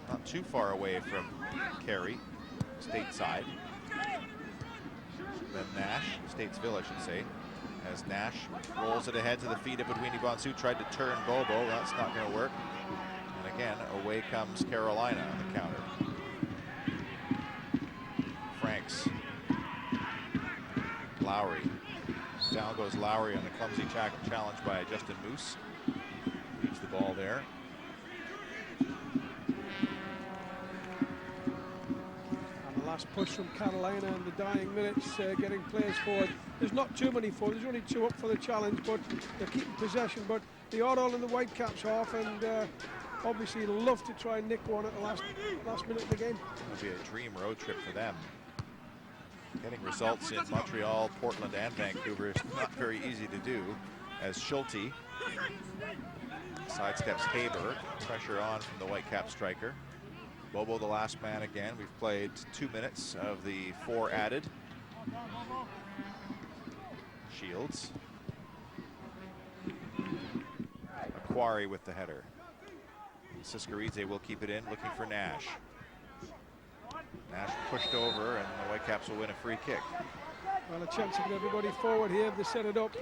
not too far away from Kerry, stateside. than Nash, Statesville, I should say, as Nash rolls it ahead to the feet of Edwini Bonsu, tried to turn Bobo. That's not going to work. And again, away comes Carolina on the counter. Franks. Lowry. Down goes Lowry on a clumsy challenge by Justin Moose. Leaves the ball there. And the last push from Carolina in the dying minutes, getting players forward. There's not too many forward. There's only 2 up for the challenge, but they're keeping possession. But they are all in the Whitecaps half, and obviously love to try and nick one at the last minute of the game. It'll be a dream road trip for them. Getting results in Montreal, Portland, and Vancouver is not very easy to do, as Schulte sidesteps Haber. Pressure on from the Whitecap striker. Bobo the last man again. We've played 2 minutes of the 4 added. Shields. Aquari with the header. Siskaridze will keep it in, looking for Nash. Nash pushed over, and the Whitecaps will win a free kick. Well, a chance to get everybody forward here if they set it up.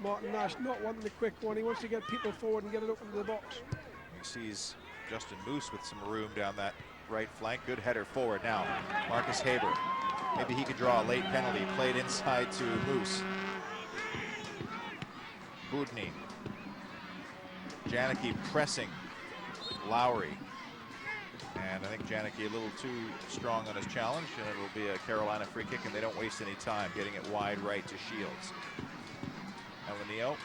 Martin Nash not wanting the quick one. He wants to get people forward and get it up into the box. He sees Justin Moose with some room down that right flank. Good header forward now. Marcus Haber. Maybe he could draw a late penalty. Played inside to Moose. Budny. Janicki pressing Lowry. And I think Janicki a little too strong on his challenge, and it will be a Carolina free kick, and they don't waste any time getting it wide right to Shields. Elenio.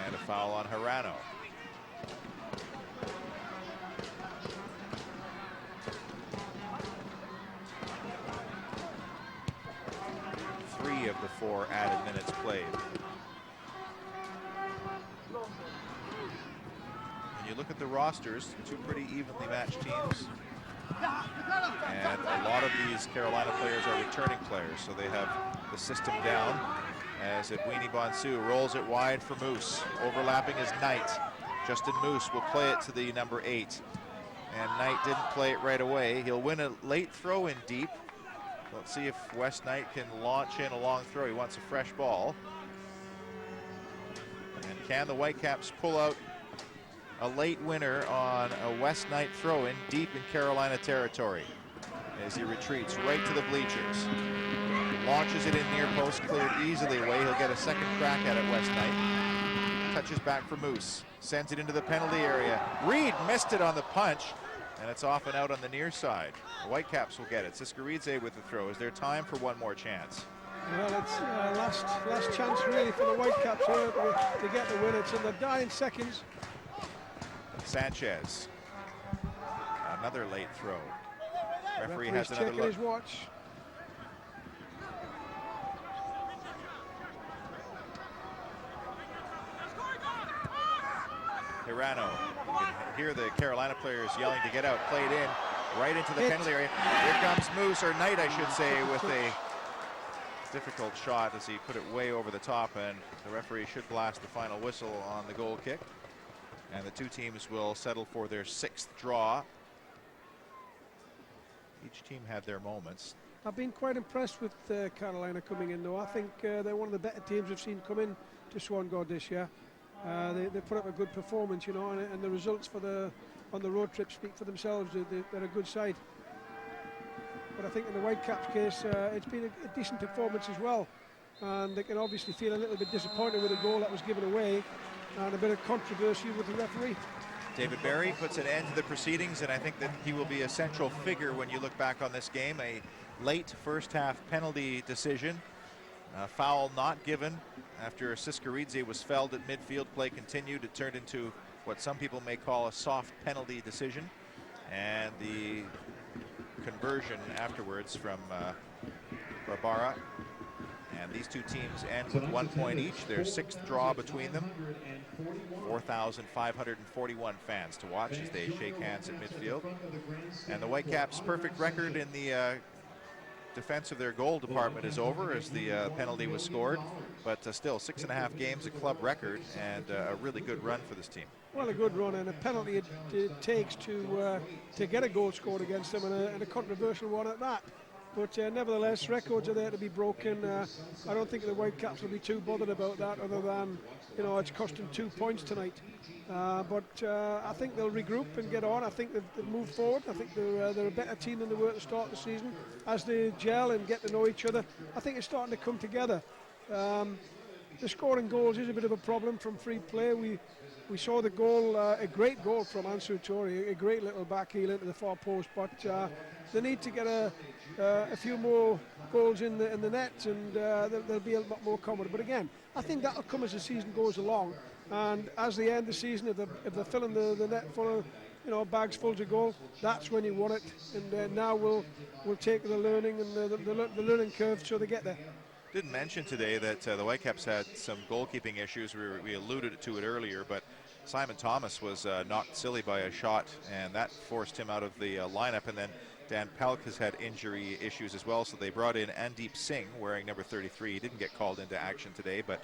And a foul on Hirano. Three of the 4 added minutes played. You look at the rosters, 2 pretty evenly matched teams. And a lot of these Carolina players are returning players, so they have the system down. As Edwini Bonsu rolls it wide for Moose. Overlapping is Knight. Justin Moose will play it to the number 8. And Knight didn't play it right away. He'll win a late throw in deep. Let's see if Wes Knight can launch in a long throw. He wants a fresh ball. And can the Whitecaps pull out a late winner on a West Knight throw-in deep in Carolina territory as he retreats right to the bleachers. Launches it in near post, cleared easily away. He'll get a second crack at it, West Knight. Touches back for Moose. Sends it into the penalty area. Reed missed it on the punch, and it's off and out on the near side. The Whitecaps will get it. Siskaridze with the throw. Is there time for one more chance? Well, it's last chance really for the Whitecaps here to get the win. It's in the dying seconds. Sanchez. Another late throw. Referee has another checking look. His watch. Hirano. You can hear the Carolina players yelling to get out. Played in right into the penalty area. Here comes Moose, or Knight, I should say, with a difficult shot as he put it way over the top, and the referee should blast the final whistle on the goal kick. And the 2 teams will settle for their 6th draw. Each team had their moments. I've been quite impressed with Carolina coming in, though. I think they're one of the better teams we've seen come in to Swangard this year. They put up a good performance, you know, and the results on the road trip speak for themselves. They're a good side. But I think in the Whitecaps case, it's been a decent performance as well. And they can obviously feel a little bit disappointed with the goal that was given away, and a bit of controversy with the referee. David Barry puts an end to the proceedings, and I think that he will be a central figure when you look back on this game. A late first half penalty decision. Foul not given after Siskaridze was felled at midfield. Play continued. It turned into what some people may call a soft penalty decision. And the conversion afterwards from Barbara. And these 2 teams end with 1 point each. Their 6th draw between them. 4,541 fans to watch as they shake hands at midfield. And the Whitecaps' perfect record in the defense of their goal department is over as the penalty was scored. But still, 6.5 games, a club record, and a really good run for this team. Well, a good run, and a penalty it takes to get a goal scored against them, and a controversial one at that. But nevertheless, records are there to be broken. I don't think the Whitecaps will be too bothered about that, other than, it's cost them 2 points tonight. But I think they'll regroup and get on. I think they've moved forward. I think they're a better team than they were at the start of the season. As they gel and get to know each other, I think it's starting to come together. The scoring goals is a bit of a problem from free play. We saw the goal, a great goal from Ansu Tori, a great little back heel into the far post, but they need to get a few more goals in the net, and they'll be a lot more confident. But again, I think that'll come as the season goes along, and as they end the season, if they're filling the net full of bags full to goal, that's when you want it. And now we'll take the learning and the learning curve so they get there. Didn't mention today that the Whitecaps had some goalkeeping issues. We alluded to it earlier, but Simon Thomas was knocked silly by a shot, and that forced him out of the lineup. And then Dan Pelk has had injury issues as well, so they brought in Andeep Singh, wearing number 33. He didn't get called into action today, but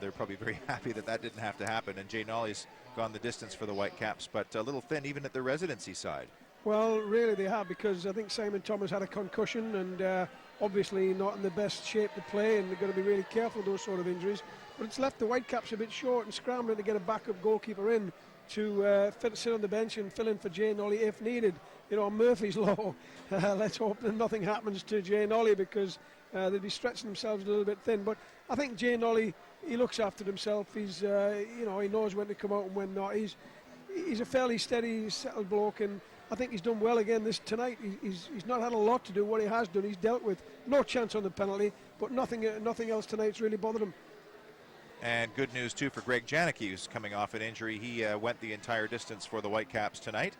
they're probably very happy that didn't have to happen. And Jay Nolly's gone the distance for the Whitecaps, but a little thin even at the residency side. Well, really they have, because I think Simon Thomas had a concussion, and obviously not in the best shape to play, and they've got to be really careful of those sort of injuries. But it's left the Whitecaps a bit short and scrambling to get a backup goalkeeper in to sit on the bench and fill in for Jay Nolly if needed. Murphy's Law. Let's hope that nothing happens to Jay Nolly, because they'd be stretching themselves a little bit thin. But I think Jay Nolly, he looks after himself. He's, he knows when to come out and when not. He's a fairly steady, settled bloke, and I think he's done well again tonight. He's not had a lot to do. What he has done, he's dealt with. No chance on the penalty, but nothing else tonight's really bothered him. And good news too for Greg Janicki, who's coming off an injury. He went the entire distance for the Whitecaps tonight.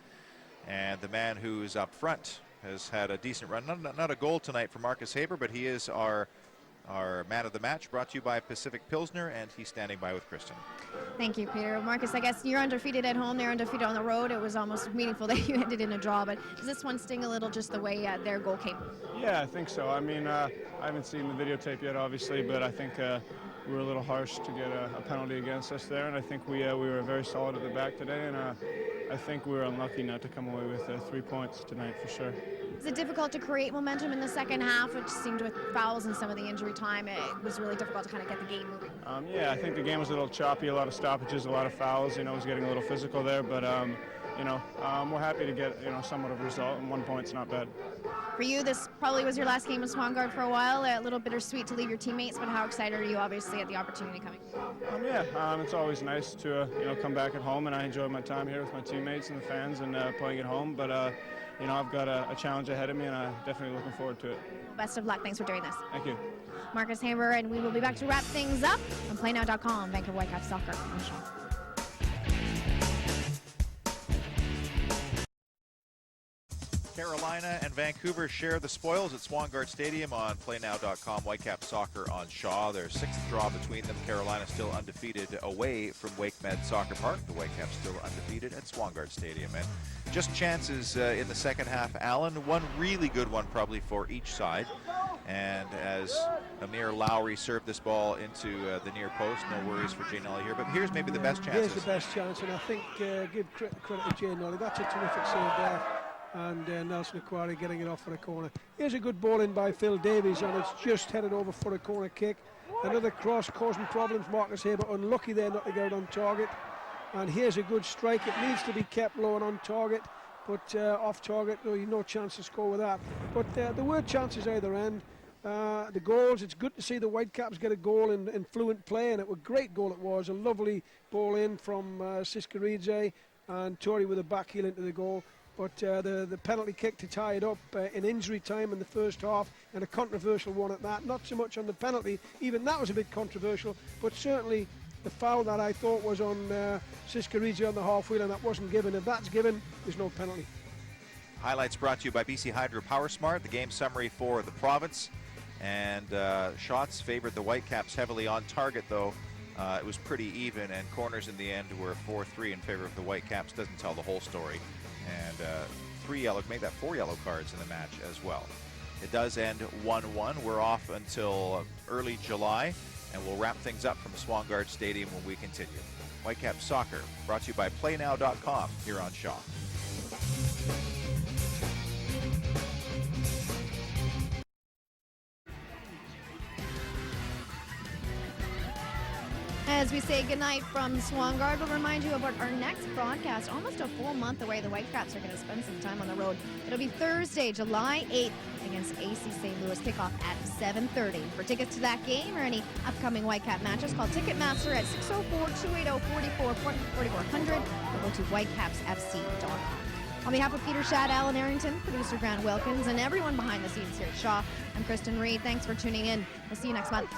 And the man who's up front has had a decent run. Not a goal tonight for Marcus Haber, but he is our man of the match, brought to you by Pacific Pilsner, and he's standing by with Kristen. Thank you, Peter. Marcus, I guess you're undefeated at home, they're undefeated on the road. It was almost meaningful that you ended in a draw, but does this one sting a little, just the way their goal came? Yeah, I think so. I mean, I haven't seen the videotape yet, obviously, but I think we were a little harsh to get a penalty against us there, and I think we were very solid at the back today, and I think we were unlucky not to come away with 3 points tonight for sure. Is it difficult to create momentum in the second half? It just seemed with fouls and some of the injury time, it was really difficult to kind of get the game moving. Yeah, I think the game was a little choppy, a lot of stoppages, a lot of fouls. It was getting a little physical there, but we're happy to get somewhat of a result, and 1 point's not bad. For you, this probably was your last game with Swangard for a while. A little bittersweet to leave your teammates, but how excited are you, obviously, at the opportunity coming? It's always nice to come back at home, and I enjoy my time here with my teammates and the fans and playing at home. But I've got a challenge ahead of me, and I'm definitely looking forward to it. Well, best of luck. Thanks for doing this. Thank you. Marcus Haber, and we will be back to wrap things up on PlayNow.com. Vancouver Whitecaps Soccer on Shaw. Carolina and Vancouver share the spoils at Swangard Stadium on PlayNow.com. Whitecaps Soccer on Shaw. Their sixth draw between them. Carolina still undefeated away from WakeMed Soccer Park. The Whitecaps still undefeated at Swangard Stadium. And just chances in the second half, Alan. One really good one probably for each side. And as Amir Lowry served this ball into the near post, no worries for Jay Nolly here. But here's maybe the best chances. Here's the best chance, and I think give credit to Jay Nolly. That's a terrific save there. And Nelson Aquari getting it off for a corner. Here's a good ball in by Phil Davies, and it's just headed over for a corner kick. Another cross causing problems. Marcus Haber unlucky there not to get it on target. And here's a good strike. It needs to be kept low and on target, but off target, no chance to score with that. But there were chances either end. The goals, it's good to see the Whitecaps get a goal in fluent play, and it was a great goal it was. A lovely ball in from Siskaridze, and Tori with a back heel into the goal. But the penalty kick to tie it up in injury time in the first half, and a controversial one at that. Not so much on the penalty, even that was a bit controversial, but certainly the foul that I thought was on Siskaridze on the half wheel, and that wasn't given. If that's given, there's no penalty. Highlights brought to you by BC Hydro Power Smart. The game summary for the province, and shots favored the Whitecaps heavily. On target though, it was pretty even, and corners in the end were 4-3 in favor of the Whitecaps. Doesn't tell the whole story. And 3 yellow, make that 4 yellow cards in the match as well. It does end 1-1. We're off until early July, and we'll wrap things up from Swangard Stadium when we continue. Whitecaps Soccer, brought to you by PlayNow.com here on Shaw. As we say goodnight from Swangard, we'll remind you about our next broadcast. Almost a full month away, the Whitecaps are going to spend some time on the road. It'll be Thursday, July 8th against AC St. Louis. Kickoff at 7:30. For tickets to that game or any upcoming Whitecap matches, call Ticketmaster at 604-280-4400 or go to whitecapsfc.com. On behalf of Peter Shadd, Alan Arrington, producer Grant Wilkins, and everyone behind the scenes here at Shaw, I'm Kristen Reed. Thanks for tuning in. We'll see you next month.